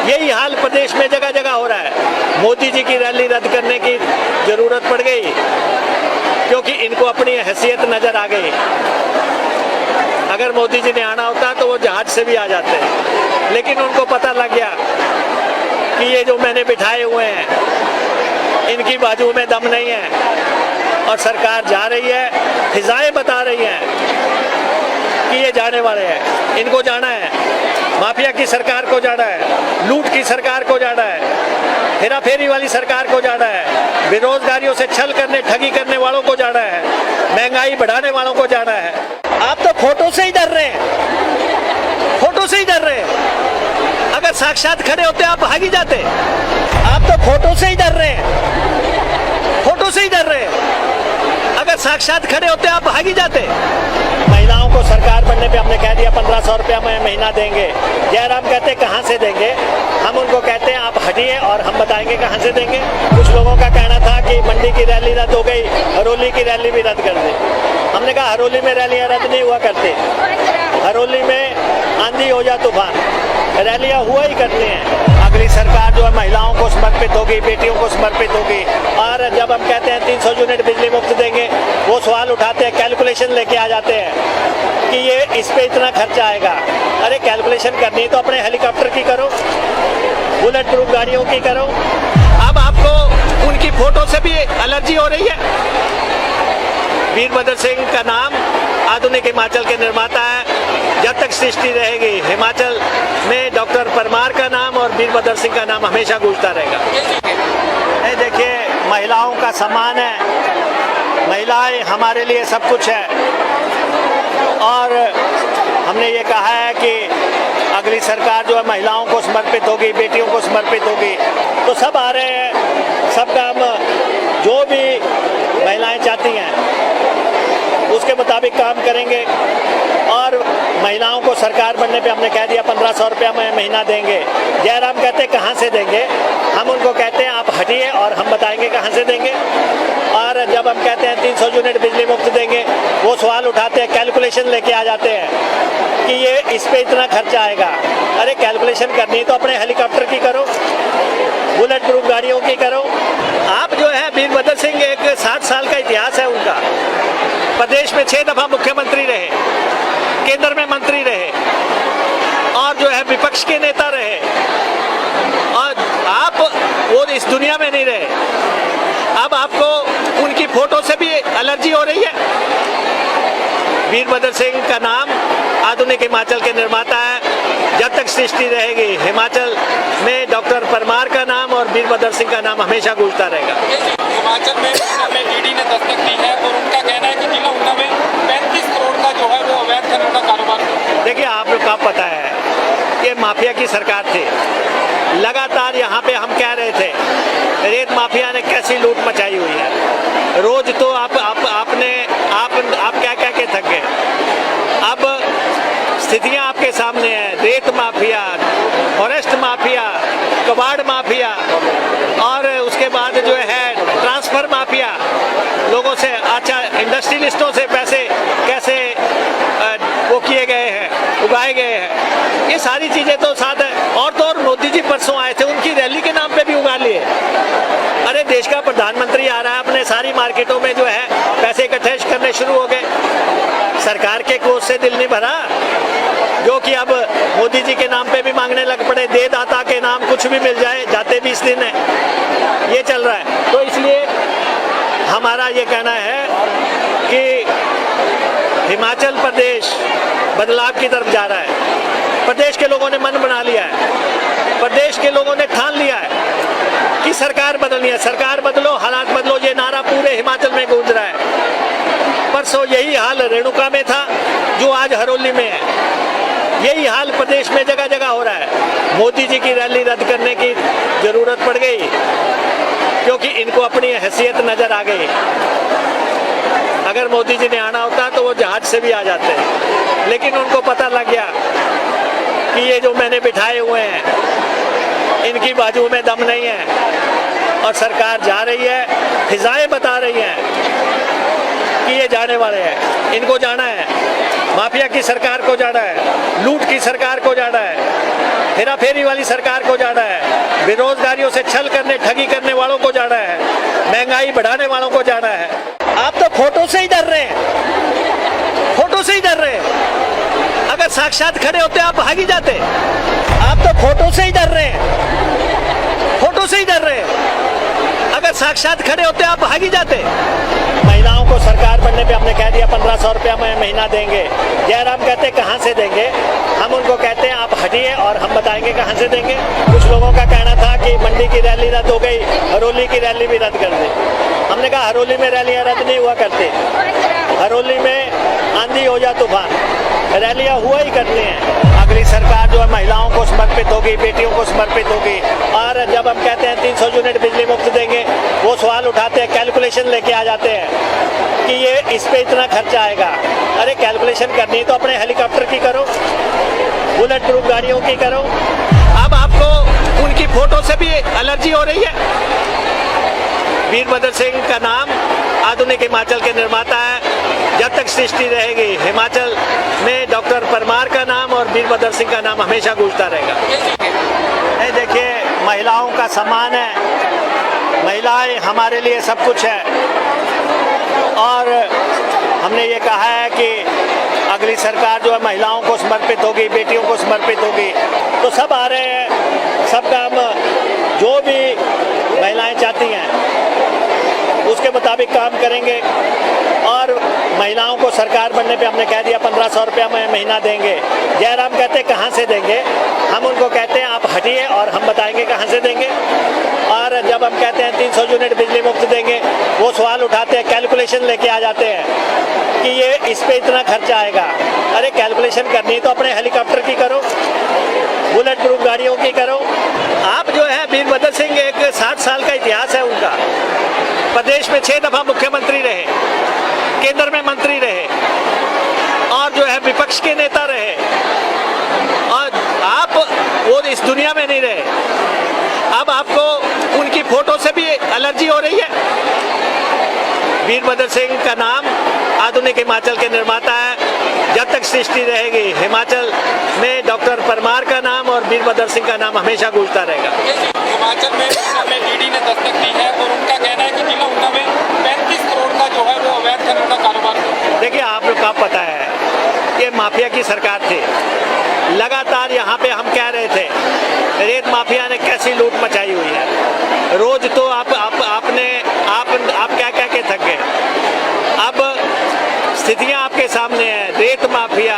यही हाल प्रदेश में जगह जगह हो रहा है। मोदी जी की रैली रद्द करने की जरूरत पड़ गई क्योंकि इनको अपनी हैसियत नजर आ गई। अगर मोदी जी ने आना होता तो वो जहाज से भी आ जाते, लेकिन उनको पता लग गया कि ये जो मैंने बिठाए हुए हैं इनकी बाजू में दम नहीं है। और सरकार जा रही है, फिजाएं बता रही हैं कि ये जाने वाले हैं, इनको जाना है। माफिया की सरकार को जाना है, लूट की सरकार को जाना है, हेरा फेरी वाली सरकार को जाना है, बेरोजगारियों से छल करने, ठगी करने वालों को जाना है, महंगाई बढ़ाने वालों को जाना है। आप तो फोटो से ही डर रहे हैं, फोटो से ही डर रहे हैं। अगर साक्षात खड़े होते आप भाग ही जाते। आप तो फोटो से ही डर रहे हैं, फोटो से ही डर रहे हैं। अगर साक्षात खड़े होते आप भाग ही जाते। महिलाओं को सरकार बनने पे हमने कह दिया 1500 रुपया महीना देंगे। जयराम कहते कहाँ से देंगे, हम उनको कहते हैं आप हटिए और हम बताएंगे कहाँ से देंगे। कुछ लोगों का कहना था कि मंडी की रैली रद्द हो गई, हरोली की रैली भी रद्द कर दी। हमने कहा हरोली में रैलियां रद्द नहीं हुआ करती, हरोली में आंधी हो जा तूफान रैलियां हुआ ही करते हैं। अगली सरकार जो है महिलाओं को समर्पित होगी, बेटियों को समर्पित होगी। और जब हम कहते हैं 300 यूनिट बिजली मुफ्त देंगे, वो सवाल उठाते हैं, कैलकुलेशन लेके आ जाते हैं कि ये इस पे इतना खर्चा आएगा। अरे कैलकुलेशन करनी है तो अपने हेलीकॉप्टर की करो, बुलेट प्रूफ गाड़ियों की करो। अब आपको उनकी फोटो से भी एलर्जी हो रही है। वीरभद्र सिंह का नाम आधुनिक हिमाचल के निर्माता है। जब तक सृष्टि रहेगी, हिमाचल में डॉक्टर परमार का नाम और वीरभद्र सिंह का नाम हमेशा गूंजता रहेगा। ये देखिए, महिलाओं का सम्मान है, महिलाएं हमारे लिए सब कुछ है। और हमने ये कहा है कि अगली सरकार जो है महिलाओं को समर्पित होगी, बेटियों को समर्पित होगी। तो सब आ रहे हैं, सब काम जो भी महिलाएं चाहती हैं उसके मुताबिक काम करेंगे। और महिलाओं को सरकार बनने पे हमने कह दिया 1500 रुपया में महीना देंगे। जयराम कहते कहाँ से देंगे, हम उनको कहते हैं आप हटिए और हम बताएंगे कहाँ से देंगे। और जब हम कहते हैं 300 यूनिट बिजली मुफ्त देंगे, वो सवाल उठाते हैं, कैलकुलेशन लेके आ जाते हैं कि ये इस पे इतना खर्चा आएगा। अरे कैलकुलेशन करनी है तो अपने हेलीकॉप्टर की करो, बुलेट प्रूफ गाड़ियों की करो। आप जो है वीरभद्र सिंह, एक 60 साल का इतिहास है उनका। प्रदेश में 6 दफा मुख्यमंत्री रहे, केंद्र में मंत्री रहे और जो है विपक्ष के नेता रहे। और आप वो इस दुनिया में नहीं रहे। अब आपको उनकी फोटो से भी एलर्जी हो रही है। वीरभद्र सिंह का नाम आधुनिक हिमाचल के निर्माता है। जब तक सृष्टि रहेगी, हिमाचल में डॉक्टर परमार का नाम और वीरभद्र सिंह का नाम हमेशा गूंजता रहेगा। हिमाचल में ईडी ने दस्तक दी है और उनका कहना है कि जिला ऊना में 35 करोड़ का जो है वो अवैध खनन का कारोबार। देखिए, आप लोग का पता है ये माफिया की सरकार थी। लगातार यहाँ पे हम कह रहे थे रेत माफिया ने कैसी लूट मचाई हुई है। रोज तो आप क्या के थक गए। अब स्थितियां आपके सामने हैं। रेत माफिया, फॉरेस्ट माफिया, कबाड़ माफिया और उसके बाद जो है ट्रांसफर माफिया, लोगों से अच्छा इंडस्ट्रियलिस्टों से पैसे कैसे वो किए गए हैं, उगाए गए हैं। ये सारी चीजें तो साथ है। और तो और मोदी जी परसों आए थे, उनकी रैली के नाम पे भी उगा लिए। अरे देश का प्रधानमंत्री आ रहा है, अपने सारी मार्केटों में जो है पैसे इकट्ठे करने शुरू हो गए। सरकार के कोष से दिल नहीं भरा, जो कि अब मोदी जी के नाम पे भी मांगने लग पड़े। दे दाता के नाम कुछ भी मिल जाए, जाते 20 दिन है, ये चल रहा है। तो इसलिए हमारा ये कहना है कि हिमाचल प्रदेश बदलाव की तरफ जा रहा है। प्रदेश के लोगों ने मन बना लिया है, प्रदेश के लोगों ने ठान लिया है कि सरकार बदलनी है। सरकार बदलो, हालात बदलो, ये नारा पूरे हिमाचल में गूंज रहा है। परसों यही हाल रेणुका में था, जो आज हरोली में है। यही हाल प्रदेश में जगह जगह हो रहा है। मोदी जी की रैली रद्द करने की जरूरत पड़ गई क्योंकि इनको अपनी हैसियत नजर आ गई। अगर मोदी जी ने आना होता तो वो जहाज से भी आ जाते, लेकिन उनको पता लग गया कि ये जो मैंने बिठाए हुए हैं इनकी बाजू में दम नहीं है। और सरकार जा रही है, फिजाएं बता रही हैं कि ये जाने वाले हैं, इनको जाना है। माफिया की सरकार को जाना है, लूट की सरकार को जाना है, हेरा फेरी वाली सरकार को जाना है, बेरोजगारियों से छल करने, ठगी करने वालों को जाना है, महंगाई बढ़ाने वालों को जाना है। आप तो फोटो से ही डर रहे हैं, फोटो से ही डर रहे हैं। अगर साक्षात खड़े होते आप भाग ही जाते। आप तो फोटो से ही डर रहे हैं, फोटो से ही डर रहे हैं। अगर साक्षात खड़े होते आप भाग ही जाते। महिलाओं को सरकार बनने पे हमने कह दिया 1500 रुपया में महीना देंगे। जयराम कहते कहाँ से देंगे, हम उनको कहते हैं आप हटिए और हम बताएंगे कहाँ से देंगे। कुछ लोगों का कहना था कि मंडी की रैली रद्द हो गई, हरोली की रैली भी रद्द कर दी। हमने कहा हरोली में रैलियां रद्द नहीं हुआ करती। हरोली में आंधी हो या तूफान, रैलियां हुआ ही करती हैं। अगली सरकार जो है महिलाओं को समर्पित होगी, बेटियों को समर्पित होगी। और जब हम कहते हैं 300 यूनिट बिजली मुफ्त देंगे, वो सवाल उठाते हैं, कैलकुलेशन लेके आ जाते हैं कि ये इस पे इतना खर्चा आएगा। अरे कैलकुलेशन करनी है तो अपने हेलीकॉप्टर की करो, बुलेट प्रूफ गाड़ियों की करो। अब आपको उनकी फोटो से भी एलर्जी हो रही है। वीरभद्र सिंह का नाम आधुनिक हिमाचल के निर्माता है। जब तक सृष्टि रहेगी हिमाचल में डॉक्टर परमार का नाम और वीरभद्र सिंह का नाम हमेशा गूंजता रहेगा। नहीं, देखिए, महिलाओं का सम्मान है, महिलाएं हमारे लिए सब कुछ है और हमने ये कहा है कि अगली सरकार जो है महिलाओं को समर्पित होगी, बेटियों को समर्पित होगी। तो सब आ रहे हैं, सब काम जो भी महिलाएं चाहती हैं उसके मुताबिक काम करेंगे और महिलाओं को सरकार बनने पे हमने कह दिया 1500 रुपया महीना देंगे। जयराम कहते कहाँ से देंगे, हम उनको कहते हैं आप हटिए और हम बताएंगे कहाँ से देंगे। और जब हम कहते हैं 300 यूनिट बिजली मुफ्त देंगे, वो सवाल उठाते हैं, कैलकुलेशन लेके आ जाते हैं कि ये इस पे इतना खर्चा आएगा। अरे कैलकुलेशन करनी तो अपने हेलीकॉप्टर की करो, बुलेट प्रूफ गाड़ियों की करो। आप जो है वीरभद्र सिंह, एक 60 साल का इतिहास है उनका, प्रदेश में 6 दफा मुख्यमंत्री रहे, केंद्र में मंत्री रहे और जो है विपक्ष के नेता रहे और आप वो इस दुनिया में नहीं रहे। अब आपको उनकी फोटो से भी एलर्जी हो रही है। वीरभद्र सिंह का नाम आधुनिक हिमाचल के निर्माता है। जब तक सृष्टि रहेगी हिमाचल में डॉक्टर परमार का नाम और वीरभद्र सिंह का नाम हमेशा गूंजता रहेगा। हिमाचल में ईडी ने दस्तक दी है और उनका कहना है कि जिला ऊना में 35 करोड़ का जो है वो अवैध खनन का कारोबार। देखिए, आप लोग का पता है ये माफिया की सरकार थी। लगातार यहाँ पे हम कह रहे थे रेत माफिया ने कैसी लूट मचाई हुई है। रोज तो आप क्या के थक गए। अब स्थितियां आपके सामने हैं, रेत माफिया,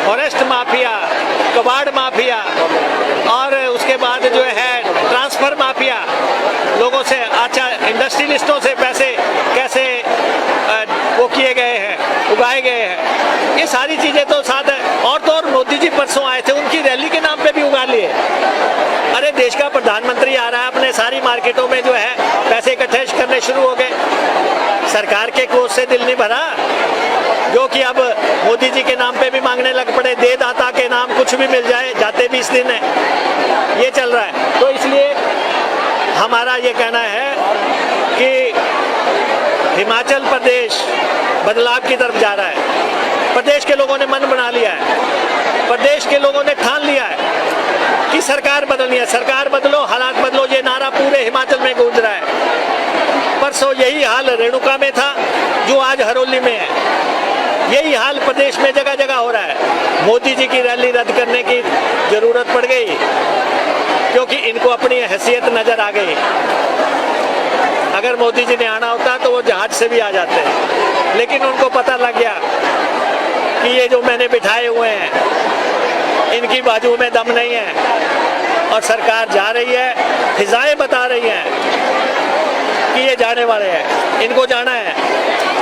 फॉरेस्ट माफिया, कबाड़ माफिया और उसके बाद जो है ट्रांसफर माफिया, लोगों से अच्छा इंडस्ट्रियलिस्टों से पैसे कैसे वो किए गए हैं, उगाए गए हैं। ये सारी चीजें तो साथ है। और तो और मोदी जी परसों आए थे, उनकी रैली के नाम पे भी उगा लिए। अरे देश का प्रधानमंत्री आ रहा है, अपने सारी मार्केटों में जो है पैसे इकट्ठे करने शुरू हो गए। सरकार के कोष से दिल नहीं भरा जो कि अब मोदी जी के नाम पे भी मांगने लग पड़े। दे दाता के नाम कुछ भी मिल जाए, जाते 20 दिन है, ये चल रहा है। तो इसलिए हमारा ये कहना है कि हिमाचल प्रदेश बदलाव की तरफ जा रहा है। प्रदेश के लोगों ने मन बना लिया है, प्रदेश के लोगों ने ठान लिया है कि सरकार बदलनी है। सरकार बदलो, हालात बदलो, ये नारा पूरे हिमाचल में गूंज रहा है। परसों यही हाल रेणुका में था जो आज हरोली में है। यही हाल प्रदेश में जगह जगह हो रहा है। मोदी जी की रैली रद्द करने की जरूरत पड़ गई क्योंकि इनको अपनी हैसियत नजर आ गई। अगर मोदी जी ने आना होता तो वो जहाज से भी आ जाते, लेकिन उनको पता लग गया कि ये जो मैंने बिठाए हुए हैं इनकी बाजू में दम नहीं है और सरकार जा रही है, फिजाएं बता रही हैं कि ये जाने वाले हैं, इनको जाना है।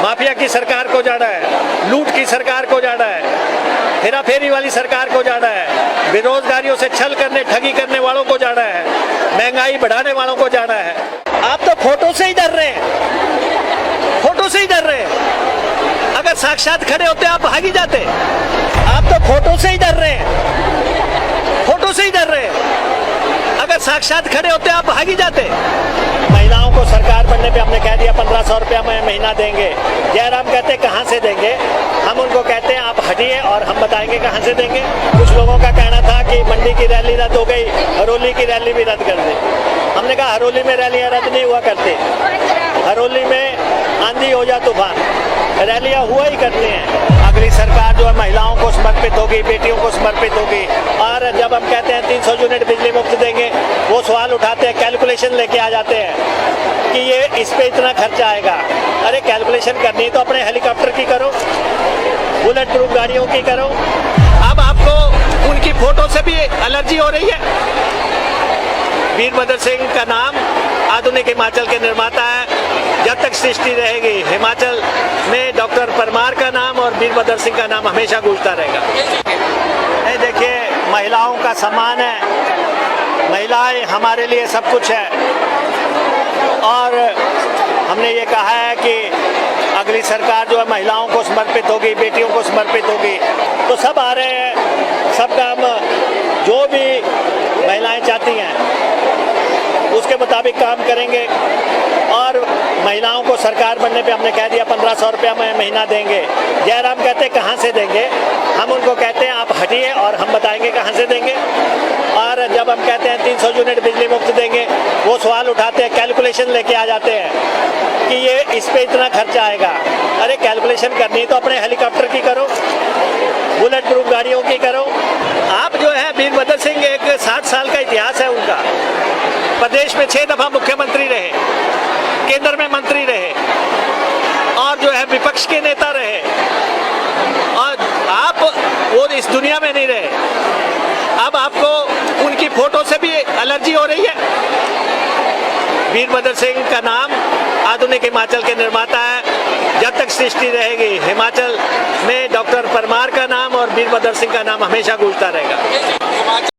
माफिया की सरकार को जाना है, लूट की सरकार को जाना है, हेरा फेरी वाली सरकार को जाना है, बेरोजगारियों से छल करने ठगी करने वालों को जाना है, महंगाई बढ़ाने वालों को जाना है। आप तो फोटो से ही डर रहे हैं, फोटो से ही डर रहे हैं। अगर साक्षात खड़े होते आप भाग ही जाते। आप तो फोटो से ही डर रहे हैं, फोटो से ही डर रहे हैं। अगर साक्षात खड़े होते आप भाग ही जाते। महिलाओं को सरकार बनने पे हमने कह दिया 1500 रुपया महीना देंगे। जयराम कहते कहाँ से देंगे, हम उनको कहते हैं आप हटिए और हम बताएंगे कहाँ से देंगे। कुछ लोगों का कहना था कि मंडी की रैली रद्द हो गई, हरोली की रैली भी रद्द कर दी। हमने कहा हरोली में रैलियां रद्द नहीं हुआ करती, हरोली में आंधी हो जा तूफान, रैलियां हुआ ही करती हैं। अगली सरकार जो है महिलाओं को समर्पित होगी, बेटियों को समर्पित होगी। और जब हम कहते हैं 300 यूनिट बिजली मुफ्त देंगे, वो सवाल उठाते हैं, कैलकुलेशन लेके आ जाते हैं कि ये इस पे इतना खर्चा आएगा। अरे कैलकुलेशन करनी तो अपने हेलीकॉप्टर की करो, बुलेट प्रूफ गाड़ियों की करो। अब आपको उनकी फोटो से भी एलर्जी हो रही है। वीरभद्र सिंह का नाम आधुनिक हिमाचल के निर्माता है। जब तक सृष्टि रहेगी हिमाचल में डॉक्टर परमार का नाम और वीरभद्र सिंह का नाम हमेशा गूंजता रहेगा। नहीं, देखिए, महिलाओं का सम्मान है, महिलाएं हमारे लिए सब कुछ है और हमने ये कहा है कि अगली सरकार जो है महिलाओं को समर्पित होगी, बेटियों को समर्पित होगी। तो सब आ रहे हैं, सब काम जो भी महिलाएं चाहती हैं उसके मुताबिक काम करेंगे और महिलाओं को सरकार बनने पे हमने कह दिया 1500 रुपया महीना देंगे। जयराम कहते कहाँ से देंगे, हम उनको कहते हैं आप हटिए और हम बताएंगे कहाँ से देंगे। और जब हम कहते हैं 300 यूनिट बिजली मुफ्त देंगे, वो सवाल उठाते हैं, कैलकुलेशन लेके आ जाते हैं कि ये इस पे इतना खर्चा आएगा। अरे कैलकुलेशन करनी है तो अपने हेलीकॉप्टर की करो, बुलेट प्रूफ गाड़ियों की करो। आप जो है वीरभद्र सिंह, एक 60 साल का इतिहास है उनका, प्रदेश में 6 दफा मुख्यमंत्री रहे, केंद्र में मंत्री रहे और जो है विपक्ष के नेता रहे, और आप वो इस दुनिया में नहीं रहे। अब आपको उनकी फोटो से भी एलर्जी हो रही है। वीरभद्र सिंह का नाम आधुनिक हिमाचल के निर्माता है। जब तक सृष्टि रहेगी हिमाचल में डॉक्टर परमार का नाम और वीरभद्र सिंह का नाम हमेशा गूंजता रहेगा।